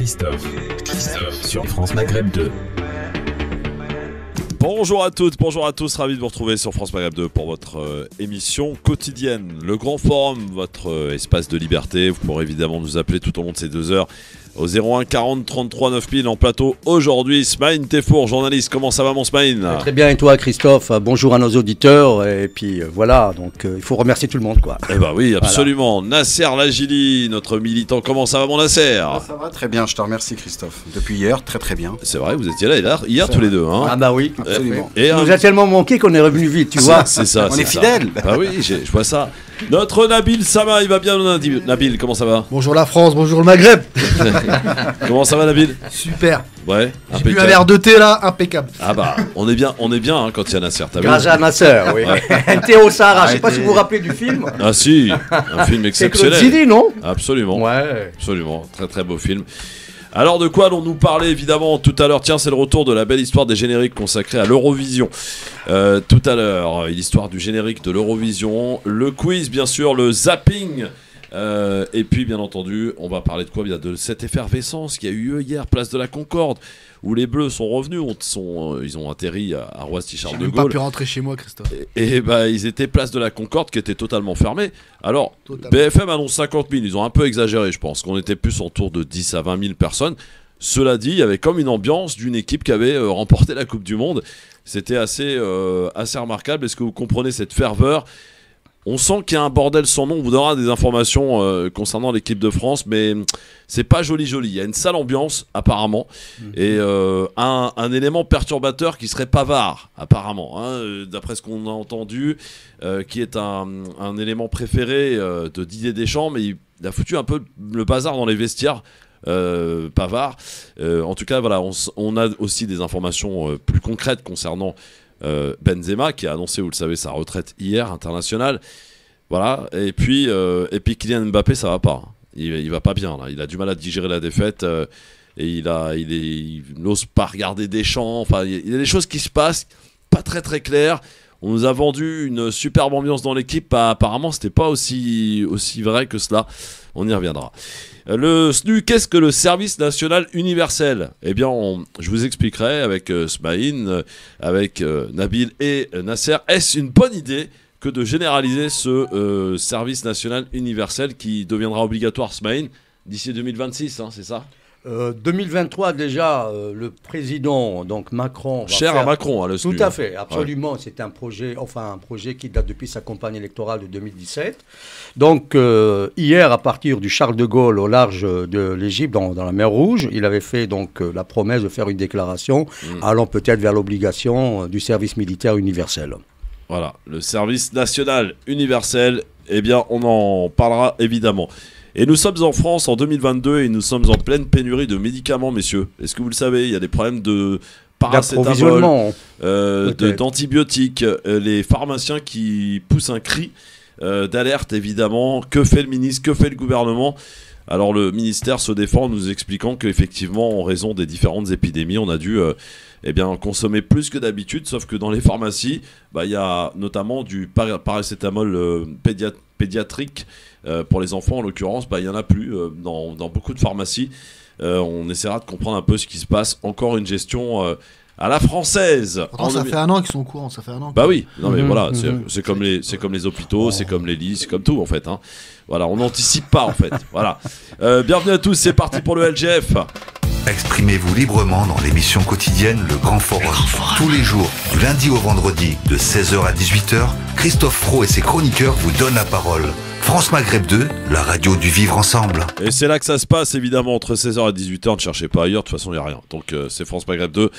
Christophe sur France Maghreb 2. Bonjour à toutes, bonjour à tous, ravi de vous retrouver sur France Maghreb 2 pour votre émission quotidienne, le Grand Forum, votre espace de liberté. Vous pourrez évidemment nous appeler tout au long de ces 2 heures au 01 40 33 9000 en plateau. Aujourd'hui, Smaïn Tefour, journaliste, comment ça va mon Smaïn? Très bien, et toi Christophe? Bonjour à nos auditeurs, et puis voilà, donc il faut remercier tout le monde quoi. Eh ben oui, absolument. Voilà. Nasser Lajili, notre militant, comment ça va mon Nasser? Ça va très bien, je te remercie Christophe. Depuis hier, très très bien. C'est vrai, vous étiez là hier tous les deux. Hein. Ah bah oui, absolument. Et nous a tellement manqué qu'on est revenu vite, tu vois. C'est ça, on est fidèles. Bah oui, je vois ça. Notre Nabil Sama, il va bien Nabil, comment ça va? Bonjour la France, bonjour le Maghreb. Comment ça va Nabil? Super. Ouais, j'ai bu un verre de thé là, impeccable. Ah bah, on est bien hein, quand il y a Nasser. Grâce à Nasser, oui. Ouais. Théo Sahara, je sais pas si vous vous rappelez du film. Ah si, un film exceptionnel. C'est Claude Zidi, non? Absolument. Ouais. Absolument, très très beau film. Alors de quoi allons-nous parler évidemment tout à l'heure? Tiens, c'est le retour de la belle histoire des génériques consacrée à l'Eurovision. Tout à l'heure, l'histoire du générique de l'Eurovision, le quiz bien sûr, le zapping. Et puis bien entendu, on va parler de quoi? Bien de cette effervescence qui a eu lieu hier, place de la Concorde, où les Bleus sont revenus, ils ont atterri à Roissy-Charles de Gaulle. J'ai même pas pu rentrer chez moi, Christophe. Et bah, ils étaient place de la Concorde qui était totalement fermée. Alors, BFM annonce 50 000, ils ont un peu exagéré, je pense, qu'on était plus autour de 10 à 20 000 personnes. Cela dit, il y avait comme une ambiance d'une équipe qui avait remporté la Coupe du Monde. C'était assez remarquable. Est-ce que vous comprenez cette ferveur? On sent qu'il y a un bordel sans nom. On vous donnera des informations concernant l'équipe de France, mais c'est pas joli. Il y a une sale ambiance, apparemment, et un élément perturbateur qui serait Pavard, apparemment, hein, d'après ce qu'on a entendu, qui est un élément préféré de Didier Deschamps, mais il a foutu un peu le bazar dans les vestiaires. Pavard. En tout cas, voilà, on a aussi des informations plus concrètes concernant Benzema qui a annoncé, vous le savez, sa retraite hier internationale. Voilà. Et puis Kylian Mbappé, ça va pas. Il va pas bien là. Il a du mal à digérer la défaite et il n'ose pas regarder Deschamps. Enfin, il y a des choses qui se passent pas très très claires. On nous a vendu une superbe ambiance dans l'équipe. Apparemment, c'était pas aussi vrai que cela. On y reviendra. Le SNU, qu'est-ce que le service national universel? Eh bien, je vous expliquerai avec Smaïn, avec Nabil et Nasser. Est-ce une bonne idée que de généraliser ce service national universel qui deviendra obligatoire, Smaïn, d'ici 2026, hein, c'est ça? 2023 déjà, le président donc Macron. À Macron, le SNU. Tout à fait, absolument. Ouais. C'est un projet qui date depuis sa campagne électorale de 2017. Donc hier, à partir du Charles de Gaulle au large de l'Égypte, dans la mer Rouge, il avait fait donc la promesse de faire une déclaration allant peut-être vers l'obligation du service militaire universel. Voilà, le service national universel. Eh bien, on en parlera évidemment. Et nous sommes en France en 2022 et nous sommes en pleine pénurie de médicaments, messieurs. Est-ce que vous le savez? Il y a des problèmes de paracétamol, d'antibiotiques. Les pharmaciens qui poussent un cri d'alerte, évidemment. Que fait le ministre? Que fait le gouvernement? Alors le ministère se défend en nous expliquant qu'effectivement, en raison des différentes épidémies, on a dû consommer plus que d'habitude, sauf que dans les pharmacies, il y a notamment du paracétamol pédiatrique. Pour les enfants, en l'occurrence, il n'y en a plus dans beaucoup de pharmacies. On essaiera de comprendre un peu ce qui se passe. Encore une gestion à la française. Pourtant, ça fait un an qu'ils sont au courant. Ça fait un an. Bah oui, non mais voilà, c'est comme les hôpitaux, c'est comme les lits, c'est comme tout en fait. Hein. Voilà, on n'anticipe pas en fait. Voilà. Bienvenue à tous, c'est parti pour le LGF. Exprimez-vous librement dans l'émission quotidienne Le Grand Forum. Tous les jours, du lundi au vendredi, de 16h à 18h, Christophe Fro et ses chroniqueurs vous donnent la parole. France Maghreb 2, la radio du vivre ensemble. Et c'est là que ça se passe, évidemment, entre 16h et 18h. Ne cherchez pas ailleurs, de toute façon, il n'y a rien. Donc, c'est France Maghreb 2,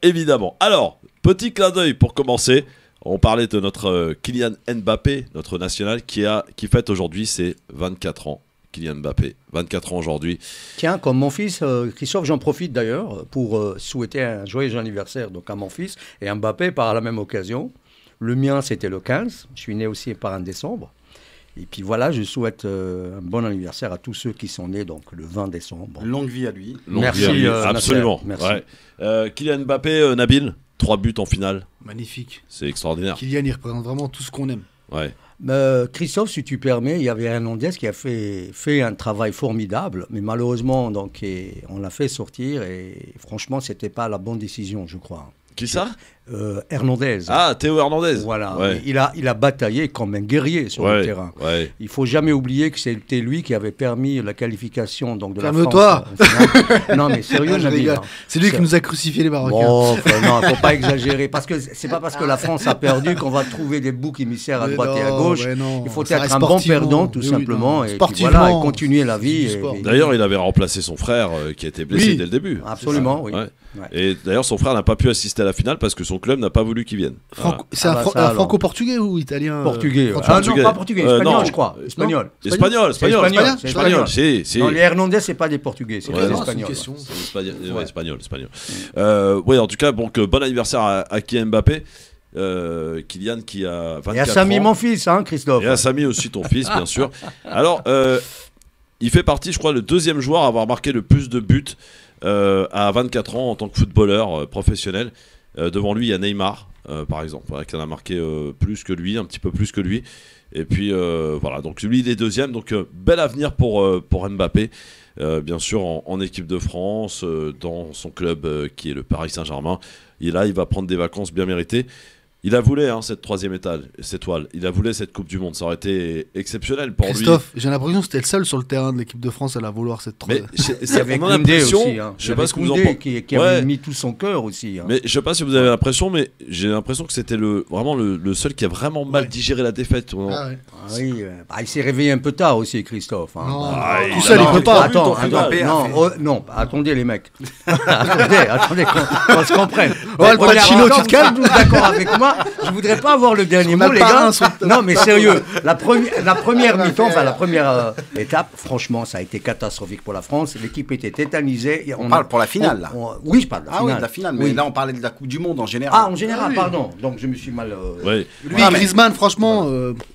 évidemment. Alors, petit clin d'œil pour commencer. On parlait de notre Kylian Mbappé, notre national, qui fête aujourd'hui ses 24 ans. Kylian Mbappé, 24 ans aujourd'hui. Tiens, comme mon fils, Christophe, j'en profite d'ailleurs pour souhaiter un joyeux anniversaire donc à mon fils et à Mbappé par la même occasion. Le mien, c'était le 15. Je suis né aussi par un décembre. Et puis voilà, je souhaite un bon anniversaire à tous ceux qui sont nés donc le 20 décembre. Longue vie à lui. Merci, absolument. Merci. Ouais. Kylian Mbappé, Nabil, 3 buts en finale. Magnifique. C'est extraordinaire. Kylian, il représente vraiment tout ce qu'on aime. Ouais. Christophe, si tu permets, il y avait Hernandez qui a fait un travail formidable, mais malheureusement, donc, on l'a fait sortir et franchement, c'était pas la bonne décision, je crois. Qui ça? Hernandez. Ah, Théo Hernandez. Voilà, Ouais. il a bataillé comme un guerrier sur le terrain. Ouais. Il faut jamais oublier que c'était lui qui avait permis la qualification donc, de la France. Calme-toi. Non, mais sérieux, Je Nabil, rigole. hein. C'est lui qui nous a crucifié les Marocains. Bon, non, faut pas exagérer. Parce que c'est pas parce que la France a perdu qu'on va trouver des boucs émissaires à Mais droite et à non, gauche. mais non. Il faut Ça être reste un bon sportivement. perdant, tout Oui, simplement. non. Et puis Sportivement, voilà, et continuer la c'est vie. du sport. D'ailleurs, il avait remplacé son frère qui a été blessé Oui. dès le début. Absolument, oui. Ouais. Ouais. Et d'ailleurs, son frère n'a pas pu assister à la finale parce que son club n'a pas voulu qu'il vienne. Voilà. C'est Ah un bah Fran- ça, un alors. franco-portugais ou italien Portugais. François- Ah non, Portugais. pas portugais, Non. espagnol, je crois. Espagnol. Espagnol. C'est espagnol. Si. Non, les Hernandez, c'est pas des Portugais, c'est Ouais, des non, c'est une Espagnols. question. C'est Ouais. espagnol. Oui, en tout cas, donc, bon anniversaire à Kylian Mbappé. Kylian qui a 24 Et à Samy, ans. mon fils, hein, Christophe. Et à Samy aussi, ton fils, bien sûr. Alors, il fait partie, je crois, le deuxième joueur à avoir marqué le plus de buts à 24 ans en tant que footballeur professionnel. Devant lui, il y a Neymar, par exemple, voilà, qui en a marqué plus que lui, un petit peu plus que lui. Et puis, voilà, donc lui, il est deuxième. Donc, bel avenir pour Mbappé. Bien sûr, en équipe de France, dans son club qui est le Paris Saint-Germain. Et là, il va prendre des vacances bien méritées. Il a voulu cette troisième étoile. Il a voulu cette Coupe du Monde. Ça aurait été exceptionnel pour Christophe, j'ai l'impression que c'était le seul sur le terrain de l'équipe de France à la vouloir cette lui. troisième. Mais Il y avait on a Koundé l'impression, aussi. Hein. je sais pas ce que vous en Koundé pensez. qui avait mis tout son cœur aussi. Hein. Mais je sais pas si vous avez l'impression, mais j'ai l'impression que c'était vraiment le seul qui a vraiment mal digéré la défaite. Ah ouais. Ah oui, il s'est réveillé un peu tard aussi, Christophe. Hein. Non, Bah, tout seul, il peut pas. Attendez les mecs. attendez qu'on se comprenne. Ouais, le Pacino, tu te calmes. Vous êtes tous d'accord avec moi. Je voudrais pas avoir le dernier On mot, a les pas gars. un sur le- Non, mais sérieux, la première mi-temps, enfin la première étape, franchement, ça a été catastrophique pour la France. L'équipe était tétanisée. On parle pour la finale, là. Oui, je parle de la Ah finale. oui, de la finale, mais Oui. là on parlait de la Coupe du Monde en général. Ah, en général, pardon. Donc je me suis mal. Ouais. Lui, Griezmann, franchement,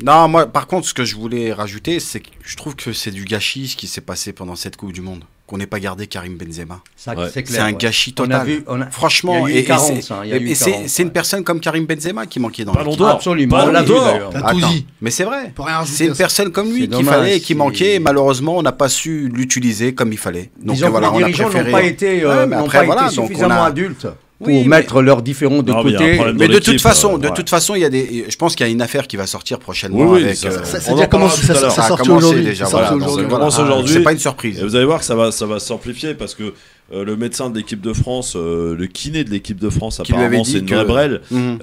Non, moi, par contre, ce que je voulais rajouter, c'est que je trouve que c'est du gâchis ce qui s'est passé pendant cette Coupe du Monde. Qu'on n'ait pas gardé Karim Benzema. Ça, Ouais. c'est clair. C'est un ouais. gâchis On a total. vu- Franchement, il y a eu et une carence, hein, il y a eu une carence, c'est une personne comme Karim Benzema qui manquait dans Ballon l'équipe. d'or. Absolument, Ballon on l'a vu d'or. d'ailleurs. t'as tout Attends, dit. mais c'est vrai. Pour rien rajouter C'est une à ça. personne comme lui C'est qu'il dommage, fallait, qui c'est- manquait. Et malheureusement, on n'a pas su l'utiliser comme il fallait. Donc Disons voilà, que on les a dirigeants préféré. n'ont pas été, Ouais, mais n'ont après, pas voilà, été donc on suffisamment a- adultes pour Oui, mais- mettre leurs différends de Non, mais il y a un côté. problème Mais dans de l'équipe, toute façon, ouais. il y a des. Je pense qu'il y a une affaire qui va sortir prochainement Oui, avec. ça- Ça, On c'est en déjà parlera commencé, tout à l'heure. ça a sorti commencé aujourd'hui. déjà. Ça Voilà, sorti donc, aujourd'hui. commence voilà. aujourd'hui. C'est pas une surprise. Et vous allez voir que ça va s'amplifier parce que le médecin de l'équipe de France, le kiné de l'équipe de France, Qui lui avait apparemment, dit c'est une que- vraie brêle. Mhm.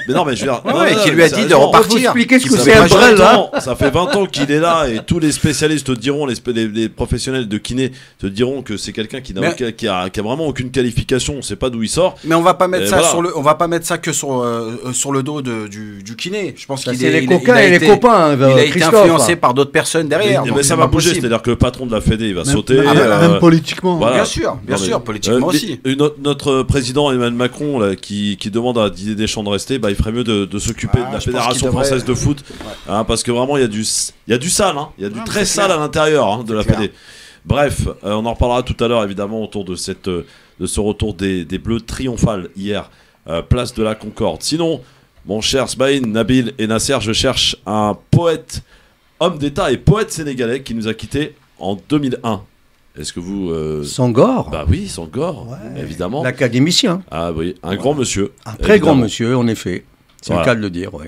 Mais non, mais je veux dire. Ouais, non, ouais, non, qui non, lui a mais dit de sérieusement, repartir. Vous expliquez ce Qui que savait c'est pas un gérer. brel, là. Ça fait 20 ans qu'il est là et tous les spécialistes te diront, les professionnels de kiné te diront que c'est quelqu'un qui Mais- qui a vraiment aucune qualification, on sait pas d'où il sort. Mais on va pas mettre Et ça voilà. on va pas mettre ça que sur le dos du kiné. Je pense Ça, qu'il c'est est- les il a- coquins il a et les été- copains, Il a été Christophe. influencé par d'autres personnes derrière. Mais donc ça c'est va pas bouger, possible. c'est-à-dire que le patron de la Fédé il va Mais- sauter. Même politiquement. voilà. Bien sûr, Non, mais- politiquement mais aussi. Notre président Emmanuel Macron là, qui demande à Didier Deschamps de rester, il ferait mieux de s'occuper Ah, de la je pense Fédération qu'il devrait- française de foot, parce que vraiment il y a du sale, hein, il y a du Non, très c'est sale clair. à l'intérieur de la clair. Fédé. Bref, on en reparlera tout à l'heure évidemment autour de ce retour des Bleus triomphal hier, place de la Concorde. Sinon, mon cher Sbaïn, Nabil et Nasser, je cherche un poète, homme d'État et poète sénégalais qui nous a quittés en 2001. Est-ce que vous... Sangor, Bah oui, Sangor, évidemment. l'académicien. Ah oui, un grand monsieur. Un très grand évidemment. monsieur, en effet. C'est Voilà. le cas de le dire, oui.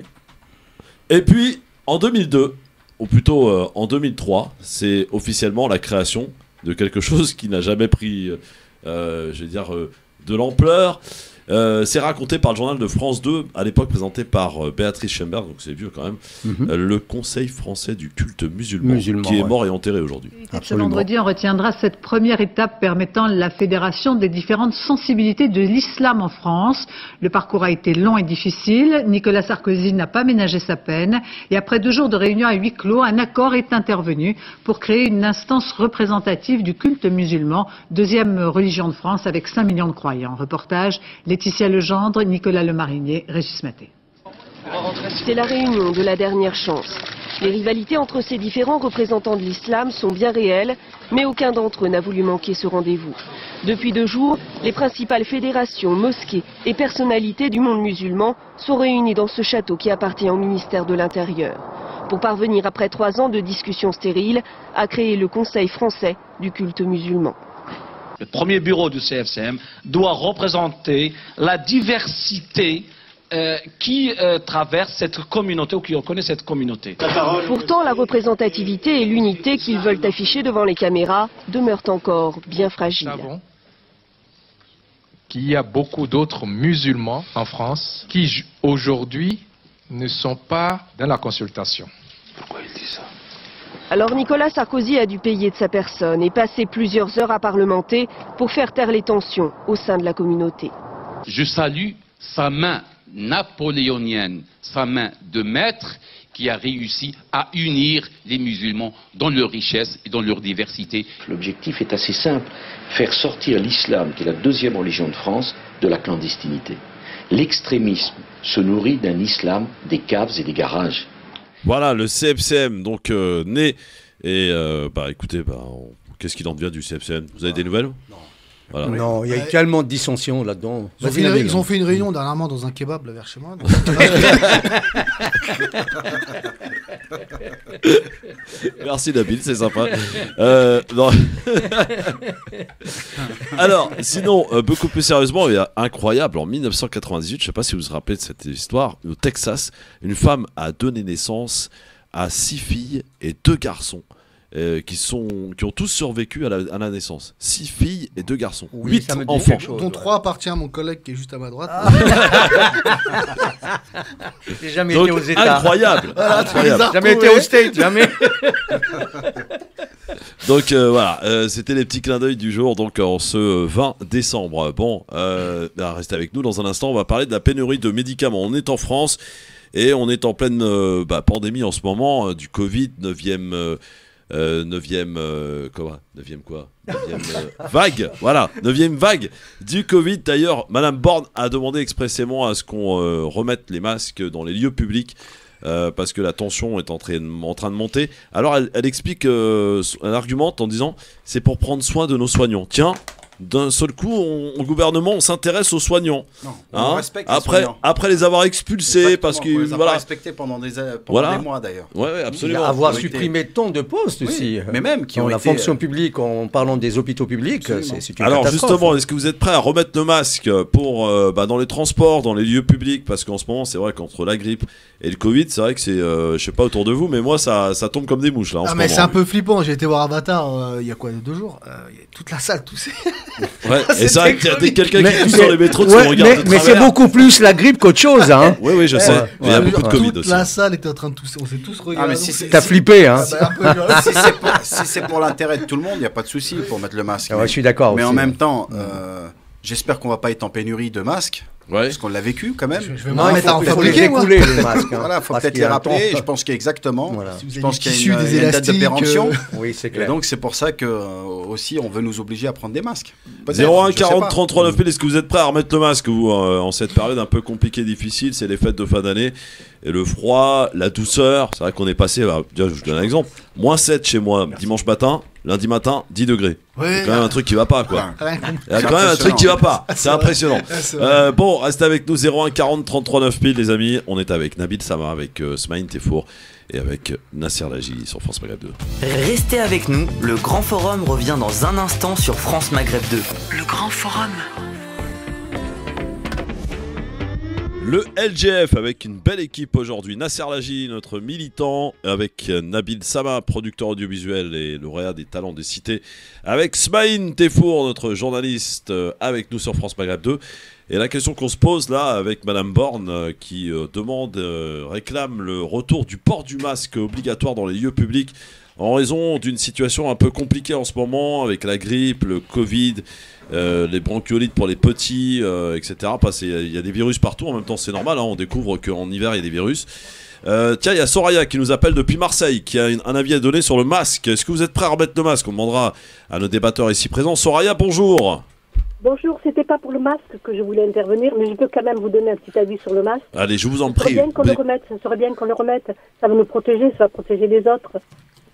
Et puis, en 2002, ou plutôt en 2003, c'est officiellement la création de quelque chose qui n'a jamais pris, je vais dire, de l'ampleur. C'est raconté par le journal de France 2, à l'époque présenté par Béatrice Schemberg, donc c'est vieux quand même, le Conseil français du culte musulman, qui est ouais. mort et enterré aujourd'hui. Ce Absolument. vendredi, on retiendra cette première étape permettant la fédération des différentes sensibilités de l'islam en France. Le parcours a été long et difficile. Nicolas Sarkozy n'a pas ménagé sa peine. Et après 2 jours de réunions à huis clos, un accord est intervenu pour créer une instance représentative du culte musulman, deuxième religion de France avec 5 millions de croyants. Reportage Laetitia Legendre, Nicolas Lemarinier, Régis Maté. C'est la réunion de la dernière chance. Les rivalités entre ces différents représentants de l'islam sont bien réelles, mais aucun d'entre eux n'a voulu manquer ce rendez-vous. Depuis 2 jours, les principales fédérations, mosquées et personnalités du monde musulman sont réunies dans ce château qui appartient au ministère de l'Intérieur. pour parvenir, après 3 ans de discussions stériles, à créer le Conseil français du culte musulman. Le premier bureau du CFCM doit représenter la diversité qui traverse cette communauté ou qui reconnaît cette communauté. Pourtant, la représentativité et l'unité qu'ils veulent afficher devant les caméras demeurent encore bien fragiles. Nous savons qu'il y a beaucoup d'autres musulmans en France qui aujourd'hui ne sont pas dans la consultation. Pourquoi il dit ça? Alors Nicolas Sarkozy a dû payer de sa personne et passer plusieurs heures à parlementer pour faire taire les tensions au sein de la communauté. Je salue sa main napoléonienne, sa main de maître qui a réussi à unir les musulmans dans leur richesse et dans leur diversité. L'objectif est assez simple, faire sortir l'islam, qui est la deuxième religion de France, de la clandestinité. L'extrémisme se nourrit d'un islam des caves et des garages. Voilà, le CFCM, donc né. Et écoutez, qu'est-ce qu'il en devient du CFCM? Vous avez des nouvelles? Non. Voilà. Non, il y a eu tellement de dissensions là-dedans. Ils ont fait une réunion dernièrement dans un kebab là vers chez moi. Merci Nabil, c'est sympa. Alors, sinon, beaucoup plus sérieusement, il y a incroyable, en 1998, je ne sais pas si vous vous rappelez de cette histoire, au Texas, une femme a donné naissance à 6 filles et 2 garçons. Qui ont tous survécu à la naissance. 6 filles et 2 garçons. Oui, 8 enfants. Dont 3 appartient à mon collègue qui est juste à ma droite. J'ai jamais été aux États. Incroyable. Voilà, incroyable. Jamais été aux States, jamais. Donc voilà, c'était les petits clins d'œil du jour, donc en ce 20 décembre. Bon, restez avec nous dans un instant, on va parler de la pénurie de médicaments. On est en France et on est en pleine pandémie en ce moment, du Covid, 9e vague, voilà, 9e vague du Covid. D'ailleurs, Madame Borne a demandé expressément à ce qu'on remette les masques dans les lieux publics parce que la tension est en train de monter. Alors elle explique, elle argumente en disant c'est pour prendre soin de nos soignants. Tiens, d'un seul coup, au gouvernement, on s'intéresse aux soignants. Non, on respecte les soignants. Après les avoir expulsés, exactement, parce que on les a pas respectés pendant des mois d'ailleurs. Ouais, absolument. Avoir supprimé tant de postes aussi. Mais même qui ont la fonction publique, en parlant des hôpitaux publics, c'est une Alors catastrophe. justement, est-ce que vous êtes prêts à remettre le masque pour dans les transports, dans les lieux publics, parce qu'en ce moment, c'est vrai qu'entre la grippe et le Covid, c'est vrai que c'est, je sais pas autour de vous, mais moi ça tombe comme des mouches là. Mais c'est un peu flippant. J'ai été voir Avatar il y a quoi, 2 jours. Il y a toute la salle toussée. Ouais, et c'est vrai qu'il y a quelqu'un qui tousse sur les métros de son regard. Mais c'est beaucoup plus la grippe qu'autre chose, hein. Oui, je sais. Il y a beaucoup de Covid aussi. Toute la salle était en train de tousser. On s'est tous regardés. T'as flippé, hein. Si c'est pour l'intérêt de tout le monde, il n'y a pas de souci pour mettre le masque. Je suis d'accord. Mais en même temps, j'espère qu'on va pas être en pénurie de masques. Parce qu'on l'a vécu quand même. Je vais m'en mettre à en fabriquer, les écouler, les masques. Voilà, faut peut-être les rappeler. Je pense qu'exactement. Je pense qu'il y a une date de péremption. Oui, c'est clair. Et donc c'est pour ça que aussi on veut nous obliger à prendre des masques. 01 40 33 9000. Est-ce que vous êtes prêts à remettre le masque vous, en cette période un peu compliquée, difficile? C'est les fêtes de fin d'année et le froid, la douceur. C'est vrai qu'on est passé. Je vous donne un exemple. -7 chez moi dimanche matin. Lundi matin, 10 degrés. C'est quand même un truc qui va pas, quoi. Il y a quand même un truc qui va pas. C'est impressionnant. Bon, restez avec nous, 01 40 33 9000, les amis. On est avec Nabil Sama, avec Smaïn Tefour et avec Nasser Laji sur France Maghreb 2. Restez avec nous, le Grand Forum revient dans un instant sur France Maghreb 2. Le Grand Forum. Le LGF avec une belle équipe aujourd'hui. Nasser Laji, notre militant, avec Nabil Sama, producteur audiovisuel et lauréat des talents des cités, avec Smaïn Tefour, notre journaliste, avec nous sur France Maghreb 2. Et la question qu'on se pose là avec Madame Borne qui réclame le retour du port du masque obligatoire dans les lieux publics en raison d'une situation un peu compliquée en ce moment avec la grippe, le Covid, les bronchiolites pour les petits, etc. Il y a des virus partout, en même temps c'est normal, hein, on découvre qu'en hiver il y a des virus. Tiens, il y a Soraya qui nous appelle depuis Marseille, qui a un avis à donner sur le masque. Est-ce que vous êtes prêts à remettre le masque? On demandera à nos débatteurs ici présents. Soraya, bonjour. Bonjour, c'était pas pour le masque que je voulais intervenir, mais je peux quand même vous donner un petit avis sur le masque. Allez, je vous en prie. Ça serait bien qu'on le remette, ça va nous protéger, ça va protéger les autres.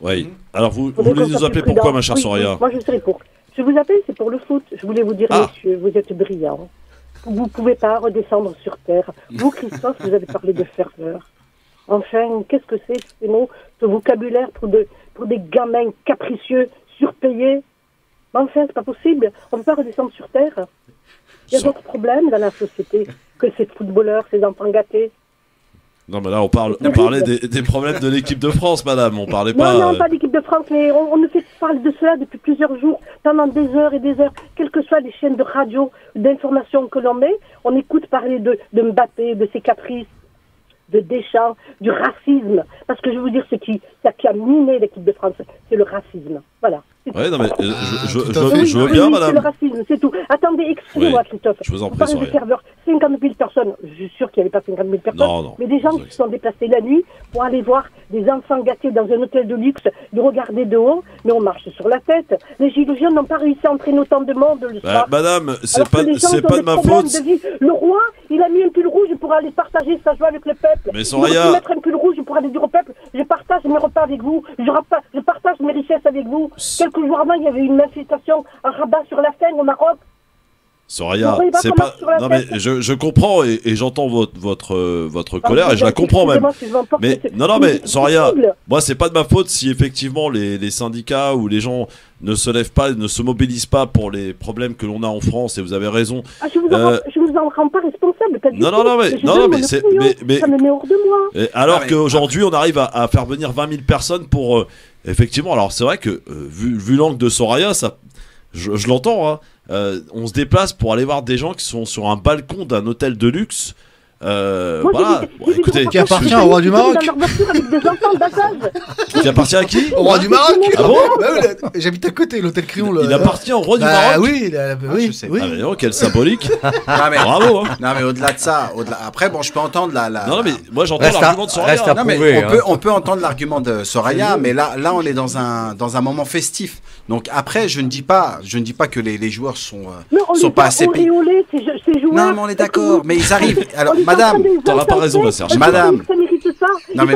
Oui, alors vous voulez nous appeler pourquoi, ma chère Soraya? Moi je serais pour. Je vous appelle, c'est pour le foot. Je voulais vous dire, messieurs, vous êtes brillants. Vous ne pouvez pas redescendre sur terre. Vous, Christophe, vous avez parlé de ferveur. Enfin, qu'est-ce que c'est ces mots, ce vocabulaire pour des gamins capricieux, surpayés? Enfin, c'est pas possible. On ne peut pas redescendre sur Terre. Il y a d'autres problèmes dans la société que ces footballeurs, ces enfants gâtés. Non, mais là, on parlait des problèmes de l'équipe de France, madame. On parlait pas... Non, pas d'équipe de France, mais on ne fait parler de cela depuis plusieurs jours, pendant des heures et des heures. Quelles que soient les chaînes de radio, d'information que l'on met, on écoute parler de Mbappé, de ses caprices, de Deschamps, du racisme. Parce que je veux vous dire, ce qui a miné l'équipe de France, c'est le racisme. Voilà. Ouais, non, mais je veux bien, madame. C'est le racisme, c'est tout. Attendez, excusez-moi, Christophe. Je vous en prie, parlez de serveurs, 50 000 personnes. Je suis sûr qu'il n'y avait pas 50 000 personnes. Non, mais des gens qui se sont déplacés la nuit pour aller voir des enfants gâtés dans un hôtel de luxe, de regarder de haut, mais on marche sur la tête. Les gilets jaunes n'ont pas réussi à entraîner autant de monde le soir. Madame, c'est pas de ma faute. Le roi, il a mis un pull rouge pour aller partager sa joie avec le peuple. Mais Soraya... Il faut mettre un pull rouge pour aller dire au peuple, je partage mes repas avec vous, je partage mes richesses avec vous. Quelques jours avant, il y avait une manifestation à Rabat sur la Seine au Maroc. Soraya, c'est pas... Non mais je comprends et j'entends votre colère et je la comprends même. Mais non mais Soraya, moi c'est pas de ma faute si effectivement les syndicats ou les gens ne se lèvent pas, ne se mobilisent pas pour les problèmes que l'on a en France et vous avez raison. Je vous en rends pas responsable. Non mais ça me met hors de moi. Alors qu'aujourd'hui on arrive à faire venir 20 000 personnes pour effectivement. Alors c'est vrai que vu l'angle de Soraya, ça, je l'entends. Hein. On se déplace pour aller voir des gens qui sont sur un balcon d'un hôtel de luxe. Voilà. Écoutez, qui appartient au roi du Maroc. Qui appartient à qui? Au roi du Maroc. Ah bon? J'habite à côté, l'hôtel Crillon. Il appartient au roi du Maroc. Oui, oui. Je sais pas. Ah mais non, quelle symbolique. Bravo. Hein. Non mais au-delà de ça, après bon, je peux entendre la. Non mais moi j'entends l'argument de Soraya. Non mais on peut entendre l'argument de Soraya, mais là on est dans un moment festif. Donc après, je ne dis pas que les joueurs sont pas assez payés. Non mais on est d'accord, mais ils arrivent. Alors madame, t'auras pas raison là, Serge. Madame. Non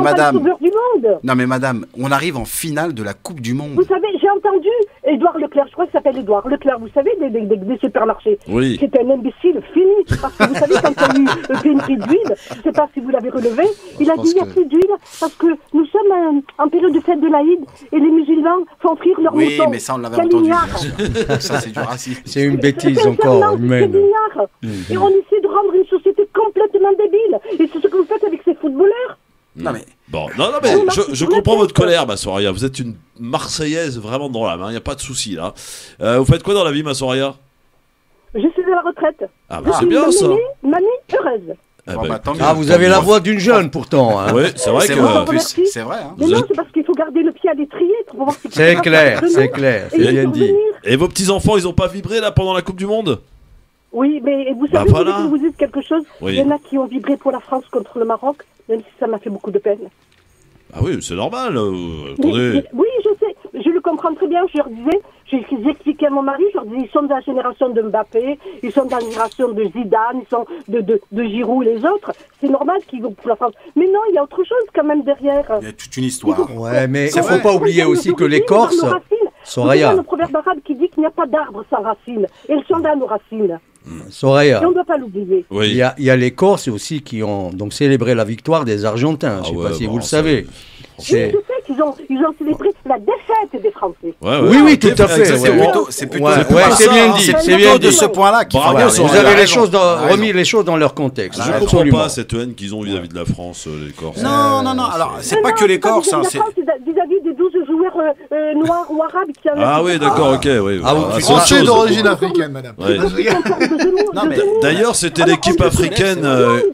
mais madame, on arrive en finale de la Coupe du Monde. Vous savez, j'ai entendu Édouard Leclerc, je crois qu'il s'appelle Édouard Leclerc, vous savez, des supermarchés. Oui. C'était un imbécile fini. Parce que vous savez, quand il y a eu le pénurie d'huile, je ne sais pas si vous l'avez relevé, il a dit il n'y a plus d'huile parce que nous sommes en période de fête de l'Aïd et les musulmans font frire leurs moutons. Oui, mais ça on l'avait entendu. Ça c'est du racisme. C'est une bêtise encore humaine. Et on essaie de rendre une société complètement débile. Et c'est ce que vous faites avec ces footballeurs. Non mais bon, non mais je comprends votre colère, ma Soraya. Vous êtes une Marseillaise vraiment dans l'âme. Il n'y a pas de souci là. Vous faites quoi dans la vie, ma Soraya? Je suis à la retraite. Ah bah c'est bien ça. Mamie heureuse. Vous avez la voix d'une jeune pourtant. Hein. Oui, c'est vrai que. C'est vrai. Hein. Non, c'est parce qu'il faut garder le pied à l'étrier pour voir si c'est clair, c'est clair. C'est bien dit. Et vos petits enfants, ils ont pas vibré là pendant la Coupe du Monde? Oui, mais vous savez, vous dites quelque chose. Oui. Il y en a qui ont vibré pour la France contre le Maroc, même si ça m'a fait beaucoup de peine. Ah oui, c'est normal. Attendez. Oui, je sais. Je le comprends très bien. Je leur disais, j'expliquais à mon mari, je leur disais, ils sont dans la génération de Mbappé, ils sont dans la génération de Zidane, ils sont de Giroud et les autres. C'est normal qu'ils vont pour la France. Mais non, il y a autre chose quand même derrière. Il y a toute une histoire. Ouais, mais il ne faut pas oublier aussi que les Corses... Soraya. Il y a le proverbe arabe qui dit qu'il n'y a pas d'arbre sans racines. Et elles sont là, nos racines. Soraya. Et on ne doit pas l'oublier. Oui. Il y a les Corses aussi qui ont donc célébré la victoire des Argentins. Je ne sais pas si vous le savez. Oui, je sais qu'ils ont célébré la défaite des Français. Oui, tout à fait. C'est plutôt c'est bien dit. C'est bien de ce point-là qu'il faut vous avez remis les choses dans leur contexte. Je ne comprends pas cette haine qu'ils ont vis-à-vis de la France, les Corses. Non. Alors, c'est pas que les Corses. Vis-à-vis des 12 joueurs noirs ou arabes qui avaient... Ah oui, d'accord, ok. Français d'origine africaine, madame. D'ailleurs, c'était l'équipe africaine...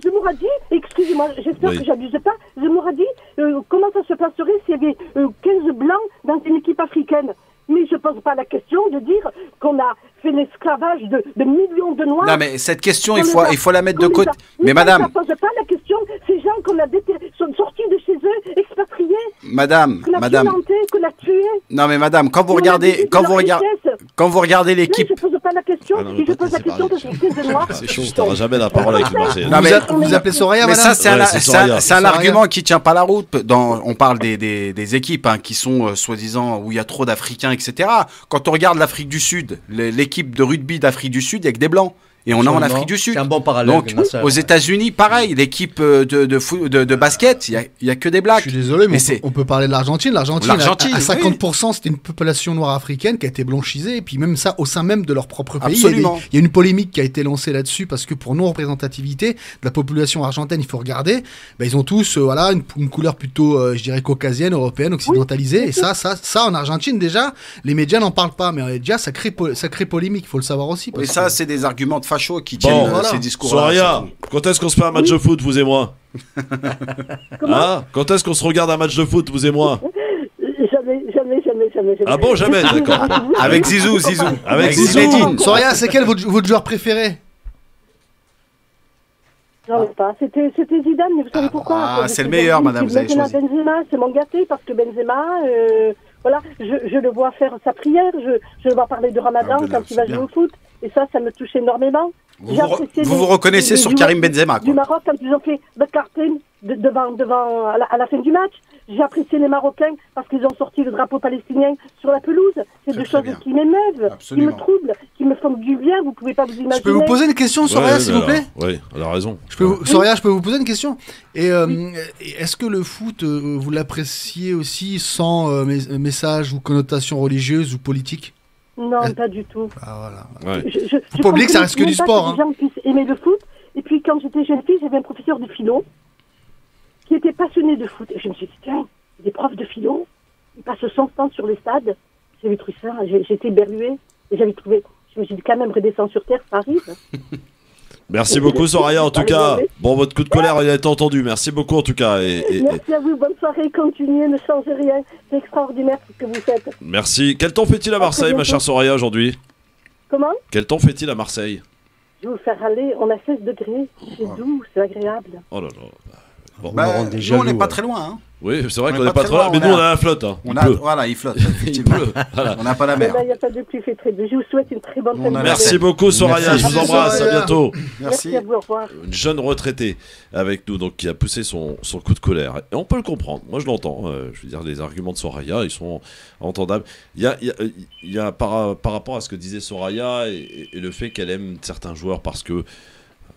Zemouradi, excusez-moi, j'espère que j'abuse pas, Zemouradi, comment ça se passerait s'il y avait 15 blancs dans une équipe africaine? Mais je ne pose pas la question de dire qu'on a fait l'esclavage de millions de Noirs. Non, mais cette question, il faut la mettre de côté. Mais madame... Je ne pose pas la question. Ces gens qu'on a sont sortis de chez eux, expatriés. Madame. Qu'on a tués. Non, mais madame, quand vous regardez l'équipe... Je ne pose pas la question. Si je pose la question, parce que c'est Noirs. C'est chaud, tu n'auras jamais la parole avec le Marseillais. Vous appelez Soraya, madame? Mais ça, c'est un argument qui ne tient pas la route. On parle des équipes qui sont soi-disant où il y a trop d'Africains, etc. Quand on regarde l'Afrique du Sud, l'équipe de rugby d'Afrique du Sud, il n'y a que des Blancs. Et on a en Afrique du Sud. C'est un bon parallèle. Donc, aux États-Unis, pareil, l'équipe de basket, il y a que des blacks. Je suis désolé, mais on peut parler de l'Argentine. L'Argentine, à 50%, oui. C'était une population noire africaine qui a été blanchisée, et puis même ça au sein même de leur propre pays. Absolument. Il y a une polémique qui a été lancée là-dessus, parce que pour non-représentativité de la population argentine, il faut regarder, ils ont tous une couleur plutôt, je dirais, caucasienne, européenne, occidentalisée. Oui. Et ça, en Argentine, déjà, les médias n'en parlent pas, mais déjà, ça crée polémique, il faut le savoir aussi. Et ça, c'est des arguments de fachos qui tiennent ces discours-là. Soria, quand est-ce qu'on se fait un match de foot, vous et moi? Quand est-ce qu'on se regarde un match de foot, vous et moi? Jamais. Ah bon, jamais, d'accord. Avec Zizou. Avec Zizou. Soria, c'est quel votre joueur préféré? J'en ai pas. C'était Zidane, mais vous savez pourquoi? C'est le meilleur, madame, vous avez choisi. Benzema, c'est mon gâté, parce que Benzema, voilà, je le vois faire sa prière, je le vois parler de Ramadan quand il va jouer au foot, et ça me touche énormément. Vous reconnaissez sur Karim Benzema, quoi. Du Maroc, quand ils ont fait le carton devant à la fin du match, j'ai apprécié les Marocains parce qu'ils ont sorti le drapeau palestinien sur la pelouse. C'est des choses qui m'émeuvent, qui me troublent, qui me font du bien. Vous pouvez pas vous imaginer. Je peux vous poser une question, Soria, s'il vous plaît? Oui, elle a raison. Soria, je peux vous poser une question? Et est-ce que le foot, vous l'appréciez aussi sans message ou connotation religieuse ou politique? Non, pas du tout. Ah, voilà. Ouais. Faut pas oublier que ça reste que du sport. Que les gens puissent aimer le foot. Et puis, quand j'étais jeune fille, j'avais un professeur de philo qui était passionné de foot. Et je me suis dit, tiens, des profs de philo, ils passent son temps sur les stades. J'avais trouvé ça, j'étais berluée. Et je me suis dit, quand même, redescends sur terre, ça arrive. Merci beaucoup, Soraya, en tout cas. Bon, votre coup de colère, il a été entendu. Merci beaucoup, en tout cas. Merci à vous, bonne soirée, continuez, ne changez rien. C'est extraordinaire ce que vous faites. Merci. Quel temps fait-il à Marseille, ma chère Soraya, aujourd'hui? Comment? Quel temps fait-il à Marseille? Je vais vous faire aller, on a 16 degrés. C'est doux, c'est agréable. Oh là là. Bon, nous, on n'est pas très loin. Hein. Oui, c'est vrai qu'on n'est pas très loin, mais nous, on a la flotte. Hein. Voilà, il flotte, effectivement. Voilà. On n'a pas la mer. Il n'y a pas de pluie, il fait très beau. Je vous souhaite une très bonne fin de journée. Merci beaucoup, Soraya. Je vous embrasse. À bientôt. Merci à vous, au revoir. Une jeune retraitée avec nous, donc qui a poussé son coup de colère. Et on peut le comprendre. Moi, je l'entends. Je veux dire, les arguments de Soraya, ils sont entendables. Il y a par rapport à ce que disait Soraya et le fait qu'elle aime certains joueurs parce que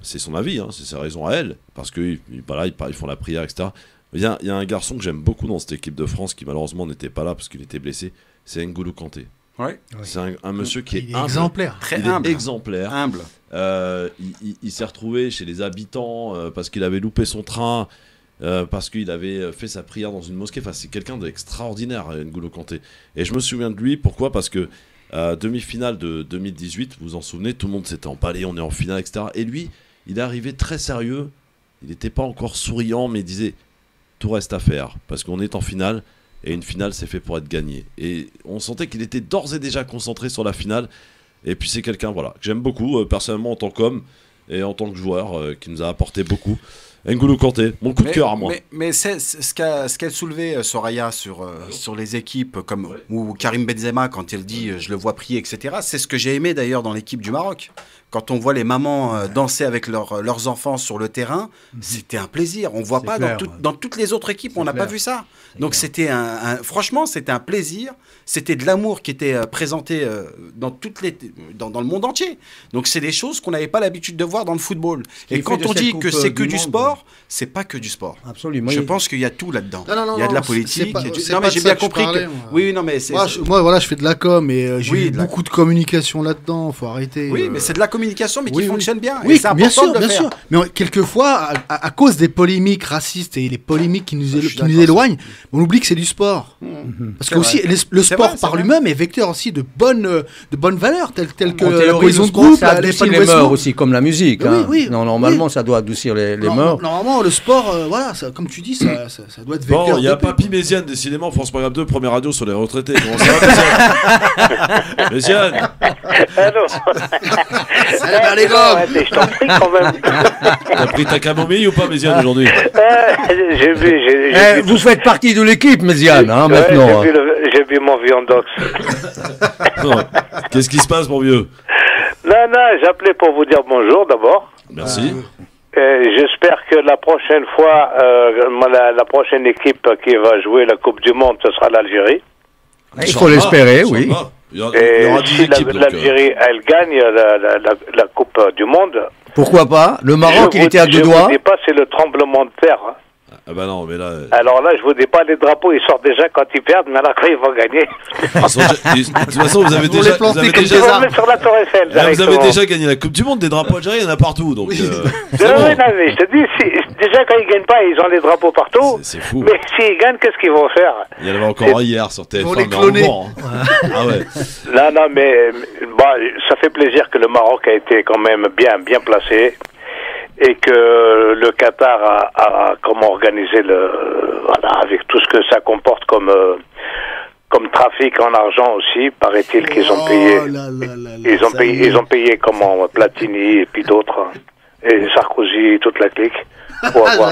c'est son avis, hein, c'est sa raison à elle, parce que voilà, ils font la prière, etc. Il y a un garçon que j'aime beaucoup dans cette équipe de France qui malheureusement n'était pas là parce qu'il était blessé, c'est N'Golo Kanté. Ouais. C'est un monsieur qui est humble, exemplaire. Très humble. Exemplaire. Humble. Il s'est retrouvé chez les habitants parce qu'il avait loupé son train, parce qu'il avait fait sa prière dans une mosquée. Enfin, c'est quelqu'un d'extraordinaire, N'Golo Kanté. Et je me souviens de lui, pourquoi? Parce que demi-finale de 2018, vous vous en souvenez, tout le monde s'était emballé, on est en finale, etc. Et lui, il est arrivé très sérieux, il n'était pas encore souriant, mais il disait tout reste à faire, parce qu'on est en finale, et une finale c'est fait pour être gagné. Et on sentait qu'il était d'ores et déjà concentré sur la finale, et puis c'est quelqu'un voilà, que j'aime beaucoup, personnellement en tant qu'homme, et en tant que joueur, qui nous a apporté beaucoup. N'Golo Kanté, mon coup de cœur à moi. Mais c'est ce qu'elle soulevait, Soraya, sur les équipes, comme ou Karim Benzema, quand il dit je le vois prier, etc. C'est ce que j'ai aimé d'ailleurs dans l'équipe du Maroc. Quand on voit les mamans danser avec leurs enfants sur le terrain, c'était un plaisir. On ne voit pas clair, dans toutes les autres équipes, on n'a pas vu ça. Donc c'était franchement, c'était un plaisir. C'était de l'amour qui était présenté dans le monde entier. Donc c'est des choses qu'on n'avait pas l'habitude de voir dans le football. Et quand on dit que c'est que du sport, c'est pas que du sport. Absolument. Je pense qu'il y a tout là-dedans. Il y a de la politique. Non, mais j'ai bien compris que. Oui, non, mais c'est. Moi, voilà, je fais de la com et j'ai beaucoup de communication là-dedans. Faut arrêter. Oui, mais c'est de la communication, mais qui fonctionne bien. Oui, c'est bien sûr, de le bien faire. sûr. Mais quelquefois, à cause des polémiques racistes et les polémiques qui nous éloignent, on oublie que c'est du sport. Parce que aussi, le sport par lui-même est vecteur aussi de bonnes valeurs, telles que la cohésion de groupe, ça adoucit les mœurs aussi, comme la musique. Oui. Non, normalement, ça doit adoucir les mœurs. Normalement, le sport, voilà, comme tu dis, ça doit être vecteur. Bon, il y a Papy Méziane, décidément, France Maghreb 2, première radio sur les retraités. Comment ça va, Méziane? Méziane. Allô. Salut les gars. Je t'en prie quand même. T'as pris ta camomille ou pas, Méziane, aujourd'hui? J'ai vu. Vous faites partie de l'équipe, Méziane, maintenant. J'ai vu mon Viandox. Qu'est-ce qui se passe, mon vieux? Non, j'appelais pour vous dire bonjour d'abord. Merci. J'espère que la prochaine fois, la prochaine équipe qui va jouer la Coupe du Monde, ce sera l'Algérie. Il faut l'espérer, oui. Il y aura Et 10 si équipes. l'Algérie, elle gagne la Coupe du Monde. Pourquoi pas? Le Maroc, il était à deux doigts. Je vous dis pas, c'est le tremblement de terre. Hein. Ah bah non, mais là... Alors là, je vous dis pas, les drapeaux, ils sortent déjà quand ils perdent, mais alors quand ils vont gagner... De toute façon, vous avez déjà... Vous allez sur la Tour Eiffel, vous avez déjà gagné la Coupe du Monde, des drapeaux algériens, il y en a partout. Donc, non, mais je te dis, déjà quand ils gagnent pas, ils ont les drapeaux partout. C'est fou. Mais s'ils gagnent, qu'est-ce qu'ils vont faire? Il y en avait encore hier sur TF1. Pour les cloner. Ah ouais. Non, mais ça fait plaisir que le Maroc a été quand même bien placé. Et que le Qatar a comment organisé avec tout ce que ça comporte comme trafic en argent aussi, paraît-il qu'ils ont payé. Ils ont payé comment Platini et puis d'autres, et Sarkozy, toute la clique. Pour avoir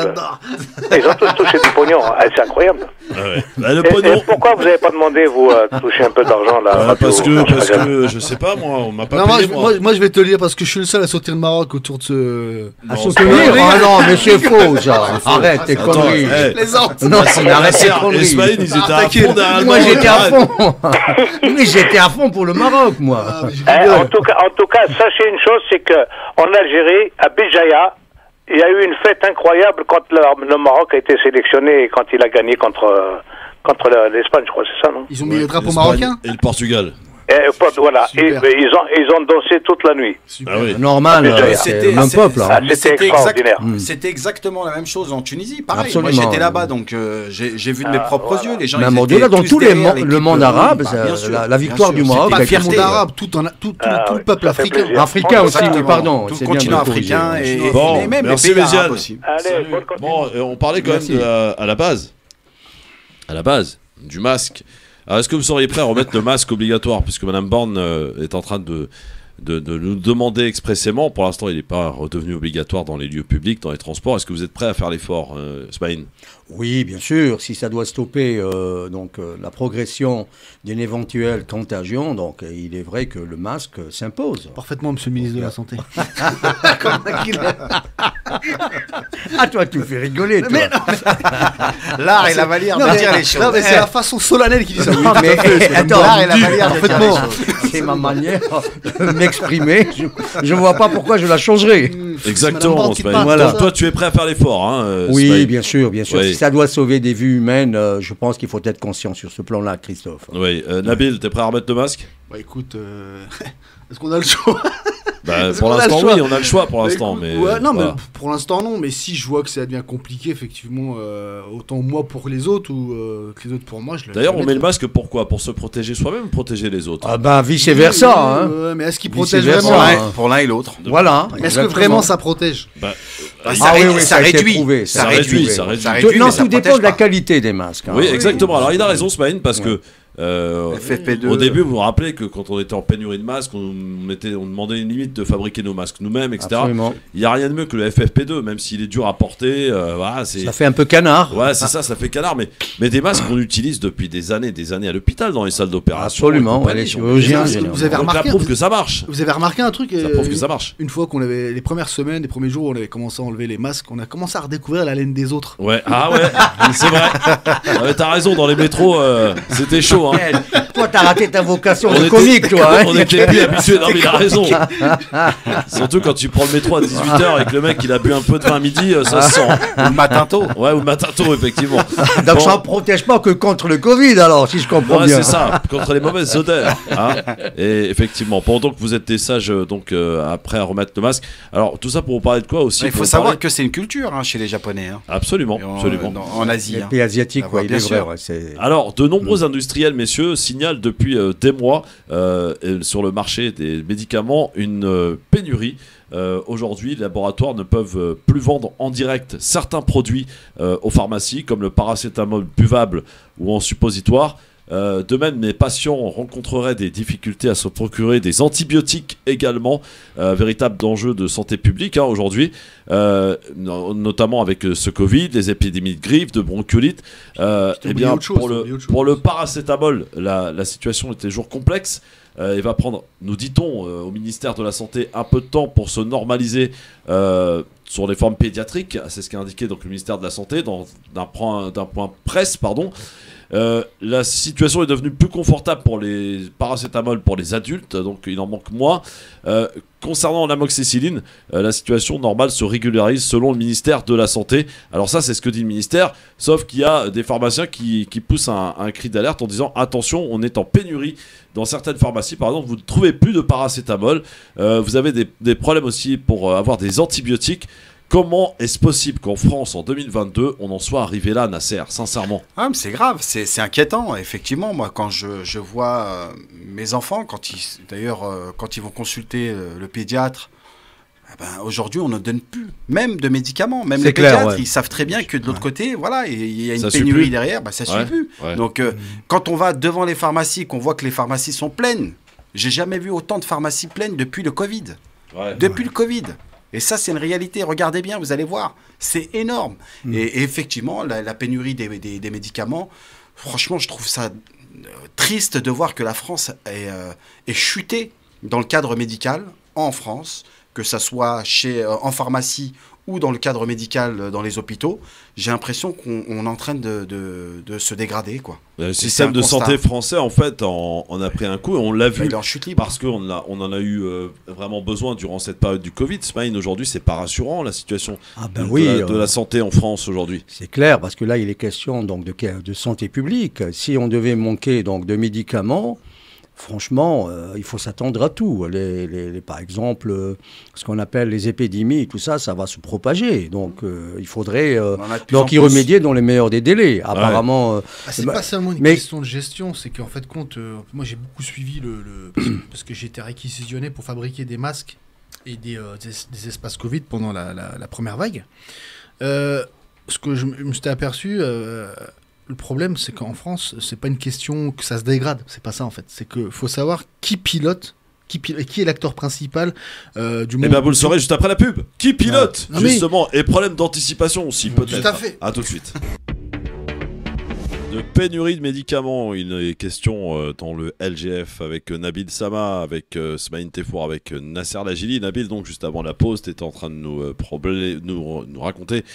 Ils ont tous touché du pognon, c'est incroyable. Ouais. Bah, le pognon... Et pourquoi vous n'avez pas demandé, vous, toucher un peu d'argent là parce que je sais pas, moi, on m'a pas payé. Moi, je vais te le dire parce que je suis le seul à sauter le Maroc autour de ce. À sauter Ah non, mais c'est faux, ça. Arrête tes conneries. Non, arrête tes conneries. Ismaël, ils étaient à fond derrière. Moi, j'étais à fond. Mais j'étais à fond pour le Maroc, moi. En tout cas, sachez une chose, c'est que en Algérie, à Béjaïa, il y a eu une fête incroyable quand le Maroc a été sélectionné et quand il a gagné contre l'Espagne, je crois, c'est ça, non? Ils ont mis le drapeau marocain? Et le Portugal. Voilà, ils ont dansé toute la nuit. Ah oui. Normal, c'était le même peuple. C'était extraordinaire. C'était exactement la même chose en Tunisie, pareil. Absolument. Moi j'étais là-bas, donc j'ai vu de mes propres yeux. Les gens, même au-delà, dans tout le monde arabe, la victoire du Maroc. Pas le monde arabe, tout le peuple africain. Africain aussi, pardon. Tout le continent africain et même les pays arabes aussi. Bon, on parlait quand même à la base du masque. Alors, est-ce que vous seriez prêt à remettre le masque obligatoire, puisque Mme Borne est en train de nous demander expressément, pour l'instant il n'est pas redevenu obligatoire dans les lieux publics, dans les transports, est-ce que vous êtes prêt à faire l'effort, Smaïn? Oui, bien sûr, si ça doit stopper la progression d'une éventuelle contagion, donc il est vrai que le masque s'impose. Parfaitement, monsieur le ministre de la Santé. Ah, toi, tu me fais rigoler, toi. L'art et la manière de dire les choses. Non, mais c'est la façon solennelle qui dit ça. Non, mais attends, l'art et la manière de dire les choses. C'est ma manière de m'exprimer. Je ne vois pas pourquoi je la changerais. Exactement, Smaïn. Voilà. Donc, toi, tu es prêt à faire l'effort, hein, oui, Smaïn. bien sûr. Oui. Si ça doit sauver des vies humaines, je pense qu'il faut être conscient sur ce plan-là, Christophe. Oui, Nabil, t'es prêt à remettre le masque? Bah écoute, est-ce qu'on a le choix? Pour l'instant, oui, on a le choix pour l'instant. Mais non, mais pour l'instant, non. Mais si je vois que ça devient compliqué, effectivement, autant moi pour les autres ou que les autres pour moi, je le. D'ailleurs, on met le masque pourquoi? Pour se protéger soi-même ou protéger les autres? Ah bah vice-versa. Mais est-ce qu'il protège vraiment pour l'un et l'autre? Voilà. Mais est-ce que vraiment ça protège? Ça réduit. Ça réduit. Non, tout dépend de la qualité des masques. Oui, exactement. Alors, il a raison, Smaïn, parce que FFP2. Au début, vous vous rappelez que quand on était en pénurie de masques, on demandait une limite de fabriquer nos masques nous-mêmes, etc. Absolument. Il n'y a rien de mieux que le FFP2, même s'il est dur à porter. Ça fait un peu canard. Ouais, c'est ça fait canard. Mais des masques qu'on utilise depuis des années à l'hôpital, dans les salles d'opération. Absolument, les chirurgiens. Vous avez remarqué, ça prouve que ça marche. Vous avez remarqué un truc? Ça prouve que ça marche. Une fois qu'on avait les premières semaines, les premiers jours, on avait commencé à enlever les masques, on a commencé à redécouvrir la laine des autres. Ouais, c'est vrai. T'as raison, dans les métros, c'était chaud. Hein. Toi, t'as raté ta vocation de comique, toi. On était plus habitués. Non, mais il a raison. Surtout quand tu prends le métro à 18h et que le mec il a bu un peu de vin à midi, ça se sent. Ou le matin tôt. Ouais, ou le matin tôt, effectivement. Donc ça ne protège pas que contre le Covid, alors, si je comprends bien. C'est ça, contre les mauvaises odeurs. Hein. Et effectivement, pendant que vous êtes des sages, donc après à remettre le masque. Alors, tout ça pour vous parler de quoi aussi? Il faut savoir que c'est une culture chez les Japonais. Absolument. En Asie. Les pays asiatiques, il est vrai. Alors, de nombreux industriels, messieurs, signalent depuis des mois sur le marché des médicaments une pénurie. Aujourd'hui, les laboratoires ne peuvent plus vendre en direct certains produits aux pharmacies, comme le paracétamol buvable ou en suppositoire. De même, les patients rencontreraient des difficultés à se procurer des antibiotiques également, véritable enjeu de santé publique aujourd'hui, notamment avec ce Covid, les épidémies de grippe, de bronchiolite. Eh bien, pour le paracétamol, la situation est toujours complexe. Il va prendre, nous dit-on, au ministère de la Santé, un peu de temps pour se normaliser sur les formes pédiatriques. C'est ce qu'a indiqué donc le ministère de la Santé d'un point presse, pardon. La situation est devenue plus confortable pour les paracétamol pour les adultes, donc il en manque moins. Concernant l'amoxicilline, la situation normale se régularise selon le ministère de la Santé. Alors ça, c'est ce que dit le ministère, sauf qu'il y a des pharmaciens qui poussent un cri d'alerte en disant attention, on est en pénurie dans certaines pharmacies. Par exemple, vous ne trouvez plus de paracétamol, vous avez des problèmes aussi pour avoir des antibiotiques. Comment est-ce possible qu'en France, en 2022, on en soit arrivé là, Nasser, sincèrement? Ah, mais c'est grave, c'est inquiétant. Effectivement, moi, quand je vois mes enfants, quand ils vont consulter le pédiatre, aujourd'hui, on ne donne plus, même de médicaments. Même les pédiatres, ils savent très bien que de l'autre côté, voilà, il y a une pénurie derrière, ça ne suit plus. Ouais. Donc, quand on va devant les pharmacies, qu'on voit que les pharmacies sont pleines, j'ai jamais vu autant de pharmacies pleines depuis le Covid. Depuis le Covid. Et ça, c'est une réalité. Regardez bien, vous allez voir. C'est énorme. Et effectivement, la pénurie des médicaments, franchement, je trouve ça triste de voir que la France est chutée dans le cadre médical en France, que ça soit en pharmacie ou dans le cadre médical dans les hôpitaux. J'ai l'impression qu'on est en train de se dégrader, quoi. Le système de santé français, en fait, on a pris un coup et on l'a vu. Parce qu'on en a eu vraiment besoin durant cette période du Covid. Smaïn, aujourd'hui, c'est pas rassurant, la situation de la santé en France aujourd'hui. C'est clair, parce que là, il est question donc, de santé publique. Si on devait manquer donc, de médicaments, franchement, il faut s'attendre à tout. Par exemple, ce qu'on appelle les épidémies, tout ça, ça va se propager. Donc, il faudrait y remédier dans les meilleurs des délais. Apparemment, c'est pas seulement une question de gestion, c'est qu'en fait, moi, j'ai beaucoup suivi parce que j'ai été réquisitionné pour fabriquer des masques et des espaces Covid pendant la première vague. Ce que je me suis aperçu. Le problème, c'est qu'en France, c'est pas une question que ça se dégrade. C'est pas ça, en fait. C'est qu'il faut savoir qui pilote, qui est l'acteur principal du monde. Eh bien, vous le saurez juste après la pub. Qui pilote, justement. Et problème d'anticipation aussi, peut-être. Tout à fait. À tout de suite. De pénurie de médicaments, il est question dans le LGF avec Nabil Sama, avec Smaïn Teffour, avec Nasser Lajili. Nabil, donc, juste avant la pause, tu étais en train de nous raconter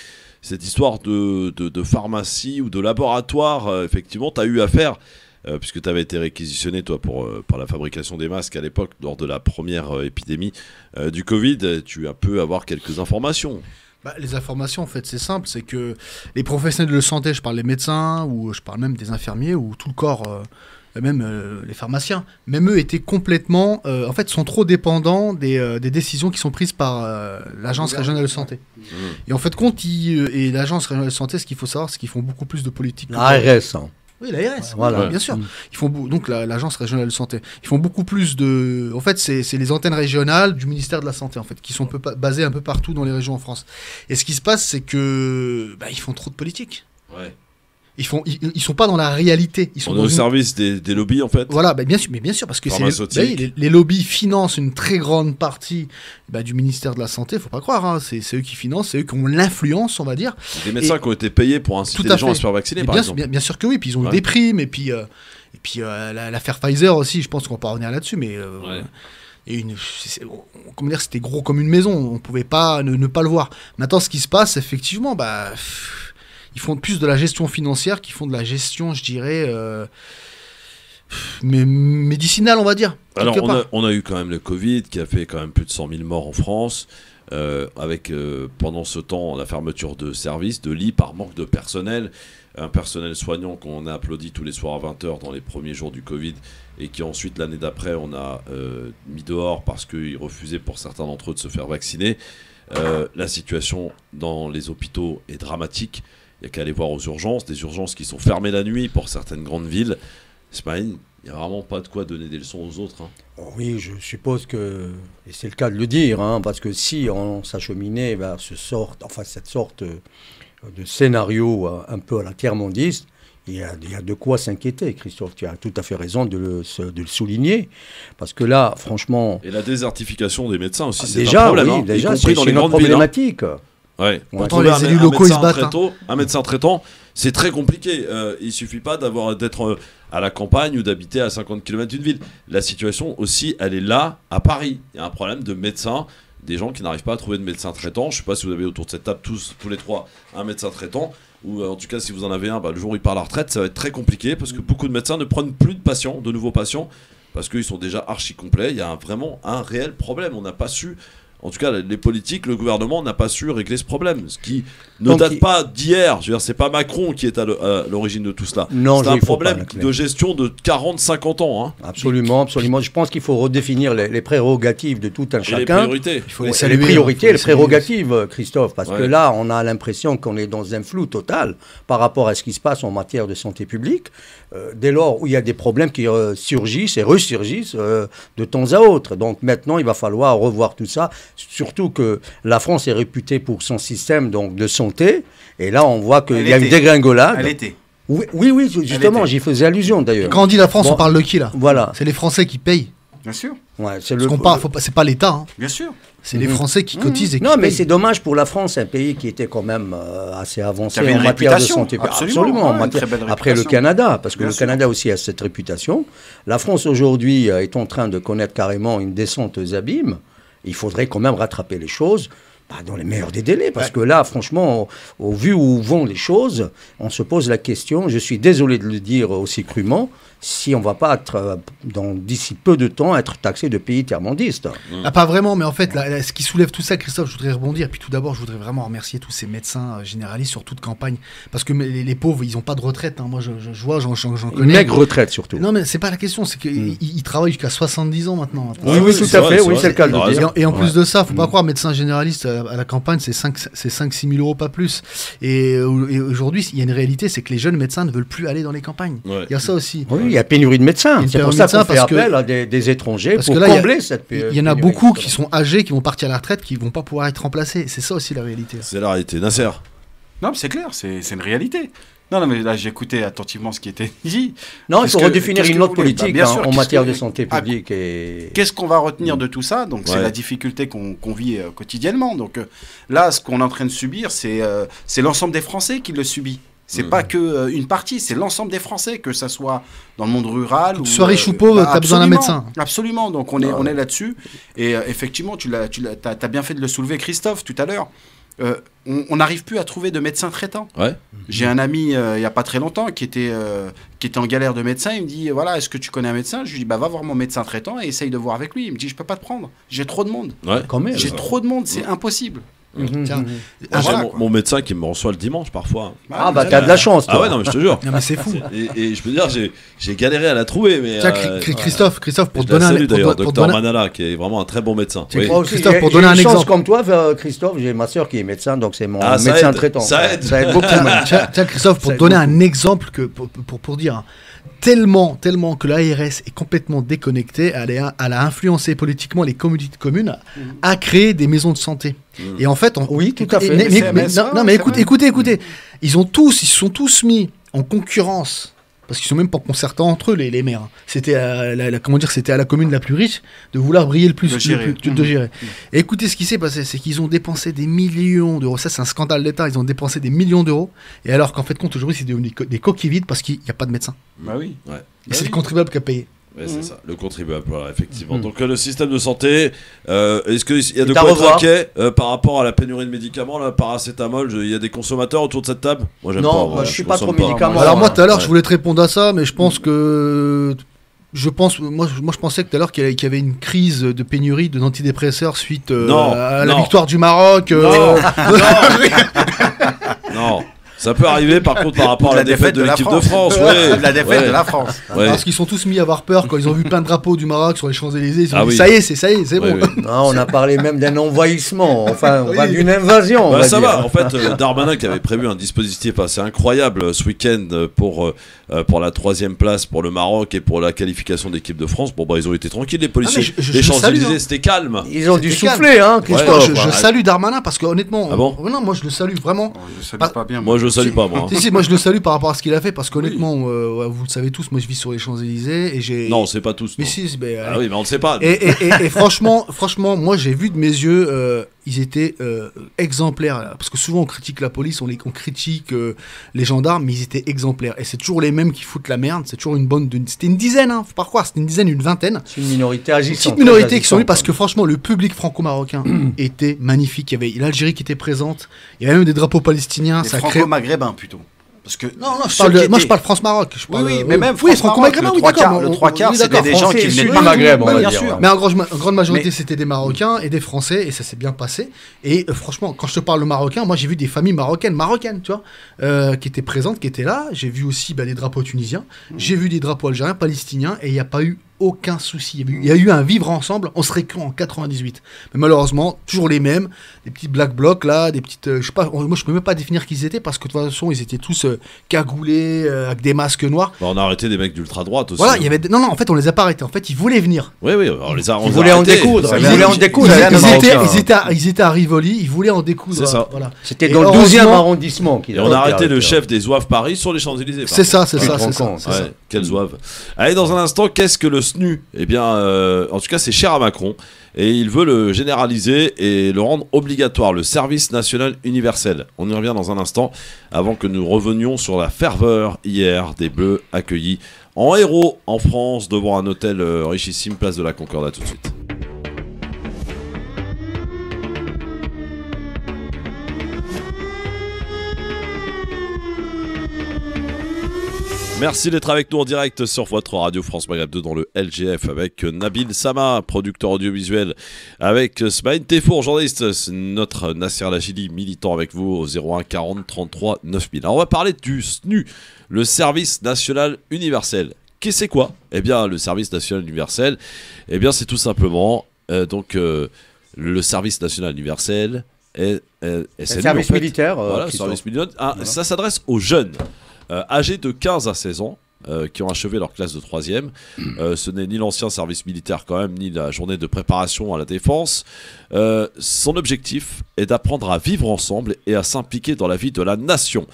cette histoire de pharmacie ou de laboratoire. Effectivement, tu as eu affaire, puisque tu avais été réquisitionné, toi, par la fabrication des masques à l'époque, lors de la première épidémie du Covid. Tu as pu avoir quelques informations. Les informations, en fait, c'est simple. C'est que les professionnels de santé, je parle des médecins, ou je parle même des infirmiers, ou tout le corps... même les pharmaciens, même eux étaient complètement, en fait, sont trop dépendants des décisions qui sont prises par l'agence régionale de santé. Et en fait, et l'agence régionale de santé, ce qu'il faut savoir, c'est qu'ils font beaucoup plus de politique. L'ARS. Oui, l'ARS, bien sûr. Ils font donc l'agence régionale de santé. Ils font beaucoup plus de. En fait, c'est les antennes régionales du ministère de la Santé, en fait, qui sont basées un peu partout dans les régions en France. Et ce qui se passe, c'est que ils font trop de politique. Ouais. Ils sont pas dans la réalité. Ils sont au service des lobbies, en fait. Voilà, bien sûr, parce que les lobbies financent une très grande partie du ministère de la Santé. Faut pas croire, hein. C'est eux qui financent, c'est eux qui ont l'influence, on va dire. Des médecins qui ont été payés pour inciter les gens à se faire vacciner, par exemple. Bien sûr que oui. Puis ils ont eu des primes, et puis l'affaire Pfizer aussi. Je pense qu'on va pas revenir là-dessus, mais. Comment dire, c'était gros comme une maison. On pouvait pas ne pas le voir. Maintenant, ce qui se passe, effectivement, ils font plus de la gestion financière qu'ils font de la gestion, je dirais, médicinale, on va dire. Alors, on a eu quand même le Covid qui a fait quand même plus de 100 000 morts en France, avec pendant ce temps la fermeture de services, de lits par manque de personnel. Un personnel soignant qu'on a applaudi tous les soirs à 20h dans les premiers jours du Covid et qui ensuite, l'année d'après, on a mis dehors parce qu'ils refusaient pour certains d'entre eux de se faire vacciner. La situation dans les hôpitaux est dramatique. Il n'y a qu'à aller voir aux urgences, des urgences qui sont fermées la nuit pour certaines grandes villes. Smaïn, il n'y a vraiment pas de quoi donner des leçons aux autres. Oui, je suppose que, et c'est le cas de le dire, parce que si on s'acheminait vers cette sorte de scénario un peu à la tiers-mondiste, il y a de quoi s'inquiéter, Christophe. Tu as tout à fait raison de le souligner. Parce que là, franchement... Et la désertification des médecins aussi, c'est un problème. Oui, déjà, c'est une problématique. Ouais. Pourtant, les élus locaux, ils se battent. Un médecin traitant, c'est très compliqué. Il suffit pas d'être à la campagne ou d'habiter à 50 km d'une ville. La situation aussi, elle est là, à Paris. Il y a un problème de médecins, des gens qui n'arrivent pas à trouver de médecin traitant. Je ne sais pas si vous avez autour de cette table tous les trois un médecin traitant. ou en tout cas si vous en avez un, le jour où il part à la retraite, ça va être très compliqué parce que beaucoup de médecins ne prennent plus de nouveaux patients, parce qu'ils sont déjà archi complets. Il y a vraiment un réel problème. On n'a pas su, en tout cas les politiques, le gouvernement n'a pas su régler ce problème, ce qui ne date pas d'hier. Je veux dire, c'est pas Macron qui est à l'origine de tout cela. C'est un problème de gestion de 40-50 ans. Hein. Absolument, absolument. Je pense qu'il faut redéfinir les prérogatives de tout un chacun. Les priorités. Il faut les priorités, les prérogatives, Christophe, parce que là, on a l'impression qu'on est dans un flou total par rapport à ce qui se passe en matière de santé publique. Dès lors où il y a des problèmes qui surgissent et ressurgissent de temps à autre. Donc maintenant, il va falloir revoir tout ça. Surtout que la France est réputée pour son système de santé. Et là, on voit qu'il y a une dégringolade. Elle était. Oui, justement, j'y faisais allusion d'ailleurs. Quand on dit la France, on parle de qui là? Voilà. C'est les Français qui payent. Bien sûr. Ouais, c'est pas l'État. Hein. Bien sûr. C'est les Français qui cotisent et qui Non, mais payent. c'est dommage pour la France, un pays qui était quand même assez avancé en matière de santé. Absolument. Après le Canada, parce que le Canada aussi a cette réputation. La France aujourd'hui est en train de connaître carrément une descente aux abîmes. Il faudrait quand même rattraper les choses dans les meilleurs des délais, parce que là, franchement, au vu où vont les choses, on se pose la question, je suis désolé de le dire aussi crûment, si on ne va pas être, d'ici peu de temps, être taxé de pays tiers-mondistes. Ah, pas vraiment, mais en fait, ce qui soulève tout ça, Christophe, je voudrais rebondir. Puis tout d'abord, je voudrais vraiment remercier tous ces médecins généralistes sur toute campagne, parce que les pauvres, ils n'ont pas de retraite. Hein. Moi, je vois, j'en connais. Une maigre retraite, surtout. Non, mais c'est pas la question, c'est qu'ils travaillent jusqu'à 70 ans maintenant. Oui, tout à fait, c'est le cas de le dire. Et en plus de ça, faut pas croire, médecin généraliste à la campagne, c'est 5-6 000 euros, pas plus. Et aujourd'hui, il y a une réalité, c'est que les jeunes médecins ne veulent plus aller dans les campagnes. Il y a ça aussi. Oui, il y a pénurie de médecins. C'est pour ça qu'on fait appel à des étrangers pour combler cette pénurie. Il y en a beaucoup qui sont âgés, qui vont partir à la retraite, qui ne vont pas pouvoir être remplacés. C'est ça aussi la réalité. C'est la réalité. Nasser. Non, mais c'est clair, c'est une réalité. Non, mais là, j'écoutais attentivement ce qui était dit. Non, il faut redéfinir une autre politique en matière de santé publique. Qu'est-ce qu'on va retenir de tout ça? Donc, c'est la difficulté qu'on vit quotidiennement. Donc, là, ce qu'on est en train de subir, c'est l'ensemble des Français qui le subit. C'est pas que une partie, c'est l'ensemble des Français, que ça soit dans le monde rural. Soit riche ou pauvre, t'as besoin d'un médecin. Absolument, donc on est là-dessus. Et effectivement, t'as bien fait de le soulever, Christophe, tout à l'heure. On n'arrive plus à trouver de médecins traitants. J'ai un ami, il n'y a pas très longtemps, qui était en galère de médecin. Il me dit, voilà, est-ce que tu connais un médecin? Je lui dis, va voir mon médecin traitant et essaye de voir avec lui. Il me dit, je peux pas te prendre. J'ai trop de monde. J'ai trop de monde, c'est impossible. Mon médecin qui me reçoit le dimanche parfois. T'as de la chance. Ah ouais, non, mais je te jure. Non, mais c'est fou. Et je peux dire, j'ai galéré à la trouver. Mais Christophe, pour te donner un exemple. Docteur Manala, qui est vraiment un très bon médecin. Christophe, pour donner un exemple. Comme toi, Christophe, j'ai ma soeur qui est médecin, donc c'est mon médecin traitant. Ça aide beaucoup. Tiens, Christophe, pour te donner un exemple pour dire. Tellement que l'ARS est complètement déconnectée, elle a influencé politiquement les communautés de communes à créer des maisons de santé. Et en fait, oui, tout à fait. Mais écoutez, ils se sont tous mis en concurrence. Parce qu'ils sont même pas concertants entre eux, les maires. C'était à la commune la plus riche de vouloir briller le plus, de gérer. Et écoutez, ce qui s'est passé, c'est qu'ils ont dépensé des millions d'euros. Ça, c'est un scandale d'État. Ils ont dépensé des millions d'euros. Et alors qu'en fait, aujourd'hui, c'est devenu des coquilles vides parce qu'il n'y a pas de médecin. Bah oui. Et c'est le contribuable qui a payé. Ouais, c'est ça, le contribuable, voilà, effectivement. Donc le système de santé, est-ce qu'il y a de quoi être inquiet par rapport à la pénurie de médicaments, là, paracétamol? Il y a des consommateurs autour de cette table? Moi, j'aime pas. Non, moi, je suis pas trop médicaments. Alors moi, tout à l'heure, je voulais te répondre à ça, mais je pense que... je pensais que tout à l'heure qu'il y avait une crise de pénurie d'antidépresseurs suite à la victoire du Maroc. Non. Ça peut arriver par contre par rapport à la défaite de l'équipe de France. La défaite de la France. Parce qu'ils sont tous mis à avoir peur quand ils ont vu plein de drapeaux du Maroc sur les Champs-Élysées. Ils ont dit ça y est, c'est bon. Non, on a parlé même d'un envahissement, enfin d'une invasion. Ça va, en fait, Darmanin qui avait prévu un dispositif assez incroyable ce week-end pour la 3e place pour le Maroc et pour la qualification d'équipe de France. Bon, ils ont été tranquilles, les policiers. Les Champs-Élysées, c'était calme. Ils ont dû souffler, Christophe. Je salue Darmanin parce que honnêtement, non, moi je le salue vraiment. Je salue pas bien. Moi, je le salue pas, moi. Si, moi je le salue par rapport à ce qu'il a fait parce qu'honnêtement, vous le savez tous, moi je vis sur les Champs-Élysées et j'ai. Non, c'est pas tous. Mais si, ah oui, mais on le sait pas. Et franchement, moi j'ai vu de mes yeux, ils étaient exemplaires. Parce que souvent, on critique la police, on critique les gendarmes, mais ils étaient exemplaires. Et c'est toujours les mêmes qui foutent la merde. C'est toujours une bande c'était une dizaine, faut pas croire, c'était une dizaine, une vingtaine. C'est une minorité agissante. Une petite minorité qui sont venues parce que franchement, le public franco-marocain était magnifique. Il y avait l'Algérie qui était présente, il y avait même des drapeaux palestiniens. Les franco-maghrébins plutôt. Parce que non, moi je parle France-Maroc. Oui, mais même franco-maghrébins, oui, d'accord. Le trois quarts, c'était des gens qui venaient du Maghreb, bien sûr. Mais en grande majorité, c'était des Marocains et des Français, et ça s'est bien passé. Et franchement, quand je te parle de Marocains, moi j'ai vu des familles marocaines, tu vois, qui étaient présentes, qui étaient là. J'ai vu aussi des drapeaux tunisiens, j'ai vu des drapeaux algériens, palestiniens, et il n'y a pas eu aucun souci. Il y a eu un vivre ensemble, on serait cru en 98. Mais malheureusement, toujours les mêmes, des petits black blocs là, des petites. Je sais pas, moi je peux même pas définir qui ils étaient parce que de toute façon ils étaient tous cagoulés, avec des masques noirs. On a arrêté des mecs d'ultra droite aussi. Voilà, il y avait. Non, en fait on les a pas arrêtés. En fait ils voulaient venir. Oui, on les a. Ils voulaient en découdre. Ils étaient à Rivoli, ils voulaient en découdre. C'est ça. Voilà. C'était dans le 12e arrondissement. Et on a arrêté le chef des zouaves Paris sur les Champs-Élysées. C'est ça. Quel zouave. Allez, dans un instant, qu'est-ce que le SNU ? Eh bien, en tout cas, c'est cher à Macron et il veut le généraliser et le rendre obligatoire, le service national universel. On y revient dans un instant, avant que nous revenions sur la ferveur hier des Bleus accueillis en héros en France devant un hôtel richissime, place de la Concorde. À tout de suite. Merci d'être avec nous en direct sur votre radio France Maghreb 2 dans le LGF avec Nabil Sama, producteur audiovisuel, avec Smaïn Tefour, journaliste, notre Nasser Lachili, militant avec vous au 01 40 33 9000. Alors on va parler du SNU, le service national universel. Qu'est-ce que c'est quoi ? Eh bien le service national universel, eh bien c'est tout simplement le service national universel est service militaire. Voilà, service militaire. Ça s'adresse aux jeunes. Âgés de 15 à 16 ans, qui ont achevé leur classe de 3e. Ce n'est ni l'ancien service militaire quand même, ni la journée de préparation à la défense. Son objectif est d'apprendre à vivre ensemble et à s'impliquer dans la vie de la nation.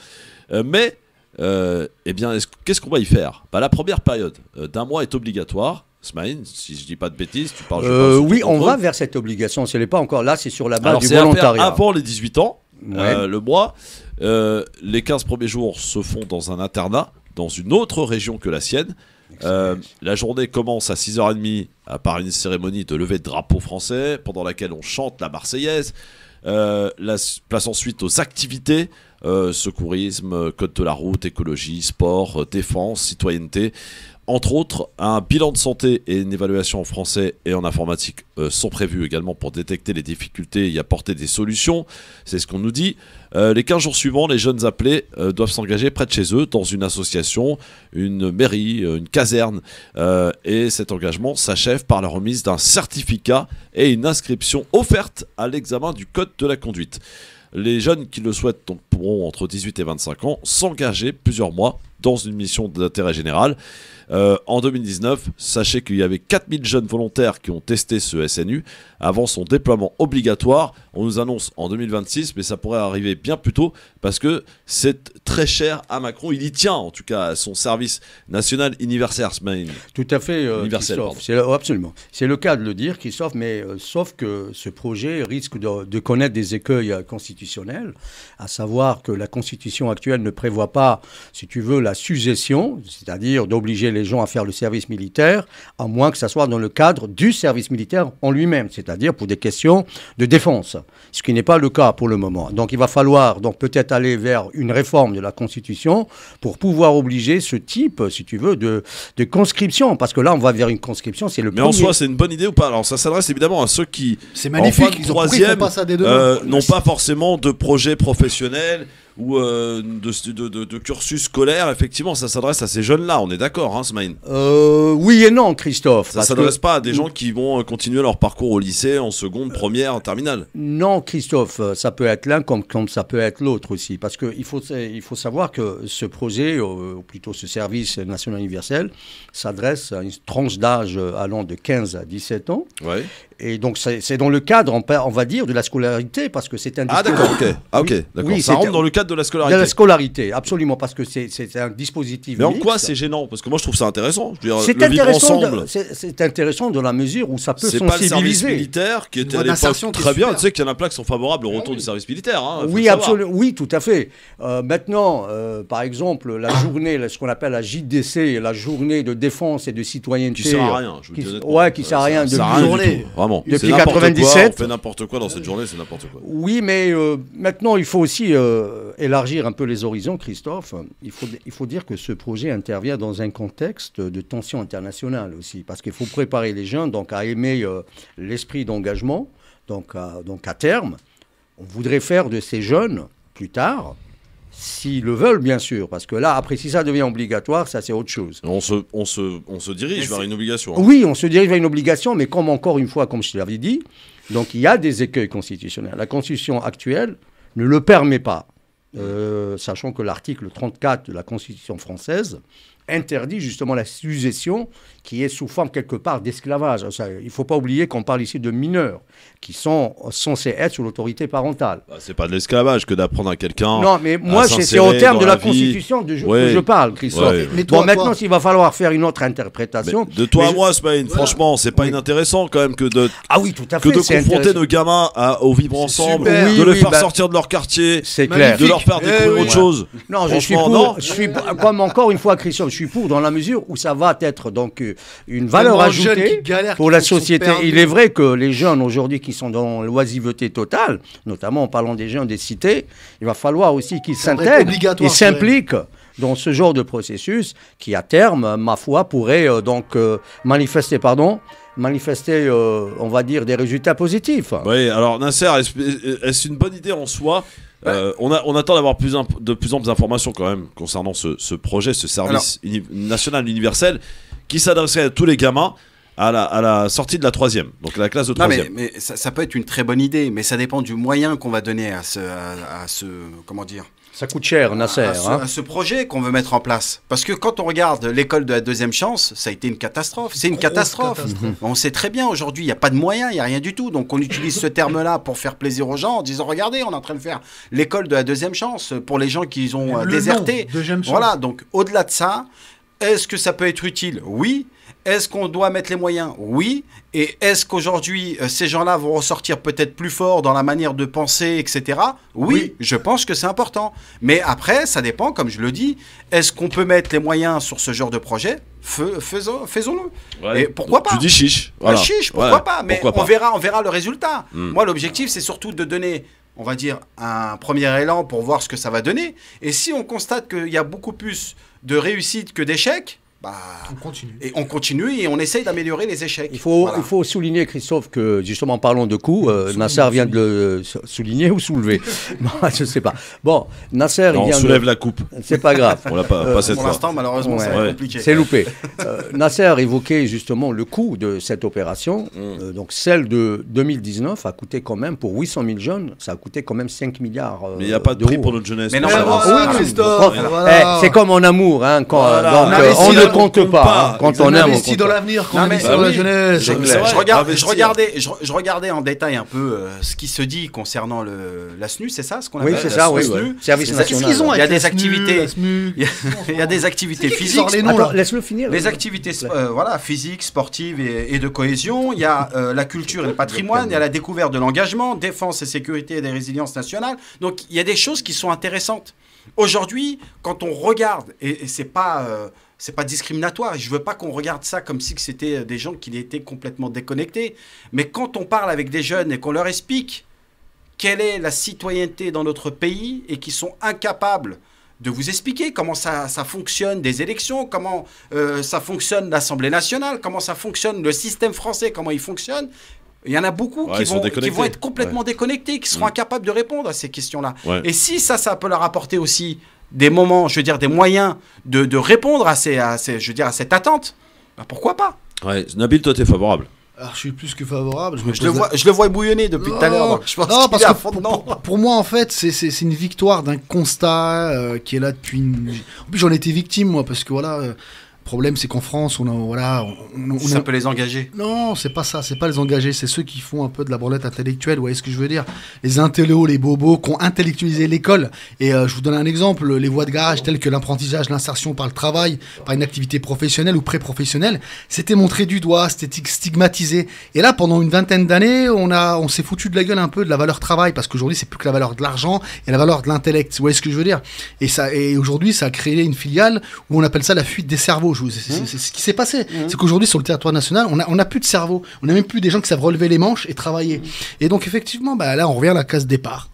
Eh bien, qu'est-ce qu'on va y faire ? La première période d'un mois est obligatoire. Smaïn, si je dis pas de bêtises, tu parles. Oui, on va vers cette obligation. Ce n'est pas encore là, c'est sur la base du volontariat. Avant les 18 ans, le mois. Les 15 premiers jours se font dans un internat, dans une autre région que la sienne. La journée commence à 6h30 par une cérémonie de levée de drapeau français, pendant laquelle on chante la Marseillaise. Place ensuite aux activités, secourisme, code de la route, écologie, sport, défense, citoyenneté. Entre autres, un bilan de santé et une évaluation en français et en informatique sont prévus également pour détecter les difficultés et y apporter des solutions. C'est ce qu'on nous dit. Les 15 jours suivants, les jeunes appelés doivent s'engager près de chez eux, dans une association, une mairie, une caserne. Et cet engagement s'achève par la remise d'un certificat et une inscription offerte à l'examen du code de la conduite. Les jeunes qui le souhaitent donc, pourront, entre 18 et 25 ans, s'engager plusieurs mois dans une mission d'intérêt général. En 2019, sachez qu'il y avait 4000 jeunes volontaires qui ont testé ce SNU avant son déploiement obligatoire. On nous annonce en 2026, mais ça pourrait arriver bien plus tôt parce que c'est très cher à Macron. Il y tient en tout cas à son service national universel. Tout à fait, universel. Absolument. C'est le cas de le dire, Christophe, mais sauf que ce projet risque de connaître des écueils constitutionnels, à savoir que la Constitution actuelle ne prévoit pas, si tu veux, la suggestion, c'est-à-dire d'obliger les gens à faire le service militaire, à moins que ça soit dans le cadre du service militaire en lui-même, c'est-à-dire pour des questions de défense, ce qui n'est pas le cas pour le moment. Donc il va falloir donc peut-être aller vers une réforme de la Constitution pour pouvoir obliger ce type, si tu veux, de conscription, parce que là on va vers une conscription, c'est le premier. Mais en soi c'est une bonne idée ou pas? Alors ça s'adresse évidemment à ceux qui, c'est magnifique, en fin de troisième, n'ont pas forcément de projet professionnel ou de cursus scolaire. Effectivement, ça s'adresse à ces jeunes-là, on est d'accord, hein, Smaïn? Oui et non, Christophe. Ça ne s'adresse pas à des gens qui vont continuer leur parcours au lycée, en seconde, première, en terminale. Non, Christophe, ça peut être l'un comme ça peut être l'autre aussi, parce qu'il faut savoir que ce projet, ou plutôt ce service national universel, s'adresse à une tranche d'âge allant de 15 à 17 ans. Ouais. Et donc, c'est dans le cadre, on va dire, de la scolarité, parce que c'est un dispositif. Ah, d'accord, ok. Ah, ok, d'accord. Oui, ça rentre dans le cadre de la scolarité. De la scolarité, absolument, parce que c'est un dispositif. Mais en mixte. quoi c'est gênant? Parce que moi, je trouve ça intéressant. Je veux dire, C'est le vivre intéressant, ensemble. c'est intéressant dans la mesure où ça peut C'est pas le service sensibiliser. militaire qui était à l'époque très bien. Tu sais qu'il y en a plein qui sont favorables au retour du service militaire. Hein, Oui, absolument. Oui, tout à fait. Maintenant, par exemple, la journée, ce qu'on appelle la JDC, la journée de défense et de citoyenneté. Qui sert à rien, je vous le dis honnêtement. Ouais, qui sert à rien depuis journée. Vraiment. Depuis C'est n'importe 97. Quoi, on fait n'importe quoi dans cette journée, c'est n'importe quoi. Oui, mais maintenant, il faut aussi élargir un peu les horizons, Christophe. Il faut dire que ce projet intervient dans un contexte de tension internationale aussi, parce qu'il faut préparer les jeunes donc, à aimer l'esprit d'engagement. Donc à terme, on voudrait faire de ces jeunes, plus tard, s'ils le veulent, bien sûr, parce que là, après, si ça devient obligatoire, ça, c'est autre chose. On se dirige vers une obligation. Hein. Oui, on se dirige vers une obligation, mais encore une fois, comme je te l'avais dit, donc il y a des écueils constitutionnels. La Constitution actuelle ne le permet pas, sachant que l'article 34 de la Constitution française interdit justement la sujétion qui est sous forme quelque part d'esclavage. Il ne faut pas oublier qu'on parle ici de mineurs qui sont censés être sous l'autorité parentale. Bah, c'est pas de l'esclavage que d'apprendre à quelqu'un. Non, mais moi, c'est au terme de la Constitution que je parle, Christophe. Ouais. Mais toi, maintenant, s'il va falloir faire une autre interprétation. Mais de toi à moi, Smaïn, franchement, c'est pas inintéressant quand même que de, tout à fait, que de confronter nos gamins au vivre ensemble, super. de les faire sortir de leur quartier, clair. de leur faire découvrir autre chose. Non, je suis pour, comme encore une fois, Christophe, je suis pour dans la mesure où ça va être donc une valeur ajoutée pour la société. Il est vrai que les jeunes aujourd'hui qui sont dans l'oisiveté totale, notamment en parlant des jeunes des cités, il va falloir aussi qu'ils s'intègrent et s'impliquent dans ce genre de processus qui, à terme, ma foi, pourrait manifester, on va dire, des résultats positifs. Oui, alors Nasser, est-ce une bonne idée en soi? On attend d'avoir de plus en plus d'informations quand même concernant ce projet, ce service national universel qui s'adresserait à tous les gamins à la sortie de la 3e, donc la classe de 3e. Mais ça peut être une très bonne idée, mais ça dépend du moyen qu'on va donner à ce comment dire. Ça coûte cher, Nasser. À ce projet qu'on veut mettre en place. Parce que quand on regarde l'école de la deuxième chance, ça a été une catastrophe. C'est une catastrophe. On sait très bien aujourd'hui, il n'y a pas de moyens, il n'y a rien du tout. Donc on utilise ce terme-là pour faire plaisir aux gens en disant, regardez, on est en train de faire l'école de la deuxième chance pour les gens qui ont déserté. Voilà, donc au-delà de ça, est-ce que ça peut être utile? Oui. Est-ce qu'on doit mettre les moyens? Oui. Et est-ce qu'aujourd'hui, ces gens-là vont ressortir peut-être plus forts dans la manière de penser, etc. Oui, je pense que c'est important. Mais après, ça dépend, comme je le dis. Est-ce qu'on peut mettre les moyens sur ce genre de projet? Faisons-le. Ouais. Et pourquoi pas? Tu dis chiche. Voilà. Chiche, pourquoi pas? Mais on verra le résultat. Moi, l'objectif, c'est surtout de donner, on va dire, un premier élan pour voir ce que ça va donner. Et si on constate qu'il y a beaucoup plus de réussite que d'échecs, on continue et on essaye d'améliorer les échecs. Il faut souligner, Christophe, que justement, parlons de coups. Nasser vient de le souligner ou soulever. Je ne sais pas. Bon, Nasser... on soulève la coupe. C'est pas grave. On l'a pas cette pour fois. l'instant, malheureusement, c'est compliqué. C'est loupé. Nasser évoquait justement le coût de cette opération. Donc, celle de 2019 a coûté quand même, pour 800 000 jeunes, ça a coûté quand même 5 milliards d'euros. Mais il n'y a pas de prix pour notre jeunesse. Mais non, oui, Christophe. C'est comme en amour. Hein, on ne compte pas. Quand on aime, on investit dans l'avenir, qu'on investit dans la jeunesse. Je regardais en détail un peu ce qui se dit concernant la SNU, c'est ça ce qu'on appelle? Oui, c'est ça, oui. Service national. Il y a des activités. Il y a des activités physiques. Laisse-le finir. Les activités physiques, sportives et de cohésion. Il y a la culture et le patrimoine. Il y a la découverte de l'engagement, défense et sécurité et des résiliences nationales. Donc il y a des choses qui sont intéressantes. Aujourd'hui, quand on regarde, et c'est pas discriminatoire, je veux pas qu'on regarde ça comme si c'était des gens qui étaient complètement déconnectés, mais quand on parle avec des jeunes et qu'on leur explique quelle est la citoyenneté dans notre pays et qu'ils sont incapables de vous expliquer comment ça fonctionne des élections, comment ça fonctionne l'Assemblée nationale, comment ça fonctionne le système français, comment il fonctionne. Il y en a beaucoup qui vont être complètement déconnectés, qui seront incapables de répondre à ces questions-là. Ouais. Et si ça peut leur apporter aussi des moments, je veux dire, des moyens de répondre à cette attente, bah pourquoi pas? Ouais, Nabil, toi, t'es favorable? Alors, je suis plus que favorable. Je le vois bouillonner depuis tout à l'heure. Non, parce que pour moi, en fait, c'est une victoire d'un constat qui est là depuis... En plus, j'en ai été victime, moi, parce que voilà... Le problème, c'est qu'en France, ça peut les engager. Non, c'est pas ça, c'est pas les engager, c'est ceux qui font un peu de la branlette intellectuelle, vous voyez ce que je veux dire? Les intellos, les bobos qui ont intellectualisé l'école. Et je vous donne un exemple, les voies de garage telles que l'apprentissage, l'insertion par le travail, par une activité professionnelle ou pré-professionnelle, c'était montré du doigt, c'était stigmatisé. Et là, pendant une vingtaine d'années, on s'est foutu de la gueule un peu de la valeur travail, parce qu'aujourd'hui, c'est plus que la valeur de l'argent et la valeur de l'intellect, vous voyez ce que je veux dire? Et aujourd'hui, ça a créé une filiale où on appelle ça la fuite des cerveaux. C'est ce qui s'est passé. C'est qu'aujourd'hui, sur le territoire national, on n'a plus de cerveau. On n'a même plus des gens qui savent relever les manches et travailler. Et donc, effectivement, là, on revient à la case départ.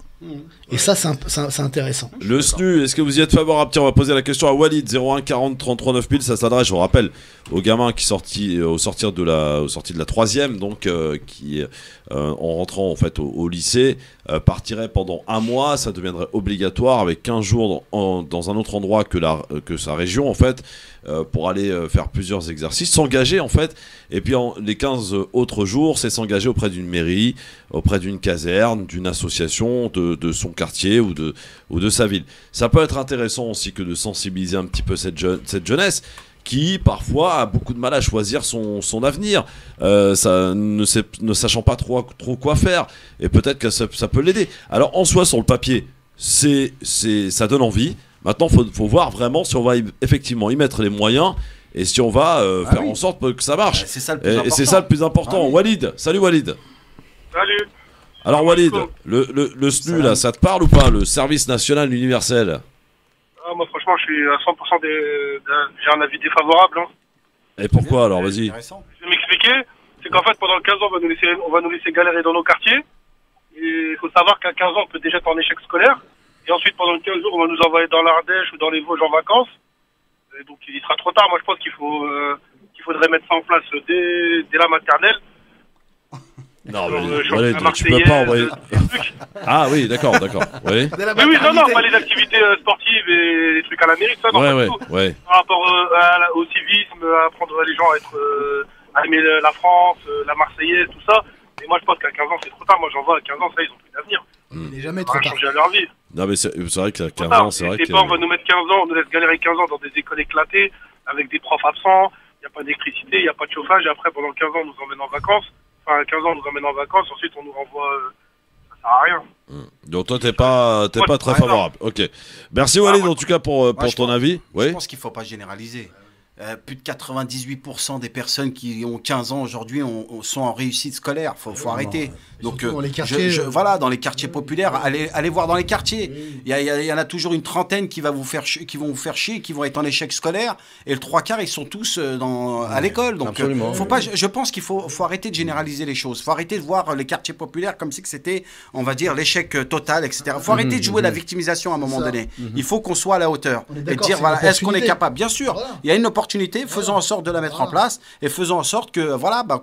Et ça, c'est intéressant. Le SNU, est-ce que vous y êtes favorable? Tiens, on va poser la question à Walid, 01 40 33 9000. Ça s'adresse, je vous rappelle, aux gamins qui au sortir de la 3e, donc qui, en rentrant en fait au lycée, partiraient pendant un mois. Ça deviendrait obligatoire avec 15 jours dans un autre endroit que sa région, en fait, pour aller faire plusieurs exercices, s'engager en fait. Et puis les 15 autres jours, c'est s'engager auprès d'une mairie, auprès d'une caserne, d'une association, de son quartier ou de sa ville. Ça peut être intéressant aussi que de sensibiliser un petit peu cette jeunesse qui parfois a beaucoup de mal à choisir son avenir, ne sachant pas trop quoi faire, et peut-être que ça peut l'aider. Alors en soi, sur le papier, ça donne envie. Maintenant, faut voir vraiment si on va effectivement y mettre les moyens et si on va faire en sorte que ça marche. C'est ça le plus important. Et c'est ça le plus important. Walid, salut Walid. Salut. Alors Walid, le SNU là, ça te parle ou pas, le service national universel? Moi franchement, je suis à 100% j'ai un avis défavorable. Et pourquoi alors? Vas-y. Je vais m'expliquer. C'est qu'en fait, pendant 15 ans, on va nous laisser galérer dans nos quartiers. Et il faut savoir qu'à 15 ans, on peut déjà être en échec scolaire. Et ensuite, pendant 15 jours, on va nous envoyer dans l'Ardèche ou dans les Vosges en vacances. Et donc, il sera trop tard. Moi, je pense qu'il faudrait mettre ça en place dès la maternelle. Non, mais tu peux pas envoyer. Ah oui, d'accord. Oui. Oui, non, pas les activités sportives et les trucs à l'Amérique, ça, non, pas du tout. Ouais. Par rapport au civisme, à apprendre les gens à aimer la France, la Marseillaise, tout ça. Et moi, je pense qu'à 15 ans, c'est trop tard. Moi, j'en vois à 15 ans, ça, ils ont plus d'avenir. Il n'est jamais trop tard. Changer leur vie. Non, mais c'est vrai qu'à 15 ans, c'est vrai que... on va nous mettre 15 ans, on nous laisse galérer 15 ans dans des écoles éclatées, avec des profs absents, il n'y a pas d'électricité, il n'y a pas de chauffage, et après, pendant 15 ans, on nous emmène en vacances. Enfin, 15 ans, on nous emmène en vacances, ensuite, on nous renvoie... ça sert à rien. Donc toi, t'es pas très favorable. Ok. Merci Walid, en tout cas, pour ton avis. Je pense qu'il ne faut pas généraliser. Plus de 98% des personnes qui ont 15 ans aujourd'hui sont en réussite scolaire. Faut arrêter. Donc, dans les quartiers, voilà, dans les quartiers populaires, allez voir dans les quartiers. Il y en a toujours une trentaine qui vont vous faire chier, qui vont être en échec scolaire, et le 3/4 ils sont tous à l'école. Donc, faut pas. Je pense qu'il faut arrêter de généraliser les choses. Faut arrêter de voir les quartiers populaires comme si c'était, on va dire, l'échec total, etc. Faut arrêter de jouer la victimisation à un moment donné. Il faut qu'on soit à la hauteur et dire voilà, est-ce qu'on est capable? Bien sûr, il y a une opportunité. Faisons en sorte de la mettre en place et faisons en sorte que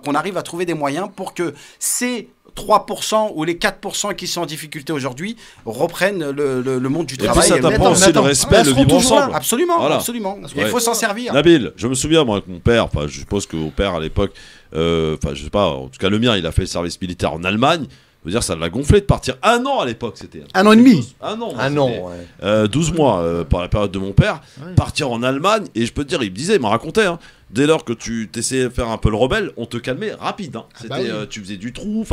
qu'on arrive à trouver des moyens pour que ces 3% ou les 4% qui sont en difficulté aujourd'hui reprennent le monde du travail. Et puis ça t'apprend aussi le respect, le vivre ensemble. Absolument, absolument. Il faut s'en servir. Nabil, je me souviens, moi, avec mon père, je suppose que vos pères à l'époque, je sais pas, en tout cas le mien, il a fait le service militaire en Allemagne. Je veux dire, ça l'a gonflé de partir 1 an à l'époque, c'était. 1 an et demi. 1 an. 12 mois par la période de mon père. Partir en Allemagne, et je peux te dire, il me racontait, dès lors que tu t'essayais de faire un peu le rebelle, on te calmait rapide. Tu faisais du trou,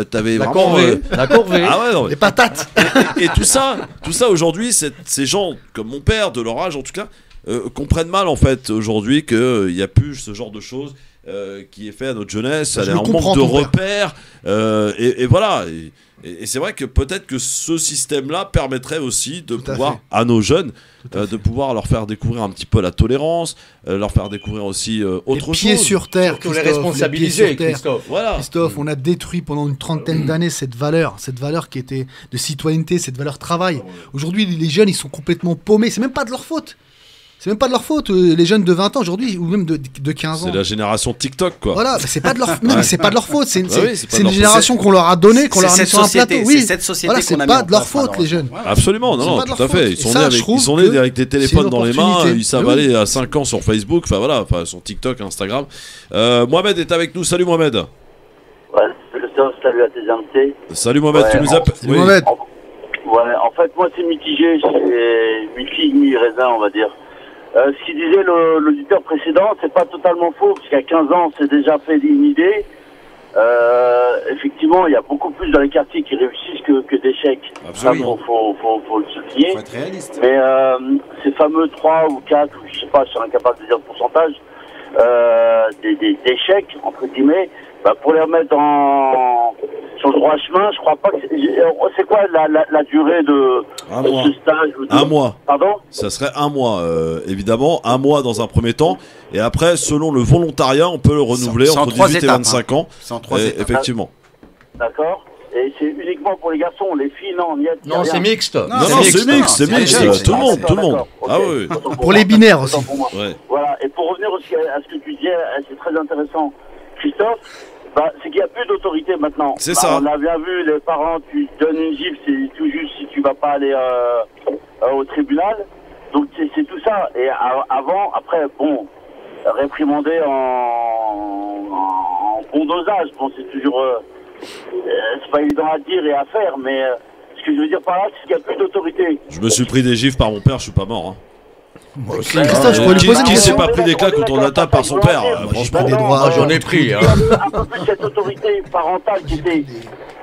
t'avais vraiment... La corvée. Ah ouais, non, les patates. Et tout ça aujourd'hui, ces gens, comme mon père, de leur âge en tout cas, comprennent mal en fait aujourd'hui qu'il n'y a plus ce genre de choses. Qui est fait à notre jeunesse, elle est en manque de repères, et voilà. Et c'est vrai que peut-être que ce système-là permettrait aussi de pouvoir, à nos jeunes, de pouvoir leur faire découvrir un petit peu la tolérance, leur faire découvrir aussi autre chose. Les pieds sur terre, Christophe, les responsabiliser, Christophe. Voilà. Christophe, on a détruit pendant une trentaine d'années cette valeur qui était de citoyenneté, cette valeur travail. Aujourd'hui, les jeunes, ils sont complètement paumés. C'est même pas de leur faute. C'est même pas de leur faute, les jeunes de 20 ans aujourd'hui, ou même de 15 ans. C'est la génération TikTok, quoi. Voilà, c'est pas de leur, mais c'est pas de leur faute, c'est une génération qu'on leur a donnée, qu'on leur a mis sur un plateau. Oui, c'est cette société voilà, c'est pas de leur faute, les jeunes. Absolument, non, tout à fait. Ils sont nés avec des téléphones dans les mains, ils savent aller à 5 ans sur Facebook, sur TikTok, Instagram. Mohamed est avec nous, salut Mohamed. Ouais, salut à tes invités. Salut Mohamed, tu nous appelles. Salut Mohamed. Ouais, en fait, moi c'est mitigé, c'est mi-figue, mi-raisin, on va dire. Ce qu'il disait l'auditeur précédent, c'est pas totalement faux, parce qu'à 15 ans, c'est déjà fait une idée. Effectivement, il y a beaucoup plus dans les quartiers qui réussissent que d'échecs. Absolument. Faut le souligner. Faut être réaliste. Mais ces fameux 3 ou 4, ou je sais pas, je suis incapable de dire le pourcentage, d'échecs, entre guillemets, bah, pour les remettre sur le droit chemin, je crois pas que c'est quoi la durée de ce stage Un mois. Pardon? Ça serait un mois, évidemment. Un mois dans un premier temps. Et après, selon le volontariat, on peut le renouveler entre 18 et 25 ans. Effectivement. D'accord. Et c'est uniquement pour les garçons, les filles, non, Non, c'est mixte. Non, c'est mixte. Tout le monde. Ah oui. Pour les binaires aussi. Ouais. Voilà. Et pour revenir à ce que tu disais, c'est très intéressant, Christophe, c'est qu'il n'y a plus d'autorité maintenant. C'est ça. On a bien vu, les parents, tu donnes une gifle, c'est tout juste si tu vas pas aller au tribunal. Donc c'est tout ça. Et avant, après, bon, réprimander en bon dosage, bon, c'est toujours... c'est pas évident à dire et à faire, mais ce que je veux dire par là, c'est qu'il n'y a plus d'autorité. Je me suis pris des gifles par mon père, je suis pas mort. Hein. Moi aussi. Christophe, je pourrais lui poser une Qui question. s'est pas pris des claques contre la table par son père? Franchement, des droits, j'en ai pris. Un peu plus cette autorité parentale qui était...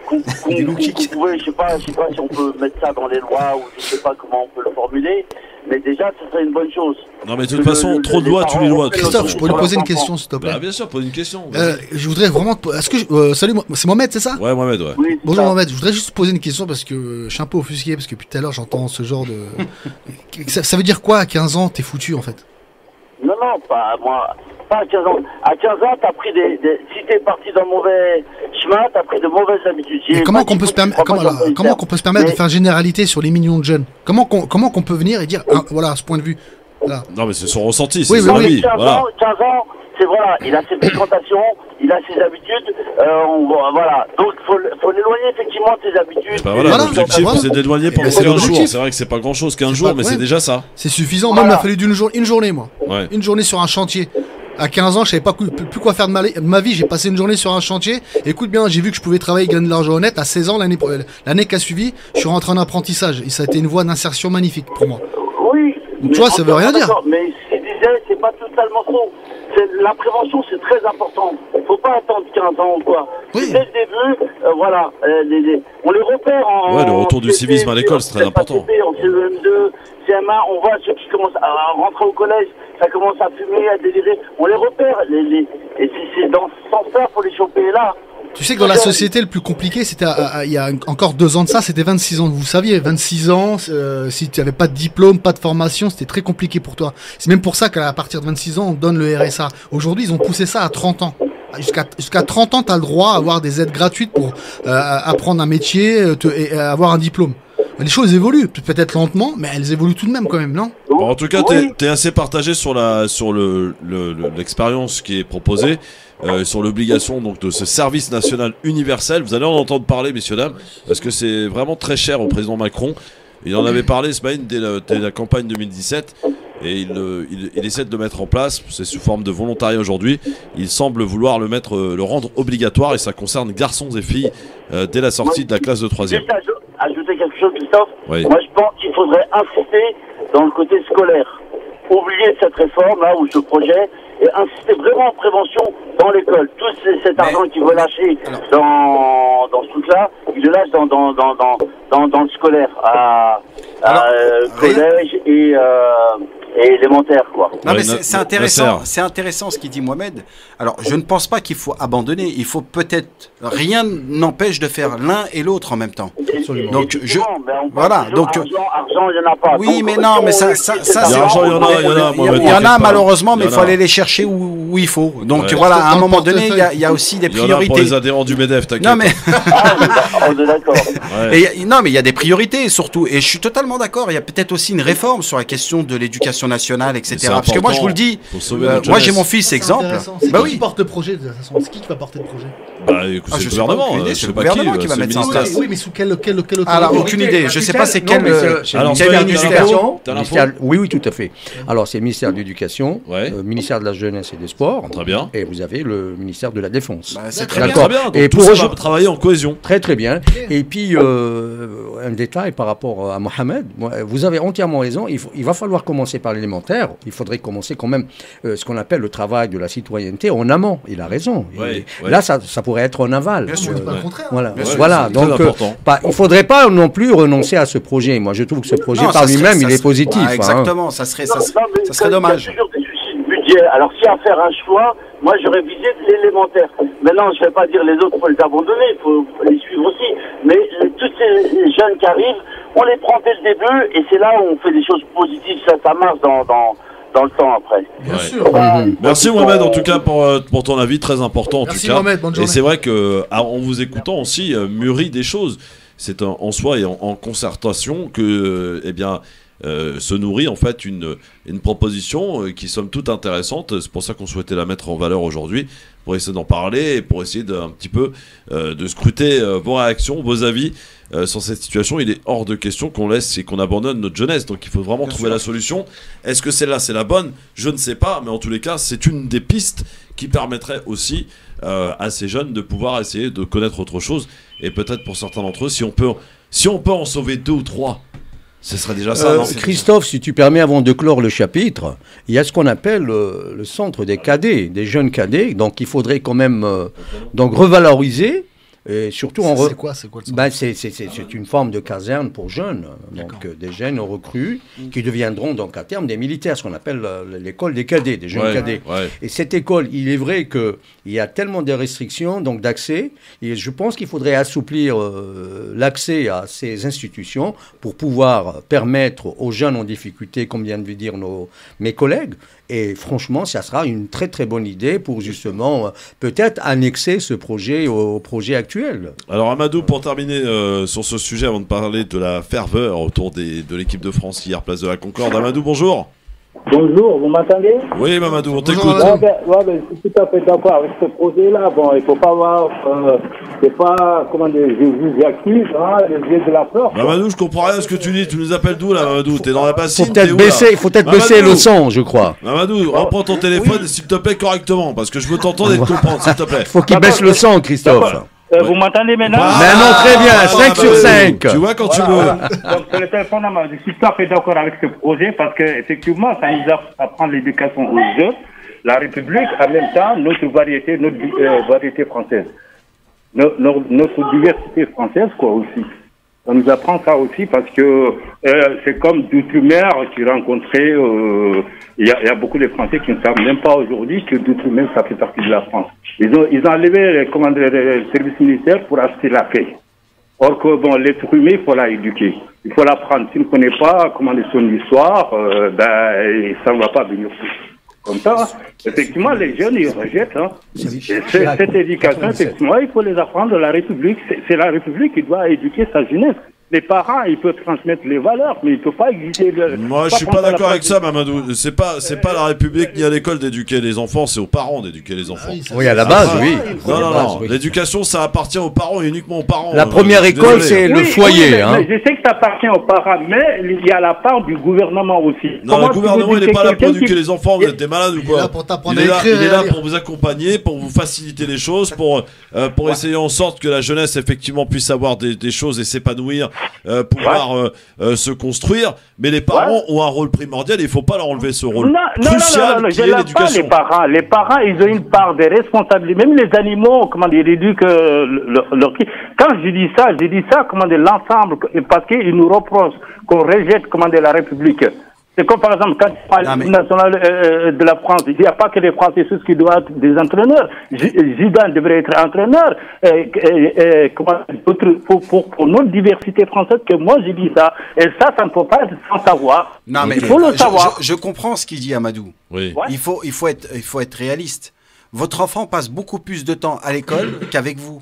qu'on pouvait, je sais pas si on peut mettre ça dans les lois ou je sais pas comment on peut le formuler, mais déjà ce serait une bonne chose. Non mais de toute façon, trop de lois, tu les lois. Christophe, je pourrais lui poser une question, s'il te plaît. Bah, bien sûr, pose une question. Je voudrais vraiment... Est-ce que salut, c'est Mohamed, c'est ça? Ouais, Mohamed, ouais. Oui, Bonjour Mohamed, je voudrais juste poser une question parce que je suis un peu offusqué, parce que depuis tout à l'heure j'entends ce genre de... ça veut dire quoi à 15 ans, t'es foutu en fait? Non, pas moi. Pas à 15 ans. À 15 ans, t'as pris si t'es parti dans le mauvais chemin, t'as pris de mauvaises habitudes. Et comment qu'on peut se permettre de faire généralité sur les millions de jeunes? Comment qu'on peut venir et dire, voilà, à ce point de vue là. Non mais c'est son ressenti, oui, c'est sa vie. 15 voilà. ans, c'est voilà, il a ses fréquentations, il a ses habitudes, voilà. Donc faut l'éloigner effectivement de ses habitudes. Bah voilà, l'objectif c'est d'éloigner pendant 15 jours. C'est vrai que c'est pas grand chose 15 jours, mais c'est déjà ça. C'est suffisant. Moi, il m'a fallu une journée, moi. Ouais. Une journée sur un chantier. À 15 ans, je savais pas plus quoi faire de ma vie. J'ai passé une journée sur un chantier. Écoute bien, j'ai vu que je pouvais travailler et gagner de l'argent honnête. À 16 ans, l'année qui a suivi, je suis rentré en apprentissage. Et ça a été une voie d'insertion magnifique pour moi. Oui. Donc, tu vois, ça veut rien dire. Mais ce qu'il disait, c'est pas totalement faux. La prévention, c'est très important. Faut pas attendre 15 ans ou quoi. Oui. Dès le début, voilà, on les repère en... Ouais, le retour du civisme à l'école, c'est très important. En CE2, CM1, on voit ceux qui commencent à rentrer au collège, ça commence à fumer, à délirer. On les repère. Et c'est dans ce sens-là, faut les choper là. Tu sais que dans la société, le plus compliqué, c'était il y a encore 2 ans de ça, c'était 26 ans. Vous saviez, 26 ans, si tu n'avais pas de diplôme, pas de formation, c'était très compliqué pour toi. C'est même pour ça qu'à partir de 26 ans, on donne le RSA. Aujourd'hui, ils ont poussé ça à 30 ans. Jusqu'à 30 ans, tu as le droit à avoir des aides gratuites pour apprendre un métier et avoir un diplôme. Les choses évoluent, peut-être lentement, mais elles évoluent tout de même quand même, non? Bon, en tout cas, t'es assez partagé sur l'expérience qui est proposée, sur l'obligation donc de ce service national universel. Vous allez en entendre parler, messieurs dames, parce que c'est vraiment très cher au président Macron. Il en avait parlé, Smaïn, dès la campagne 2017, et il essaie de le mettre en place. C'est sous forme de volontariat aujourd'hui. Il semble vouloir le rendre obligatoire, et ça concerne garçons et filles dès la sortie de la classe de 3e. Ajouter quelque chose, Christophe. Oui. Moi, je pense qu'il faudrait insister dans le côté scolaire. Oublier cette réforme, là, ou ce projet, et insister vraiment en prévention dans l'école. Tout cet argent qu'il veut lâcher dans ce truc-là, il le lâche dans le scolaire, collège et élémentaire, quoi. Non, mais c'est intéressant, ce qu'il dit Mohamed. Alors, je ne pense pas qu'il faut abandonner. Il faut peut-être, rien n'empêche de faire l'un et l'autre en même temps. Absolument. Donc, voilà. Donc, argent, il n'y en a pas. Oui, mais non, mais ça, il y en a malheureusement, mais il faut aller les chercher où il faut. Donc, voilà, à un moment donné, il y a aussi des priorités. Pour les adhérents du MEDEF, t'inquiète. Non, mais on est d'accord. Non, mais il y a des priorités surtout. Et je suis totalement d'accord. Il y a peut-être aussi une réforme sur la question de l'éducation nationale, etc. Parce que moi, je vous le dis, moi j'ai mon fils exemple. Bah oui. Qui porte le projet de toute façon? C'est qui va porter le projet? Bah écoute, c'est le gouvernement. C'est le gouvernement qui va mettre ça en place. Oui, mais sous quel autorité? Alors aucune idée. Je sais pas c'est quel. Alors ministère. Oui, tout à fait. Alors c'est le ministère de l'Éducation, ministère de la Jeunesse et des Sports. Très bien. Et vous avez le ministère de la Défense. C'est très bien. Et pour travailler en cohésion. Très très bien. Et puis un détail par rapport à Mohamed. Vous avez entièrement raison. Il va falloir commencer par l'élémentaire, il faudrait commencer quand même ce qu'on appelle le travail de la citoyenneté en amont. Il a raison. Là, ça pourrait être en aval. Bien sûr, pas le contraire. Voilà. Donc, il ne faudrait pas non plus renoncer à ce projet. Moi, je trouve que ce projet par lui-même, il est positif. Exactement, ça serait dommage. Alors, si à faire un choix, moi j'aurais visé l'élémentaire. Maintenant, je ne vais pas dire les autres, il faut les abandonner, il faut les suivre aussi. Mais tous ces jeunes qui arrivent, on les prend dès le début et c'est là où on fait des choses positives. Ça marche dans le temps après. Bien sûr. Merci Mohamed en tout cas pour ton avis très important en Merci tout cas. Mohamed, bonne journée. Et c'est vrai que en vous écoutant aussi mûrit des choses. C'est en soi et en concertation que se nourrit en fait une proposition qui somme toute intéressante. C'est pour ça qu'on souhaitait la mettre en valeur aujourd'hui, pour essayer d'en parler et pour essayer d'un petit peu de scruter vos réactions, vos avis sur cette situation. Il est hors de question qu'on laisse et qu'on abandonne notre jeunesse, donc il faut vraiment trouver la solution. Est-ce que celle-là c'est la bonne? Je ne sais pas, mais en tous les cas c'est une des pistes qui permettrait aussi à ces jeunes de pouvoir essayer de connaître autre chose, et peut-être pour certains d'entre eux, si on peut en sauver 2 ou 3, ce serait déjà ça, non? Christophe, si tu permets, avant de clore le chapitre, il y a ce qu'on appelle le centre des cadets, des jeunes cadets. Donc, il faudrait quand même revaloriser. Et surtout, c'est quoi le centre? C'est une forme de caserne pour jeunes. Donc, des jeunes recrues qui deviendront donc à terme des militaires, ce qu'on appelle l'école des cadets, des jeunes cadets. Et cette école, il est vrai qu'il y a tellement de restrictions donc d'accès. Et je pense qu'il faudrait assouplir l'accès à ces institutions pour pouvoir permettre aux jeunes en difficulté, comme viennent de dire mes collègues. Et franchement, ça sera une très très bonne idée pour justement peut-être annexer ce projet au projet actuel. Alors Amadou, pour terminer sur ce sujet, avant de parler de la ferveur autour de l'équipe de France hier, place de la Concorde. Amadou, bonjour. Bonjour, vous m'entendez? Oui, Mamadou, on t'écoute. Je suis tout à fait d'accord avec ce projet-là. Bon, il ne faut pas avoir, c'est pas, comment dire, je vous accuse, les yeux de la peur. Mamadou, je comprends rien à ce que tu dis. Tu nous appelles d'où là, Mamadou? T'es dans la bassine? Il faut peut-être baisser le son, je crois. Mamadou, reprends ton téléphone, s'il te plaît, correctement, parce que je veux t'entendre et te comprendre, s'il te plaît. Il faut qu'il baisse le son, Christophe. Vous m'entendez maintenant? Maintenant, très bien, 5 sur 5. Tu vois quand tu veux. Donc, c'est le téléphone, je suis tout à fait d'accord avec ce projet parce qu'effectivement, ça nous apprend l'éducation aux jeunes, la République, en même temps, notre variété française, notre diversité française, quoi, aussi. On nous apprend ça aussi parce que c'est comme d'outre-mer qui rencontrait. Il y a beaucoup de Français qui ne savent même pas aujourd'hui que d'outre-mer ça fait partie de la France. Ils ont enlevé les services militaires pour acheter la paix. Or que bon, l'être humain, il faut l'éduquer. Il faut l'apprendre. S'il ne connaît pas son histoire, ça ne va pas venir plus. Comme ça, effectivement, les jeunes, ils rejettent. Cette éducation, effectivement, il faut les apprendre. La République, c'est la République qui doit éduquer sa jeunesse. Les parents, ils peuvent transmettre les valeurs, mais ils ne peuvent pas exiger... Moi, je suis pas d'accord avec ça, Mamadou. C'est pas la République ni à l'école d'éduquer les enfants, c'est aux parents d'éduquer les enfants. Oui, à la base, oui. Non. L'éducation, ça appartient aux parents et uniquement aux parents. La première école, c'est le foyer. Mais je sais que ça appartient aux parents, mais il y a la part du gouvernement aussi. Non, le gouvernement, il n'est pas là pour éduquer les enfants. Vous êtes des malades ou quoi? Il est là pour vous accompagner, pour vous faciliter les choses, pour essayer en sorte que la jeunesse, effectivement, puisse avoir des choses et s'épanouir. Pouvoir se construire, mais les parents ont un rôle primordial et il ne faut pas leur enlever ce rôle crucial qui est l'éducation. Les parents, ils ont une part de responsabilité. Même les animaux, comment dire, ils éduquent leur qui. Quand je dis ça, comment dire, l'ensemble, parce qu'ils nous reprochent qu'on rejette, comment dire, la République. C'est comme par exemple quand tu parles national de la France, il n'y a pas que les Français qui doivent être des entraîneurs. Zidane devrait être entraîneur. Pour notre diversité française, que moi j'ai dit ça. Et ça ne peut pas être sans savoir. Non, mais il faut le savoir. Je comprends ce qu'il dit Amadou. Oui. Il faut être réaliste. Votre enfant passe beaucoup plus de temps à l'école qu'avec vous.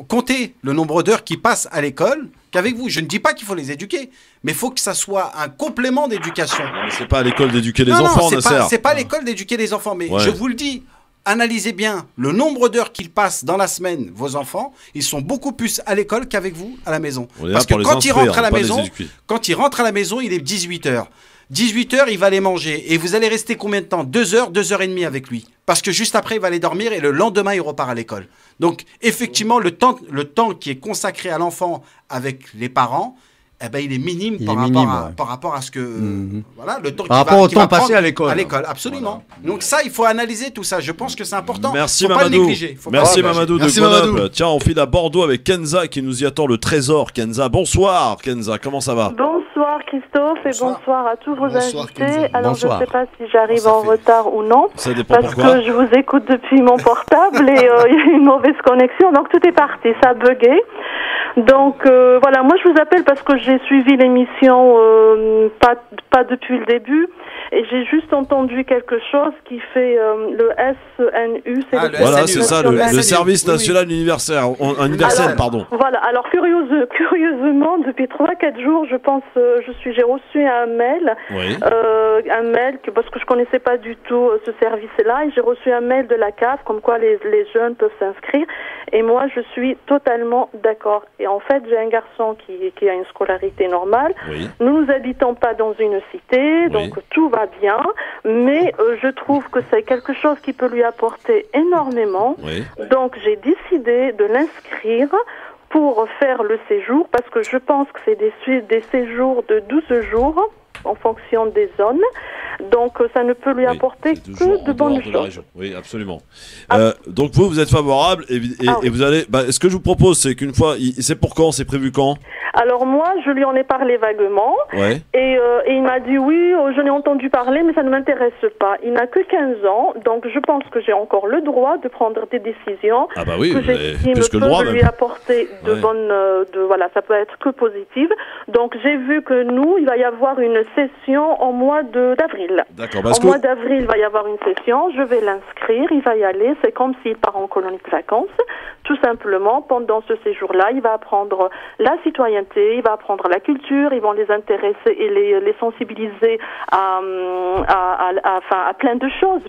Comptez le nombre d'heures qui passent à l'école qu'avec vous. Je ne dis pas qu'il faut les éduquer, mais il faut que ça soit un complément d'éducation. C'est pas à l'école d'éduquer les enfants, Nasser. C'est pas à l'école d'éduquer les enfants, mais je vous le dis, analysez bien le nombre d'heures qu'ils passent dans la semaine, vos enfants, ils sont beaucoup plus à l'école qu'avec vous à la maison. Parce que quand ils rentrent à la maison, il est 18h. 18h, il va aller manger. Et vous allez rester combien de temps? 2 heures, 2 heures et demie avec lui. Parce que juste après, il va aller dormir et le lendemain, il repart à l'école. Donc, effectivement, le temps qui est consacré à l'enfant avec les parents eh ben, il est minime, par rapport à ce que voilà, le temps par rapport au temps passé à l'école. Absolument. Voilà. Donc ça, il faut analyser tout ça. Je pense que c'est important. Merci Mamadou. Merci Mamadou de Grenoble. Tiens, on file à Bordeaux avec Kenza qui nous y attend le trésor. Kenza, bonsoir. Kenza, comment ça va? Bonsoir Christophe et bonsoir à tous vos invités. Kenza. Alors je ne sais pas si j'arrive en retard ou non. Ça dépend parce que je vous écoute depuis mon portable et il y a une mauvaise connexion, donc tout est parti, ça a bugué. Donc voilà, moi je vous appelle parce que j'ai suivi l'émission pas depuis le début et j'ai juste entendu quelque chose qui fait le SNU, c'est ça, le service national universel, pardon. Voilà, alors curieusement depuis 3-4 jours, j'ai reçu un mail, parce que je connaissais pas du tout ce service-là, et j'ai reçu un mail de la CAF comme quoi les jeunes peuvent s'inscrire, et moi je suis totalement d'accord. Et en fait, j'ai un garçon qui a une scolarité normale. Oui. Nous n'habitons pas dans une cité, donc tout va bien, mais je trouve que c'est quelque chose qui peut lui apporter énormément. Oui. Donc j'ai décidé de l'inscrire pour faire le séjour, parce que je pense que c'est des séjours de 12 jours en fonction des zones. Donc ça ne peut lui apporter que de bonnes choses. Oui, absolument. Donc vous êtes favorable et vous allez... ce que je vous propose, c'est qu'une fois... C'est pour quand? C'est prévu quand? Alors moi, je lui en ai parlé vaguement. Ouais. Et il m'a dit oui, je n'ai entendu parler, mais ça ne m'intéresse pas. Il n'a que 15 ans, donc je pense que j'ai encore le droit de prendre des décisions que j'estime peuvent lui apporter de bonnes... voilà, ça peut être que positive. Donc j'ai vu que il va y avoir une session au mois d'avril. D'accord. Au mois d'avril, il va y avoir une session, je vais l'inscrire, il va y aller, c'est comme s'il part en colonie de vacances. Tout simplement, pendant ce séjour-là, il va apprendre la citoyenneté, il va apprendre la culture, ils vont les intéresser et les sensibiliser à plein de choses,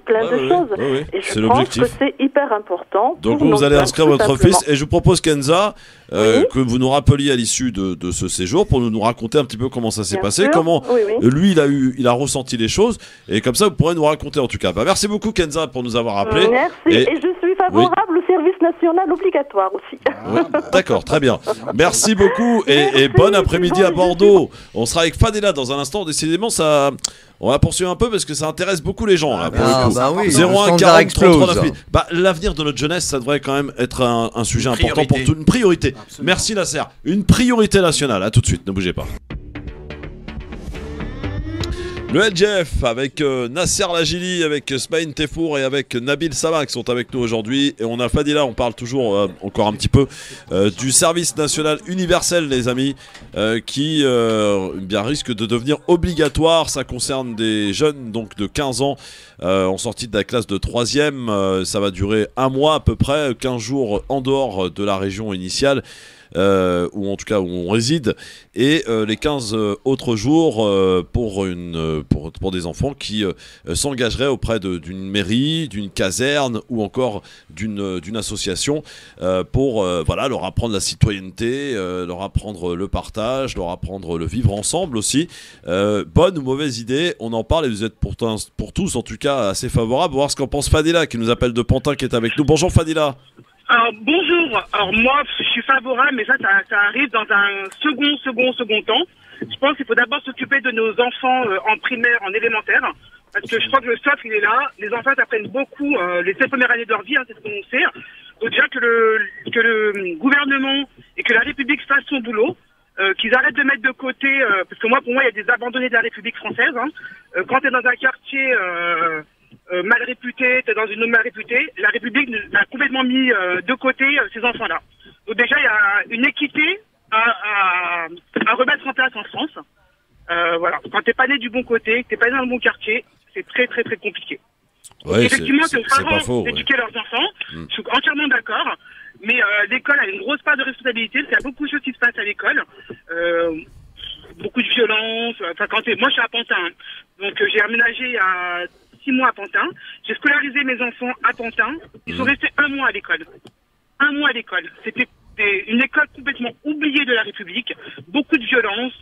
Oui. Et je pense que c'est hyper important. Donc vous allez inscrire votre fils, et je vous propose, Kenza, que vous nous rappeliez à l'issue de ce séjour pour nous raconter un petit peu comment ça s'est passé, comment lui il a ressenti les choses, et comme ça vous pourrez nous raconter en tout cas. Merci beaucoup Kenza pour nous avoir appelé. Merci, et je suis favorable au service national obligatoire aussi. D'accord, très bien. Merci beaucoup et bon après-midi à Bordeaux. On sera avec Fadela dans un instant. Décidément, ça... On va poursuivre un peu parce que ça intéresse beaucoup les gens. Là, 01 40 33 9. L'avenir de notre jeunesse, ça devrait quand même être un sujet important pour une priorité. Absolument. Merci Nasser. Une priorité nationale. À tout de suite, ne bougez pas. Le LGF avec Nasser Lajili, avec Smaïn Tefour et avec Nabil Sama qui sont avec nous aujourd'hui. Et on a Fadila, on parle toujours encore un petit peu du service national universel, les amis, qui risque de devenir obligatoire. Ça concerne des jeunes donc de 15 ans en sortie de la classe de 3e. Ça va durer un mois à peu près, 15 jours en dehors de la région initiale. Ou en tout cas où on réside, et les 15 autres jours pour des enfants qui s'engageraient auprès d'une mairie, d'une caserne ou encore d'une association pour leur apprendre la citoyenneté, leur apprendre le partage, leur apprendre le vivre ensemble aussi. Bonne ou mauvaise idée, on en parle et vous êtes pour tous en tout cas assez favorable. Voir ce qu'en pense Fadila qui nous appelle de Pantin qui est avec nous. Bonjour Fadila. Alors, bonjour. Alors moi, je suis favorable, mais ça arrive dans un second temps. Je pense qu'il faut d'abord s'occuper de nos enfants en primaire, en élémentaire, parce que je crois que le socle, il est là. Les enfants apprennent beaucoup les 7 premières années de leur vie, c'est ce qu'on sait. Donc déjà que le gouvernement et que la République fassent son boulot, qu'ils arrêtent de mettre de côté, parce que pour moi, il y a des abandonnés de la République française. Quand tu es dans un quartier... mal réputé, t'es dans une zone mal réputée, la République a complètement mis de côté ces enfants-là. Donc déjà, il y a une équité à remettre en place en France. Voilà. Quand t'es pas né du bon côté, que t'es pas né dans le bon quartier, c'est très très très compliqué. Ouais, effectivement, c'est aux parents d'éduquer leurs enfants. Je suis entièrement d'accord. Mais l'école a une grosse part de responsabilité. Il y a beaucoup de choses qui se passent à l'école. Beaucoup de violence. Moi, je suis à Pantin. Donc, j'ai aménagé il y a 6 mois à Pantin. J'ai scolarisé mes enfants à Pantin. Ils sont restés 1 mois à l'école. 1 mois à l'école. C'était une école complètement oubliée de la République. Beaucoup de violence.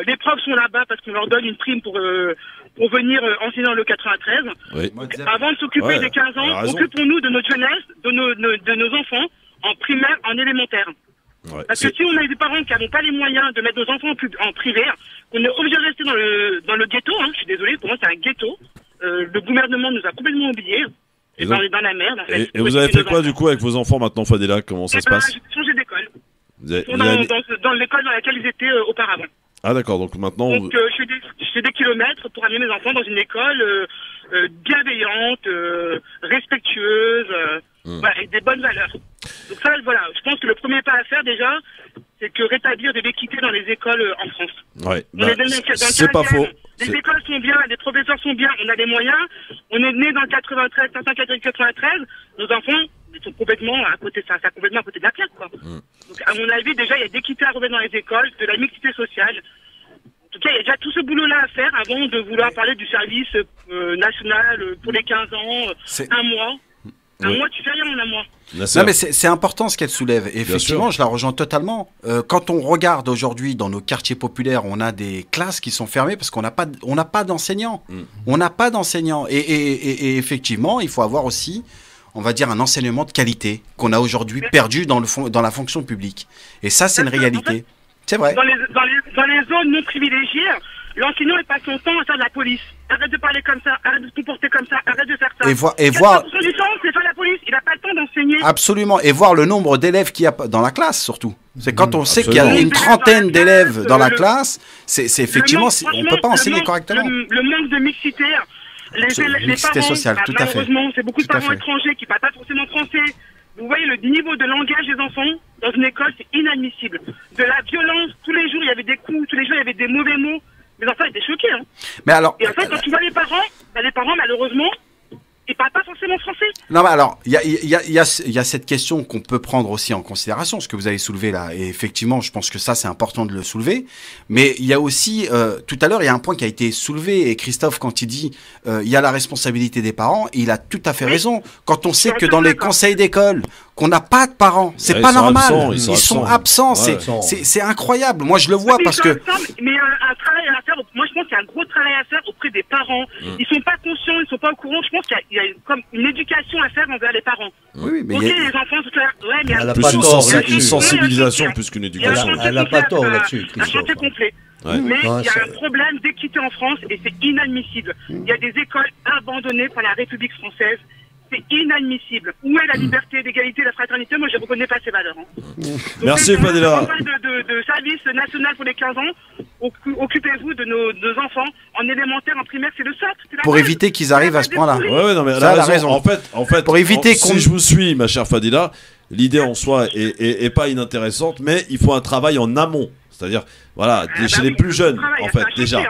Les profs sont là-bas parce qu'on leur donne une prime pour venir enseigner dans le 93. Oui. Avant de s'occuper des 15 ans, occupons-nous de notre jeunesse, de nos enfants en primaire, en élémentaire. Ouais, Parce que si on a des parents qui n'ont pas les moyens de mettre nos enfants en privé, on est obligé de rester dans le ghetto, hein, je suis désolé, pour moi c'est un ghetto. Le gouvernement nous a complètement oubliés. Et dans la merde. En fait, et vous avez fait quoi du coup avec vos enfants maintenant, Fadela? Comment ça se passe? J'ai changé d'école. Ils sont dans l'école dans laquelle ils étaient auparavant. Ah d'accord, donc maintenant... Donc je fais des kilomètres pour amener mes enfants dans une école bienveillante, respectueuse, voilà, avec des bonnes valeurs. Donc ça, voilà, je pense que le premier pas à faire déjà, c'est que rétablir de l'équité dans les écoles en France. Ouais, c'est pas faux. Les écoles sont bien, les professeurs sont bien, on a les moyens. On est né dans le 93, 1993, nos enfants ils sont complètement à côté de ça, complètement à côté de la plaque, quoi. Donc à mon avis, déjà, il y a d'équité à remettre dans les écoles, de la mixité sociale. En tout cas, il y a déjà tout ce boulot-là à faire avant de vouloir parler du service national pour les 15 ans, un mois. Un mois, tu fais rien en un mois. Non, mais c'est important ce qu'elle soulève. Et effectivement, je la rejoins totalement. Quand on regarde aujourd'hui dans nos quartiers populaires, on a des classes qui sont fermées parce qu'on n'a pas d'enseignants. On n'a pas d'enseignants. Et effectivement, il faut avoir aussi, on va dire, un enseignement de qualité qu'on a aujourd'hui perdu dans la fonction publique. Et ça, c'est une réalité. En fait, c'est vrai. Dans les zones non privilégiées, l'enseignant passe son temps à faire de la police. Arrête de parler comme ça, arrête de se comporter comme ça, arrête de faire ça. Et voir... 80% du temps, c'est faire la police. Il n'a pas le temps d'enseigner. Absolument. Et voir le nombre d'élèves qu'il y a dans la classe, surtout. C'est quand on sait qu'il y a une trentaine d'élèves dans la classe, c'est effectivement, on ne peut pas enseigner correctement. Le manque de mixité. Les parents, sociale, tout à fait. Malheureusement, c'est beaucoup de parents étrangers qui ne parlent pas forcément français. Vous voyez, le niveau de langage des enfants dans une école, c'est inadmissible. De la violence, tous les jours, il y avait des coups, tous les jours, il y avait des mauvais mots. Les enfants étaient choqués. Hein. Mais alors, et en fait, quand tu vois les parents, malheureusement, ils parlent pas forcément français. Non, mais alors, il y a cette question qu'on peut prendre aussi en considération, ce que vous avez soulevé là. Et effectivement, je pense que ça, c'est important de le soulever. Mais il y a aussi, tout à l'heure, il y a un point qui a été soulevé. Et Christophe, quand il dit, il y a la responsabilité des parents, il a tout à fait raison. Quand on sait que dans les conseils d'école, qu'on n'a pas de parents, c'est pas normal. Ils sont absents. C'est incroyable. Moi, je le vois parce que... Mais un travail à faire, moi, je pense qu'il y a un gros travail à faire auprès des parents. Ils sont pas conscients, ils sont pas au courant. Je pense qu'il y a comme une éducation à faire envers les parents. Oui, mais les enfants, mais elle a pas tort, une sensibilisation plus qu'une éducation. Elle n'a pas tort là-dessus. Un chantier complet. Ouais. Mais il y a un problème d'équité en France et c'est inadmissible. Il y a des écoles abandonnées par la République française. C'est inadmissible. Où est la liberté, l'égalité, la fraternité? Moi, je ne reconnais pas ces valeurs. Hein. Merci, Fadela. On parle de service national pour les 15 ans. Occupez-vous de nos enfants en élémentaire, en primaire, c'est le socle. Pour éviter qu'ils arrivent à ce point-là. Ouais, non, mais elle a raison. En fait, pour éviter si je vous suis, ma chère Fadela, l'idée en soi est pas inintéressante, mais il faut un travail en amont. C'est-à-dire, voilà, chez les plus jeunes, en fait, déjà.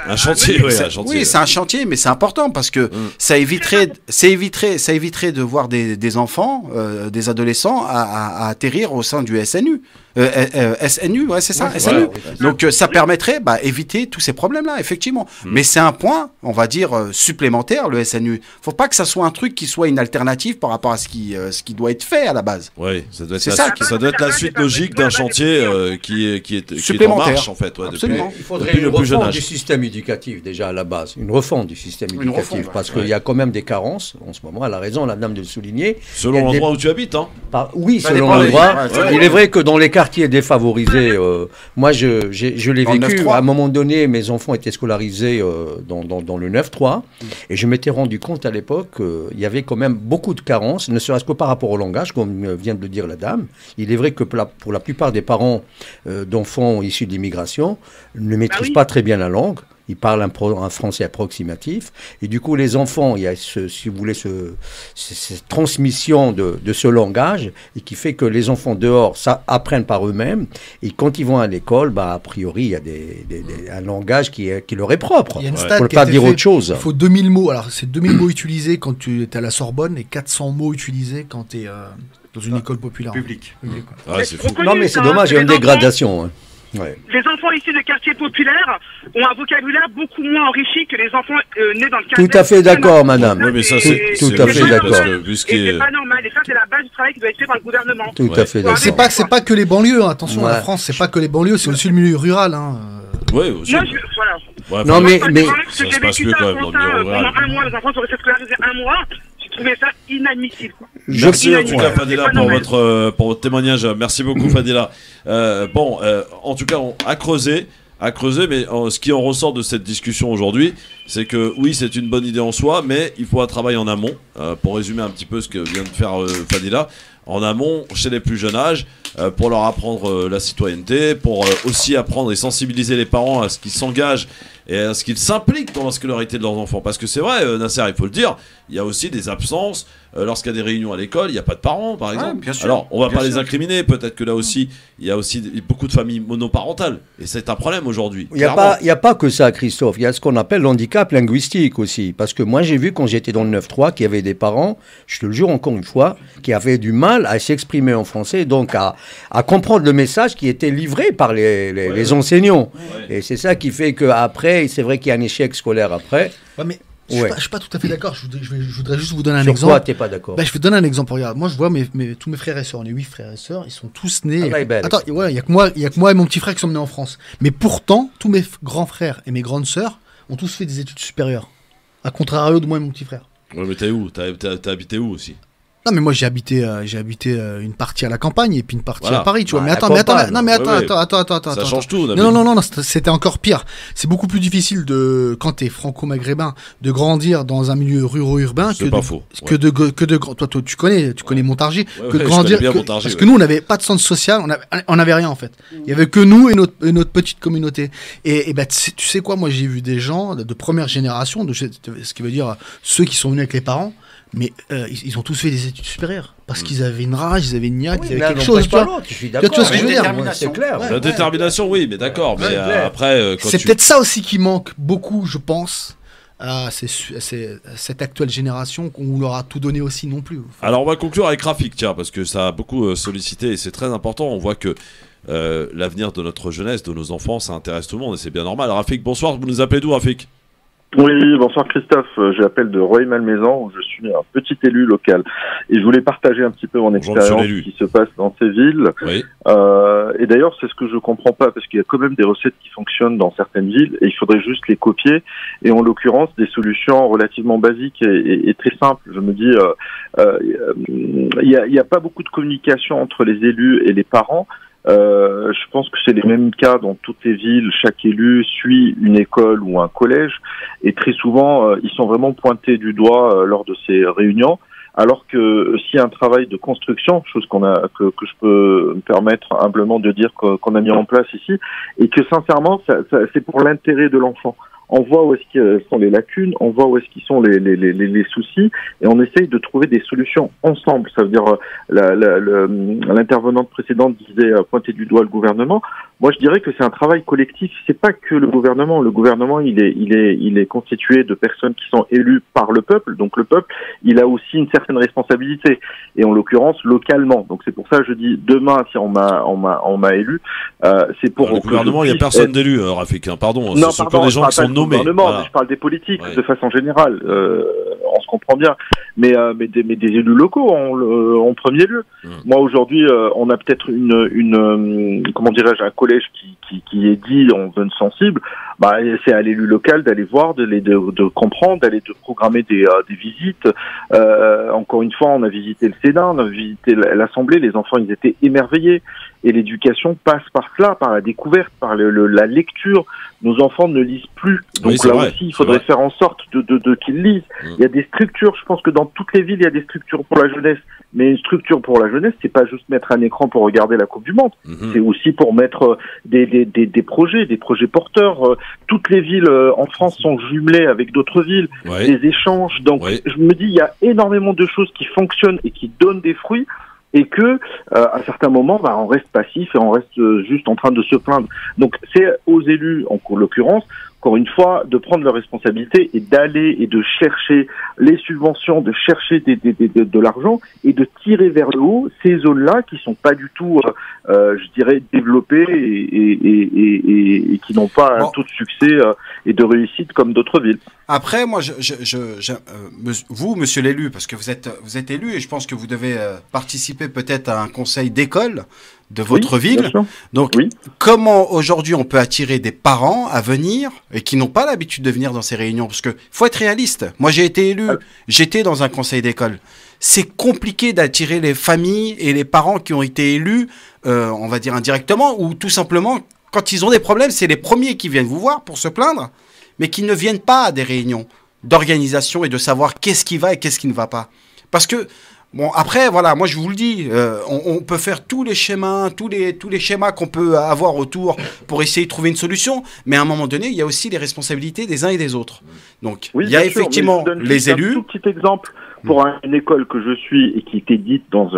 Un chantier, oui. Oui, c'est un chantier, mais c'est important parce que ça éviterait de voir des enfants, des adolescents à atterrir au sein du SNU. SNU, ouais, c'est ça, SNU. Donc ça permettrait éviter tous ces problèmes-là, effectivement. Mais c'est un point, on va dire, supplémentaire, le SNU. Faut pas que ça soit un truc qui soit une alternative par rapport à ce qui doit être fait à la base. Oui, ça doit être la suite logique d'un chantier qui est en marche, en fait. Il faudrait une refonte du système éducatif, déjà, à la base. Une refonte du système éducatif, parce qu'il y a quand même des carences, en ce moment, elle a raison, la dame de le souligner. Selon l'endroit où tu habites, hein. Oui, selon l'endroit. Il est vrai que dans les quartiers défavorisés, moi, je l'ai vécu. À un moment donné, mes enfants étaient scolarisés dans le 9-3, et je m'étais rendu compte à l'époque qu'il y avait quand même beaucoup de carences, ne serait-ce que par rapport au langage, comme vient de le dire la dame. Il est vrai que pour la plupart des parents d'enfants issus de l'immigration ne maîtrisent pas très bien la langue. Ils parlent un français approximatif. Et du coup, les enfants, il y a, si vous voulez, cette transmission de ce langage et qui fait que les enfants dehors apprennent par eux-mêmes. Et quand ils vont à l'école, a priori, il y a un langage qui leur est propre. Il y a une stat pour ne pas dire autre chose. Il faut 2000 mots. Alors, c'est 2000 mots utilisés quand tu es à la Sorbonne et 400 mots utilisés quand tu es... dans une école populaire. Publique. C'est fou. Non, mais c'est dommage, il y a une dégradation. Ouais. Les enfants issus de quartiers populaires ont un vocabulaire beaucoup moins enrichi que les enfants nés dans le quartier. Tout à fait d'accord, madame. Oui, mais ça, c'est tout à fait d'accord. C'est pas normal. Et ça, c'est la base du travail qui doit être fait par le gouvernement. Tout à fait d'accord. C'est pas que les banlieues. Attention, la France, c'est pas que les banlieues, c'est aussi le milieu rural. Oui, aussi. Voilà. Non, mais ça se passe mieux quand même dans le milieu rural. Pendant un mois, les enfants sont restés scolarisés un mois. J'ai trouvé ça inadmissible. Merci en tout cas Fadila pour votre témoignage. Merci beaucoup Fadila. En tout cas, à creuser, mais ce qui en ressort de cette discussion aujourd'hui, c'est que oui, c'est une bonne idée en soi, mais il faut un travail en amont. Pour résumer un petit peu ce que vient de faire Fadila, en amont, chez les plus jeunes âges, pour leur apprendre la citoyenneté, pour aussi apprendre et sensibiliser les parents à ce qu'ils s'engagent et à ce qu'ils s'impliquent dans la scolarité de leurs enfants. Parce que c'est vrai, Nasser, il faut le dire, il y a aussi des absences. Lorsqu'il y a des réunions à l'école, il n'y a pas de parents, par exemple. Bien sûr, alors, on ne va pas les incriminer. Peut-être que là aussi, il y a aussi beaucoup de familles monoparentales. Et c'est un problème aujourd'hui. Il n'y a pas que ça, Christophe. Il y a ce qu'on appelle l'handicap linguistique aussi. Parce que moi, j'ai vu quand j'étais dans le 9-3 qu'il y avait des parents, je te le jure encore une fois, qui avaient du mal à s'exprimer en français, donc à comprendre le message qui était livré par les enseignants. Ouais. Et c'est ça qui fait qu'après, c'est vrai qu'il y a un échec scolaire après. Ouais, mais je ne suis pas tout à fait d'accord. Je voudrais juste vous donner un exemple. Sur quoi tu n'es pas d'accord? Je vous donne un exemple. Regarde, moi je vois tous mes frères et sœurs, on est 8 frères et sœurs, ils sont tous nés. Attends, il n'y a que moi et mon petit frère qui sommes nés en France. Mais pourtant, tous mes grands frères et mes grandes sœurs ont tous fait des études supérieures. À contrario de moi et mon petit frère. Ouais, mais t'es où? T'as habité où aussi? Non, mais moi j'ai habité une partie à la campagne et puis une partie à Paris, tu vois. Mais attends. Ça change tout. Non, c'était encore pire. C'est beaucoup plus difficile quand t'es franco-maghrébin de grandir dans un milieu ruro-urbain toi tu connais Montargis, que de grandir parce que nous on n'avait pas de centre social, on n'avait rien en fait. Il y avait que nous et notre petite communauté. Et tu sais quoi, moi j'ai vu des gens de première génération, ce qui veut dire ceux qui sont venus avec les parents. Mais ils ont tous fait des études supérieures parce qu'ils avaient une rage, ils avaient une niaque, ils avaient quelque chose. Tu vois ce que je veux dire? C'est clair. La détermination, oui, mais d'accord. Mais après, c'est peut-être ça aussi qui manque beaucoup, je pense. Cette actuelle génération qu'on leur a tout donné aussi non plus. Alors on va conclure avec Rafik, tiens, parce que ça a beaucoup sollicité et c'est très important. On voit que l'avenir de notre jeunesse, de nos enfants, ça intéresse tout le monde et c'est bien normal. Rafik, bonsoir, vous nous appelez d'où, Rafik? Oui, bonsoir Christophe, j'appelle de Rueil-Malmaison où je suis un petit élu local et je voulais partager un petit peu mon expérience qui se passe dans ces villes. Oui. Et d'ailleurs c'est ce que je comprends pas parce qu'il y a quand même des recettes qui fonctionnent dans certaines villes et il faudrait juste les copier et en l'occurrence des solutions relativement basiques et très simples. Je me dis il y a pas beaucoup de communication entre les élus et les parents. Je pense que c'est les mêmes cas dans toutes les villes. Chaque élu suit une école ou un collège et très souvent ils sont vraiment pointés du doigt lors de ces réunions. Alors que s'il y a un travail de construction, chose que je peux me permettre humblement de dire qu'on a mis en place ici, et que sincèrement c'est pour l'intérêt de l'enfant. On voit où est-ce sont les lacunes, on voit où est-ce qu'ils sont les soucis, et on essaye de trouver des solutions ensemble. Ça veut dire, l'intervenante précédente disait pointer du doigt le gouvernement. Moi, je dirais que c'est un travail collectif. C'est pas que le gouvernement. Le gouvernement, il est constitué de personnes qui sont élues par le peuple. Donc le peuple, il a aussi une certaine responsabilité, et en l'occurrence localement. Donc c'est pour ça que je dis demain, si on m'a élu, c'est pour le gouvernement. Il n'y a personne d'élu, Rafik. Hein, pardon. Ce sont que des gens qui sont nommés. Voilà. Je parle des politiques de façon générale. On se comprend bien, mais des élus locaux en premier lieu. Moi aujourd'hui, on a peut-être comment dirais-je, un collège qui est dit en zone sensible. C'est à l'élu local d'aller voir, de comprendre, d'aller de programmer des visites. Encore une fois, on a visité le Sénat, on a visité l'Assemblée. Les enfants, ils étaient émerveillés. Et l'éducation passe par cela, par la découverte, par la lecture. Nos enfants ne lisent plus. Donc là aussi, il faudrait faire en sorte de qu'ils lisent. Il y a des structures, je pense que dans toutes les villes, il y a des structures pour la jeunesse. Mais une structure pour la jeunesse, c'est pas juste mettre un écran pour regarder la Coupe du Monde. C'est aussi pour mettre des projets porteurs. Toutes les villes en France sont jumelées avec d'autres villes, des échanges. Donc je me dis, il y a énormément de choses qui fonctionnent et qui donnent des fruits. Et que à certains moments, on reste passif et on reste juste en train de se plaindre. Donc c'est aux élus, en l'occurrence, encore une fois, de prendre leurs responsabilités et d'aller et de chercher les subventions, de chercher de l'argent et de tirer vers le haut ces zones-là qui sont pas du tout, je dirais, développées et qui n'ont pas un taux de succès et de réussite comme d'autres villes. Après, moi, vous, monsieur l'élu, parce que vous êtes élu et je pense que vous devez participer peut-être à un conseil d'école de votre ville. Donc, comment aujourd'hui on peut attirer des parents à venir et qui n'ont pas l'habitude de venir dans ces réunions? Parce que faut être réaliste. Moi, j'ai été élu, j'étais dans un conseil d'école. C'est compliqué d'attirer les familles et les parents qui ont été élus, on va dire indirectement, ou tout simplement, quand ils ont des problèmes, c'est les premiers qui viennent vous voir pour se plaindre, mais qui ne viennent pas à des réunions d'organisation et de savoir qu'est-ce qui va et qu'est-ce qui ne va pas. Parce que, bon, après, voilà, moi je vous le dis, on peut faire tous les schémas, tous les schémas qu'on peut avoir autour pour essayer de trouver une solution, mais à un moment donné, il y a aussi les responsabilités des uns et des autres. Donc, il y a effectivement les élus. Un tout petit exemple pour une école que je suis et qui était dite dans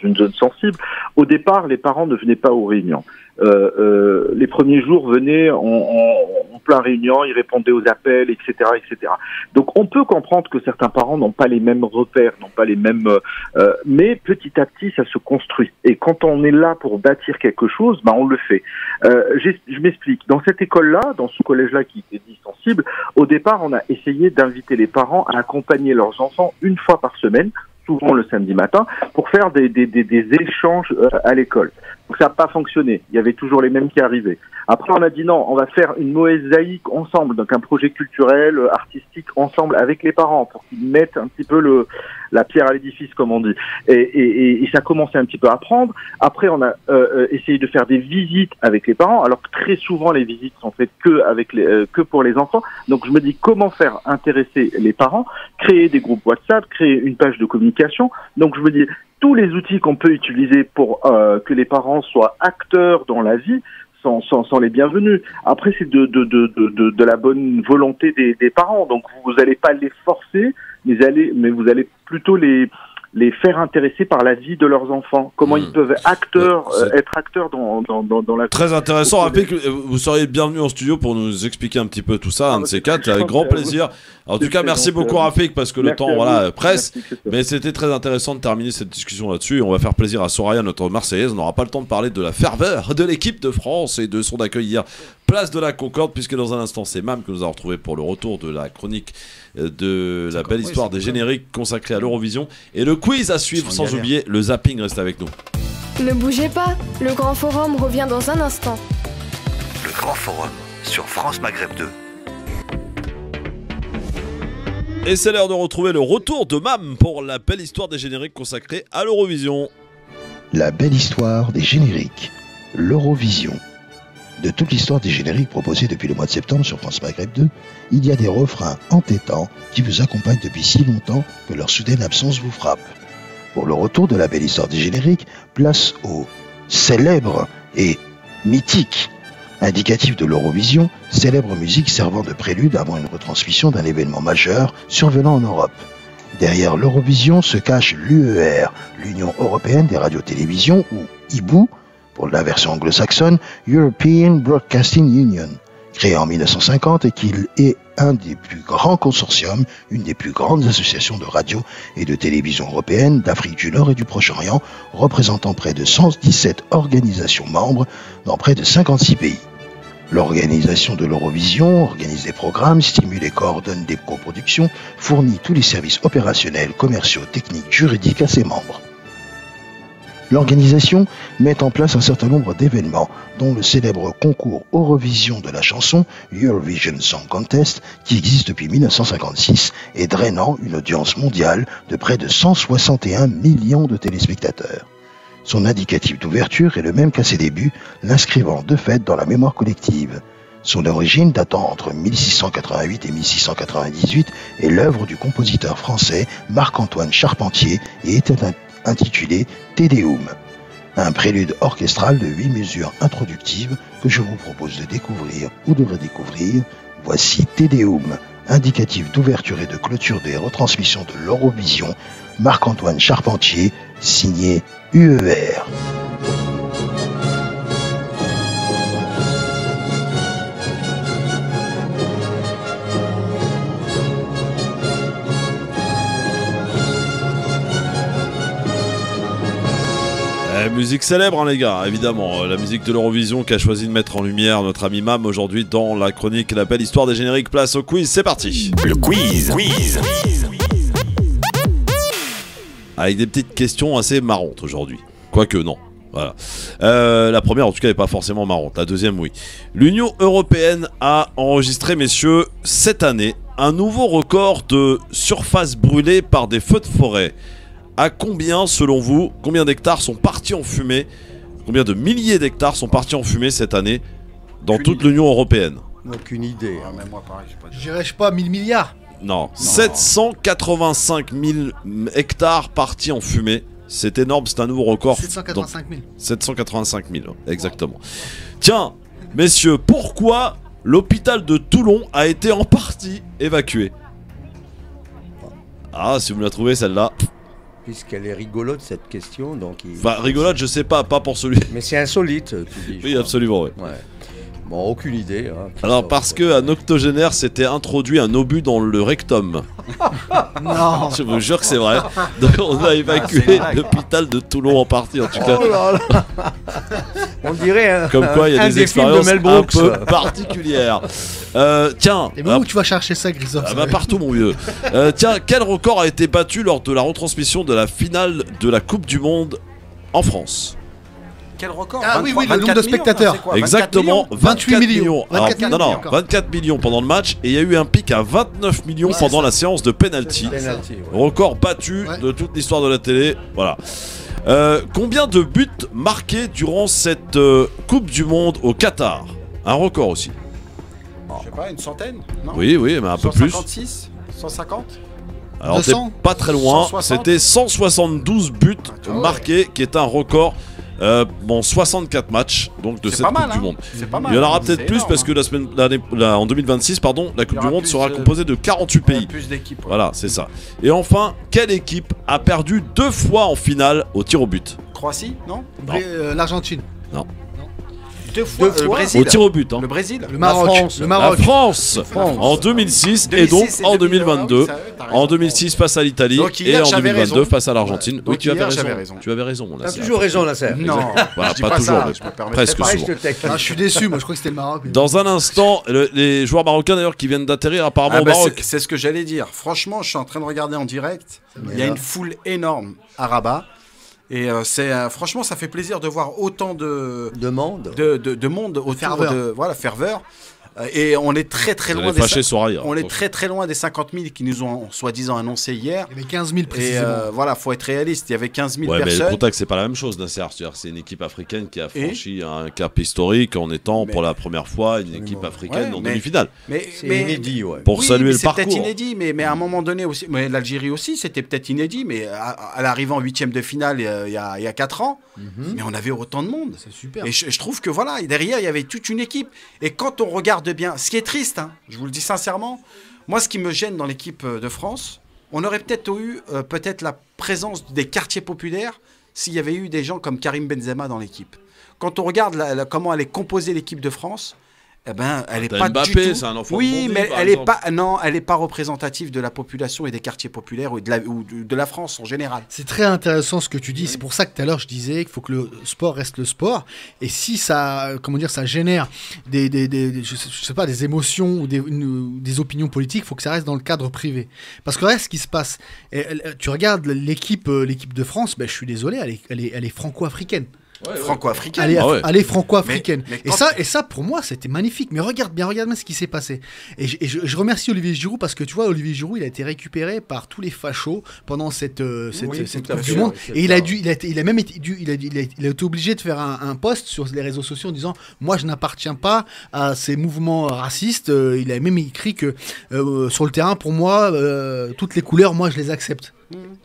une zone sensible. Au départ, les parents ne venaient pas aux réunions. Les premiers jours venaient en plein réunion, ils répondaient aux appels, etc., etc. Donc on peut comprendre que certains parents n'ont pas les mêmes repères, n'ont pas les mêmes, mais petit à petit ça se construit. Et quand on est là pour bâtir quelque chose, ben on le fait. Je m'explique. Dans cette école-là, dans ce collège-là qui était dit sensible, au départ on a essayé d'inviter les parents à accompagner leurs enfants une fois par semaine, souvent le samedi matin, pour faire des échanges à l'école. Donc ça n'a pas fonctionné. Il y avait toujours les mêmes qui arrivaient. Après, on a dit non, on va faire une mosaïque ensemble, donc un projet culturel, artistique ensemble avec les parents pour qu'ils mettent un petit peu la pierre à l'édifice, comme on dit. Et ça commençait un petit peu à prendre. Après, on a essayé de faire des visites avec les parents, alors que très souvent les visites sont faites que pour les enfants. Donc je me dis comment faire intéresser les parents, créer des groupes WhatsApp, créer une page de communication. Donc je me dis tous les outils qu'on peut utiliser pour que les parents soient acteurs dans la vie sont les bienvenus. Après, c'est de la bonne volonté des parents. Donc, vous n'allez pas les forcer, mais vous allez plutôt les faire intéresser par la vie de leurs enfants. Comment ils peuvent être acteurs dans la... Très intéressant. Rappelez que vous seriez bienvenu en studio pour nous expliquer un petit peu tout ça, un de ces quatre, avec grand plaisir. En tout cas, merci beaucoup Rafik, parce que le temps presse, mais c'était très intéressant de terminer cette discussion là-dessus. Et on va faire plaisir à Soraya, notre Marseillaise. On n'aura pas le temps de parler de la ferveur de l'équipe de France et de son accueil hier, place de la Concorde, puisque dans un instant, c'est Mam que nous avons retrouvé pour le retour de la chronique de la belle histoire des génériques consacrée à l'Eurovision et le quiz à suivre, sans oublier le zapping. Reste avec nous. Ne bougez pas, le Grand Forum revient dans un instant. Le Grand Forum sur France Maghreb 2. Et c'est l'heure de retrouver le retour de Mam pour la belle histoire des génériques consacrée à l'Eurovision. La belle histoire des génériques, l'Eurovision. De toute l'histoire des génériques proposés depuis le mois de septembre sur France Maghreb 2, il y a des refrains entêtants qui vous accompagnent depuis si longtemps que leur soudaine absence vous frappe. Pour le retour de la belle histoire des génériques, place au célèbre et mythique. Indicatif de l'Eurovision, célèbre musique servant de prélude avant une retransmission d'un événement majeur survenant en Europe. Derrière l'Eurovision se cache l'UER, l'Union Européenne des Radios-Télévisions, ou IBU, pour la version anglo-saxonne, European Broadcasting Union, créé en 1950 et qui est un des plus grands consortiums, une des plus grandes associations de radio et de télévision européennes d'Afrique du Nord et du Proche-Orient, représentant près de 117 organisations membres dans près de 56 pays. L'organisation de l'Eurovision organise des programmes, stimule et coordonne des coproductions, fournit tous les services opérationnels, commerciaux, techniques, juridiques à ses membres. L'organisation met en place un certain nombre d'événements, dont le célèbre concours Eurovision de la chanson, Eurovision Song Contest, qui existe depuis 1956 et drainant une audience mondiale de près de 161 millions de téléspectateurs. Son indicatif d'ouverture est le même qu'à ses débuts, l'inscrivant de fait dans la mémoire collective. Son origine, datant entre 1688 et 1698, est l'œuvre du compositeur français Marc-Antoine Charpentier et était intitulé Te Deum, un prélude orchestral de 8 mesures introductives que je vous propose de découvrir ou de redécouvrir. Voici Te Deum, indicatif d'ouverture et de clôture des retransmissions de l'Eurovision, Marc-Antoine Charpentier, signé UER. Musique célèbre, hein, les gars, évidemment. La musique de l'Eurovision qu'a choisi de mettre en lumière notre ami Mam aujourd'hui dans la chronique La belle histoire des génériques. Place au quiz, c'est parti. Le quiz. Avec des petites questions assez marrantes aujourd'hui. Quoique, non. Voilà. La première, en tout cas, n'est pas forcément marrante. La deuxième, oui. L'Union européenne a enregistré, messieurs, cette année, un nouveau record de surface brûlée par des feux de forêt. À combien, selon vous, combien d'hectares sont partis en fumée? Combien de milliers d'hectares sont partis en fumée cette année dans toute l'Union européenne? Aucune idée. Ah, même moi, pareil, Je dirais, je sais pas, 1000 milliards. Non, 785 000 hectares partis en fumée. C'est énorme, c'est un nouveau record. 785 000. 785 000, exactement. Tiens, messieurs, pourquoi l'hôpital de Toulon a été en partie évacué? Ah, si vous me la trouvez celle-là. Puisqu'elle est rigolote cette question, donc... Enfin, rigolote, je sais pas pour celui... Mais c'est insolite, tu dis. Oui, absolument, oui. Ouais. Bon, aucune idée. Hein, alors, parce qu'un octogénaire s'était introduit un obus dans le rectum. Non. Je vous jure que c'est vrai. Donc, on a évacué l'hôpital de Toulon en partie, en tout cas. Oh là là. On dirait comme quoi, il y a des expériences un peu particulières. Tiens. Et où tu vas chercher ça, Grisov? Partout, mon vieux. Tiens, quel record a été battu lors de la retransmission de la finale de la Coupe du Monde en France? Quel record? Ah oui, le nombre de spectateurs. Exactement, 28 millions. Alors, 24 millions pendant le match, et il y a eu un pic à 29 millions pendant la séance de penalty. Record battu de toute l'histoire de la télé. Voilà. Combien de buts marqués durant cette Coupe du Monde au Qatar? Un record aussi. Je sais pas, une centaine? Non, oui, mais un peu plus. 156? 150? Alors, t'es pas très loin. C'était 172 buts marqués, qui est un record. 64 matchs donc de cette Coupe du Monde. Il y en aura peut-être plus parce que en 2026, pardon, la Coupe du Monde sera composée de 48 pays. Plus d'équipes. Voilà, c'est ça. Et enfin, quelle équipe a perdu 2 fois en finale au tir au but? Croatie, non? L'Argentine. Non. 2 fois le Brésil. Au tir au but. Hein. Le Brésil. Le Maroc. La France. En 2006 et donc en 2022. En 2006 face à l'Italie et en 2022 face à l'Argentine. Oui, tu avais raison. Tu avais raison. T'as toujours raison, là, c'est. Non, voilà, pas toujours, presque souvent. Je suis déçu, moi je crois que c'était le Maroc. Dans un instant, les joueurs marocains d'ailleurs qui viennent d'atterrir apparemment au Maroc. C'est ce que j'allais dire. Franchement, je suis en train de regarder en direct. Il y a une foule énorme à Rabat. Et franchement, ça fait plaisir de voir autant de monde autour de ferveur. Et on est très loin très loin des 50 000 qui nous ont soi-disant annoncé hier. Il y avait 15 000 précisément. Et voilà, faut être réaliste. Il y avait 15 000 personnes. Mais le contexte, c'est pas la même chose, Nasser. C'est une équipe africaine qui a franchi un cap historique en étant pour la première fois une équipe africaine en demi-finale. C'est inédit, Pour saluer le parcours. C'est peut-être inédit, mais à un moment donné aussi. Mais l'Algérie aussi, c'était peut-être inédit, mais à l'arrivée en 8e de finale il y a 4 ans, mais on avait autant de monde. C'est super. Et je trouve que voilà, derrière, il y avait toute une équipe. Et quand on regarde bien, ce qui est triste, hein, je vous le dis sincèrement, moi, ce qui me gêne dans l'équipe de France, on aurait peut-être eu la présence des quartiers populaires s'il y avait eu des gens comme Karim Benzema dans l'équipe. Quand on regarde comment elle est composée l'équipe de France, eh ben, elle est pas Mbappé, du tout. C'est un enfant oui, de mais Bondy, elle est pas. Non, elle est pas représentative de la population et des quartiers populaires ou de la France en général. C'est très intéressant ce que tu dis. C'est pour ça que tout à l'heure je disais qu'il faut que le sport reste le sport. Et si ça, ça génère je sais pas, des émotions ou des opinions politiques, il faut que ça reste dans le cadre privé. Parce que là, ce qui se passe, tu regardes l'équipe de France. Ben, je suis désolé, elle est franco-africaine. Franco-africaine. Elle est franco-africaine. Et ça, pour moi, c'était magnifique. Mais regarde bien ce qui s'est passé. Et je remercie Olivier Giroud parce que tu vois, Olivier Giroud, il a été récupéré par tous les fachos pendant cette Coupe du Monde. Et il a été obligé de faire un post sur les réseaux sociaux en disant moi, je n'appartiens pas à ces mouvements racistes. Il a même écrit que sur le terrain, pour moi, toutes les couleurs, moi, je les accepte.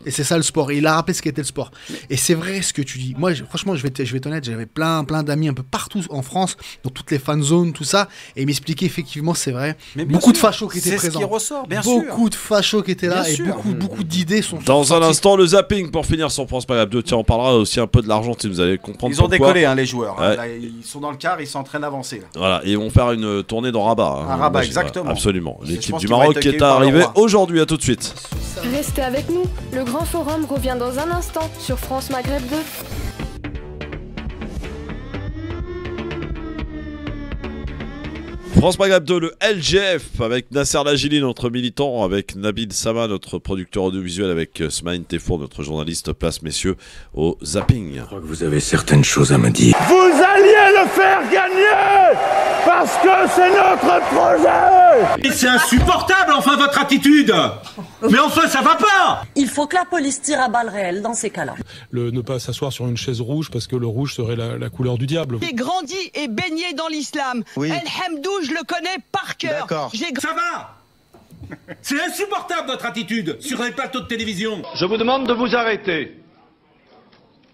Et c'est ça le sport. Et il a rappelé ce qu'était le sport. Et c'est vrai ce que tu dis. Moi, franchement, je vais être honnête, j'avais plein d'amis un peu partout en France, dans toutes les fan zones, tout ça. Et il m'expliquait effectivement, c'est vrai. Beaucoup de fachos qui étaient présents. C'est ce qui ressort, bien sûr. sûr. Beaucoup de fachos qui étaient là bien et beaucoup d'idées sont dans un instant, le zapping pour finir sur France Maghreb 2. Tiens, on parlera aussi un peu de l'Argentine. Vous allez comprendre. Ils ont décollé, hein, les joueurs. Ouais. Là, ils sont dans le quart, ils sont en train d'avancer. Voilà, et ils vont faire une tournée dans Rabat. À Rabat, exactement. Absolument. L'équipe du Maroc qui est arrivée aujourd'hui. À tout de suite. Restez avec nous. Le Grand Forum revient dans un instant sur France Maghreb 2. France Maghreb 2, le LGF avec Nasser Lajili, notre militant, avec Nabil Sama, notre producteur audiovisuel, avec Smaïn Tefour, notre journaliste. Place, messieurs, au zapping. Je crois que vous avez certaines choses à me dire. Vous alliez le faire gagner parce que c'est notre projet. C'est insupportable, enfin, votre attitude. Mais enfin, ça va pas. Il faut que la police tire à balles réelles dans ces cas-là. Ne pas s'asseoir sur une chaise rouge parce que le rouge serait la couleur du diable. J'ai grandi et baigné dans l'islam. Oui. El Hamdou, je le connais par cœur. D'accord. Ça va. C'est insupportable, votre attitude, sur les plateaux de télévision. Je vous demande de vous arrêter.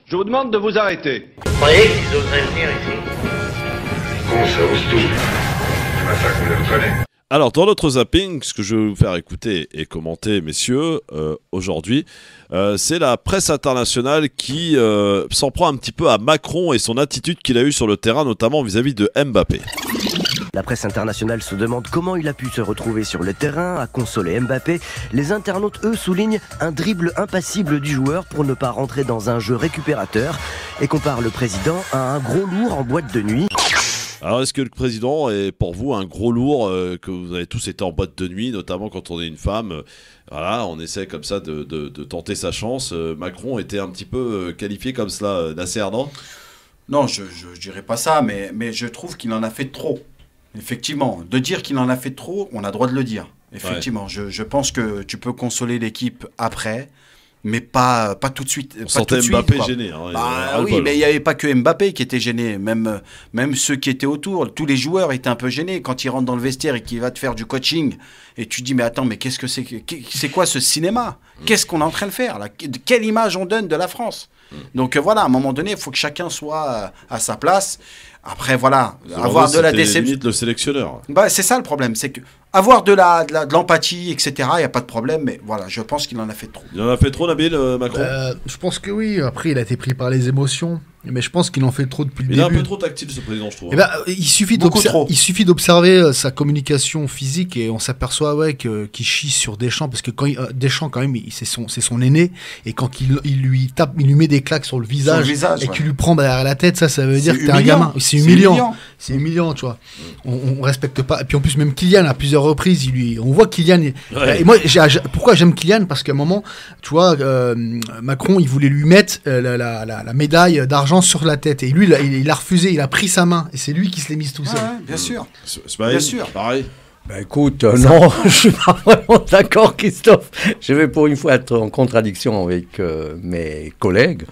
Je vous demande de vous arrêter. Vous croyez qu'ils oseraient venir ici? Bon, ça ose tout. C'est pas ça qu'on les reconnaît. Alors, dans notre zapping, ce que je vais vous faire écouter et commenter, messieurs, aujourd'hui, c'est la presse internationale qui s'en prend un petit peu à Macron et son attitude qu'il a eue sur le terrain, notamment vis-à-vis de Mbappé. La presse internationale se demande comment il a pu se retrouver sur le terrain à consoler Mbappé. Les internautes, eux, soulignent un dribble impassible du joueur pour ne pas rentrer dans un jeu récupérateur et comparent le président à un gros lourd en boîte de nuit. Alors, est-ce que le président est pour vous un gros lourd, que vous avez tous été en boîte de nuit, notamment quand on est une femme, voilà, on essaie comme ça de tenter sa chance. Macron était un petit peu qualifié comme cela, Nasser, non? Non, je dirais pas ça, mais je trouve qu'il en a fait trop. Effectivement, de dire qu'il en a fait trop, on a droit de le dire. Effectivement, ouais. Je pense que tu peux consoler l'équipe après, mais pas tout de suite. On sentait Mbappé gêné. Hein, oui, mais il n'y avait pas que Mbappé qui était gêné. Même ceux qui étaient autour, tous les joueurs étaient un peu gênés. Quand il rentre dans le vestiaire et qu'il va te faire du coaching, et tu dis, mais attends, mais qu'est-ce que c'est quoi ce cinéma? Qu'est-ce qu'on est en train de faire là? Quelle image on donne de la France? Donc voilà, à un moment donné, il faut que chacun soit à sa place. Après, voilà, avoir de la déception. Limite le sélectionneur. Bah, c'est ça le problème, c'est que avoir de l'empathie, etc., il n'y a pas de problème, mais voilà, je pense qu'il en a fait trop. Il en a fait trop, Nabil, Macron? Je pense que oui. Après, il a été pris par les émotions. Mais je pense qu'il en fait trop depuis le début. Il est un peu trop tactile, ce président, je trouve. Eh ben, il suffit d'observer sa communication physique et on s'aperçoit qu'il chie sur Deschamps, parce que quand Deschamps, quand même, c'est son aîné, et quand il lui met des claques sur le visage et qu'il lui prend derrière la tête, ça veut dire que t'es un gamin. C'est humiliant. C'est humiliant, tu vois. On respecte pas. Et puis en plus, même Kylian, à plusieurs reprises, on voit Kylian. Ouais. Et moi, pourquoi j'aime Kylian? Parce qu'à un moment, tu vois, Macron, il voulait lui mettre la médaille d'argent sur la tête, et lui il a refusé, il a pris sa main et c'est lui qui se l'est mise tout seul. Ouais, bien sûr. Bien sûr. Pareil. Ben écoute, non, je suis pas vraiment d'accord, Christophe. Je vais pour une fois être en contradiction avec mes collègues.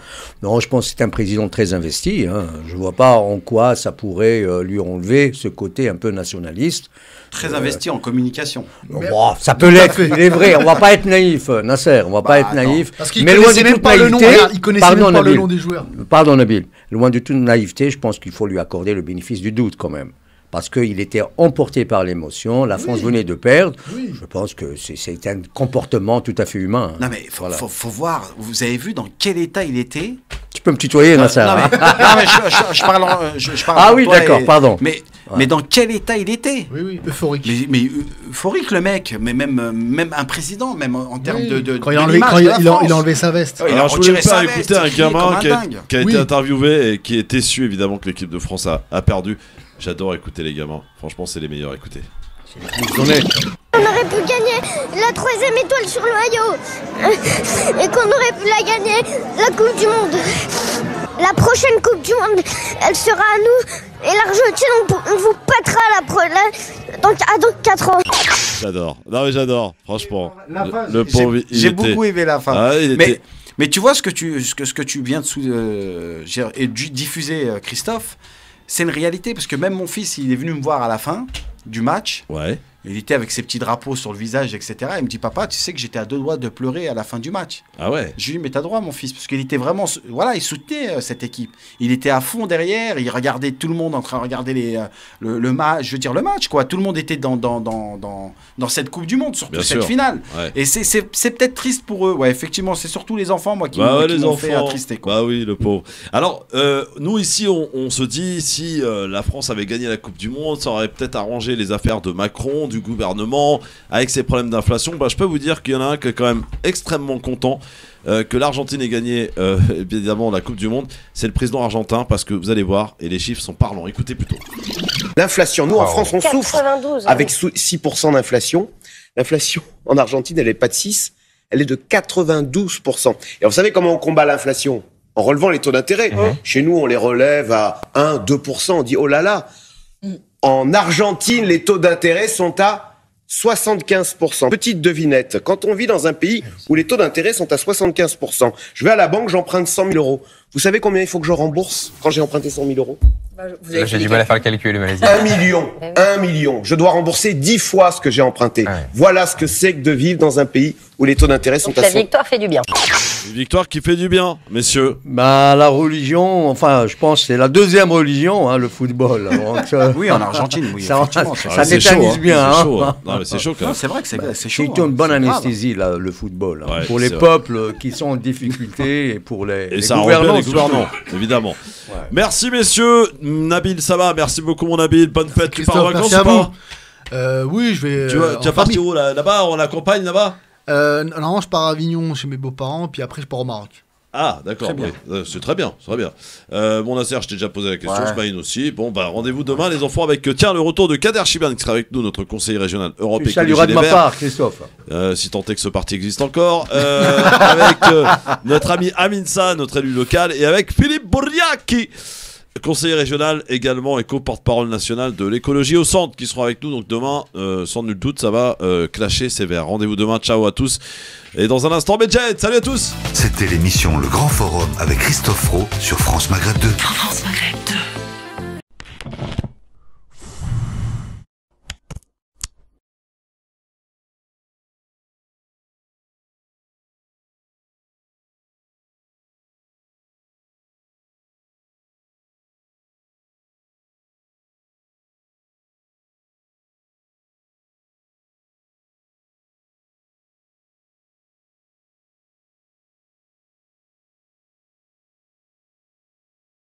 Non, je pense que c'est un président très investi. Hein. Je vois pas en quoi ça pourrait lui enlever ce côté un peu nationaliste. Très investi en communication. Bon, ça peut l'être, il est vrai. On va pas être naïf, Nasser. On va pas être naïf. Parce qu'il connaissait même pas le nom. Il connaissait même pas le nom des joueurs. Pardon, Nabil. Loin de toute naïveté, je pense qu'il faut lui accorder le bénéfice du doute quand même. Parce qu'il était emporté par l'émotion, la France venait de perdre. Oui. Je pense que c'est un comportement tout à fait humain. Non mais faut voir, vous avez vu dans quel état il était? Tu peux me tutoyer, Nasser. Non mais je parle ah oui, d'accord, pardon. Mais dans quel état il était? Oui, euphorique. Mais euphorique le mec, mais même un président, même en termes de quand il a enlevé sa veste. Alors je voulais pas écouter un gamin qui a été interviewé et qui est déçu évidemment que l'équipe de France a perdu. J'adore écouter les gamins. Franchement, c'est les meilleurs. Écoutez. On aurait pu gagner la 3e étoile sur le maillot. Et qu'on aurait pu la gagner, la Coupe du Monde. La prochaine Coupe du Monde, elle sera à nous. Et l'Argentine, on vous pètera dans 4 ans. J'adore. Non mais j'adore. Franchement. Le pauvre, j'ai beaucoup aimé la fin. Ah, mais tu vois ce que tu viens de diffuser, Christophe. C'est une réalité, parce que même mon fils, il est venu me voir à la fin du match. Ouais. Il était avec ses petits drapeaux sur le visage, etc. Il me dit, papa, tu sais que j'étais à 2 doigts de pleurer à la fin du match. Ah ouais. Je lui dis, mais t'as droit, mon fils, parce qu'il était vraiment... Voilà, il soutenait cette équipe. Il était à fond derrière, il regardait tout le monde en train de regarder le match, je veux dire le match, quoi. Tout le monde était dans cette Coupe du Monde, surtout cette finale. Ouais. Et c'est peut-être triste pour eux. Ouais, effectivement, c'est surtout les enfants, moi, qui m'ont fait attrister, quoi. Bah oui, le pauvre. Alors, nous, ici, on se dit, si la France avait gagné la Coupe du Monde, ça aurait peut-être arrangé les affaires de Macron, du gouvernement, avec ses problèmes d'inflation, je peux vous dire qu'il y en a un qui est quand même extrêmement content que l'Argentine ait gagné évidemment la Coupe du Monde. C'est le président argentin, parce que vous allez voir, et les chiffres sont parlants. Écoutez plutôt. L'inflation, nous en France, on souffre avec 6% d'inflation. L'inflation en Argentine, elle n'est pas de 6, elle est de 92%. Et vous savez comment on combat l'inflation? En relevant les taux d'intérêt. Chez nous, on les relève à 1, 2%. On dit, oh là là. En Argentine, les taux d'intérêt sont à 75%. Petite devinette. Quand on vit dans un pays où les taux d'intérêt sont à 75%, je vais à la banque, j'emprunte 100 000 euros. Vous savez combien il faut que je rembourse quand j'ai emprunté 100 000 euros? J'ai du mal à faire le calcul, mais vas-y. 1 million. 1 million. Je dois rembourser 10 fois ce que j'ai emprunté. Voilà ce que c'est que de vivre dans un pays où les taux d'intérêt sont à 100%. La victoire fait du bien. Une victoire qui fait du bien, messieurs. La religion, enfin, je pense que c'est la deuxième religion, hein, le football. Donc, oui, en Argentine, oui. Ça tétanise bien. C'est chaud, hein. Non, mais c'est chaud quand même. C'est vrai que c'est chaud. C'est une bonne anesthésie, là, le football. Hein, pour les peuples qui sont en difficulté et pour les gouvernants. Les gouvernants, évidemment. Ouais. Merci, messieurs. Nabil, ça va? Merci beaucoup, mon Nabil. Bonne fête. Tu pars en vacances ou pas? Oui, je vais. Tu vas partir où là-bas? En la campagne là-bas? Non, je pars à Avignon chez mes beaux-parents, puis après je pars au Maroc. Ah, d'accord, oui. C'est très bien, c'est très bien. Bon, Nasser, je t'ai déjà posé la question, Smaïn aussi. Bon, rendez-vous demain, les enfants, avec le retour de Kader Chiban, qui sera avec nous, notre conseiller régional Europe. Tu salueras de ma part, Christophe. Si tant est que ce parti existe encore. Avec notre ami Aminsa, notre élu local, et avec Philippe Bourriaki, conseiller régional également et co-porte-parole national de l'écologie au centre, qui seront avec nous. Donc demain, sans nul doute, ça va clasher sévère. Rendez-vous demain, ciao à tous. Et dans un instant, Medjed, salut à tous. C'était l'émission Le Grand Forum avec Christophe Fro sur France Maghreb 2. France Maghreb.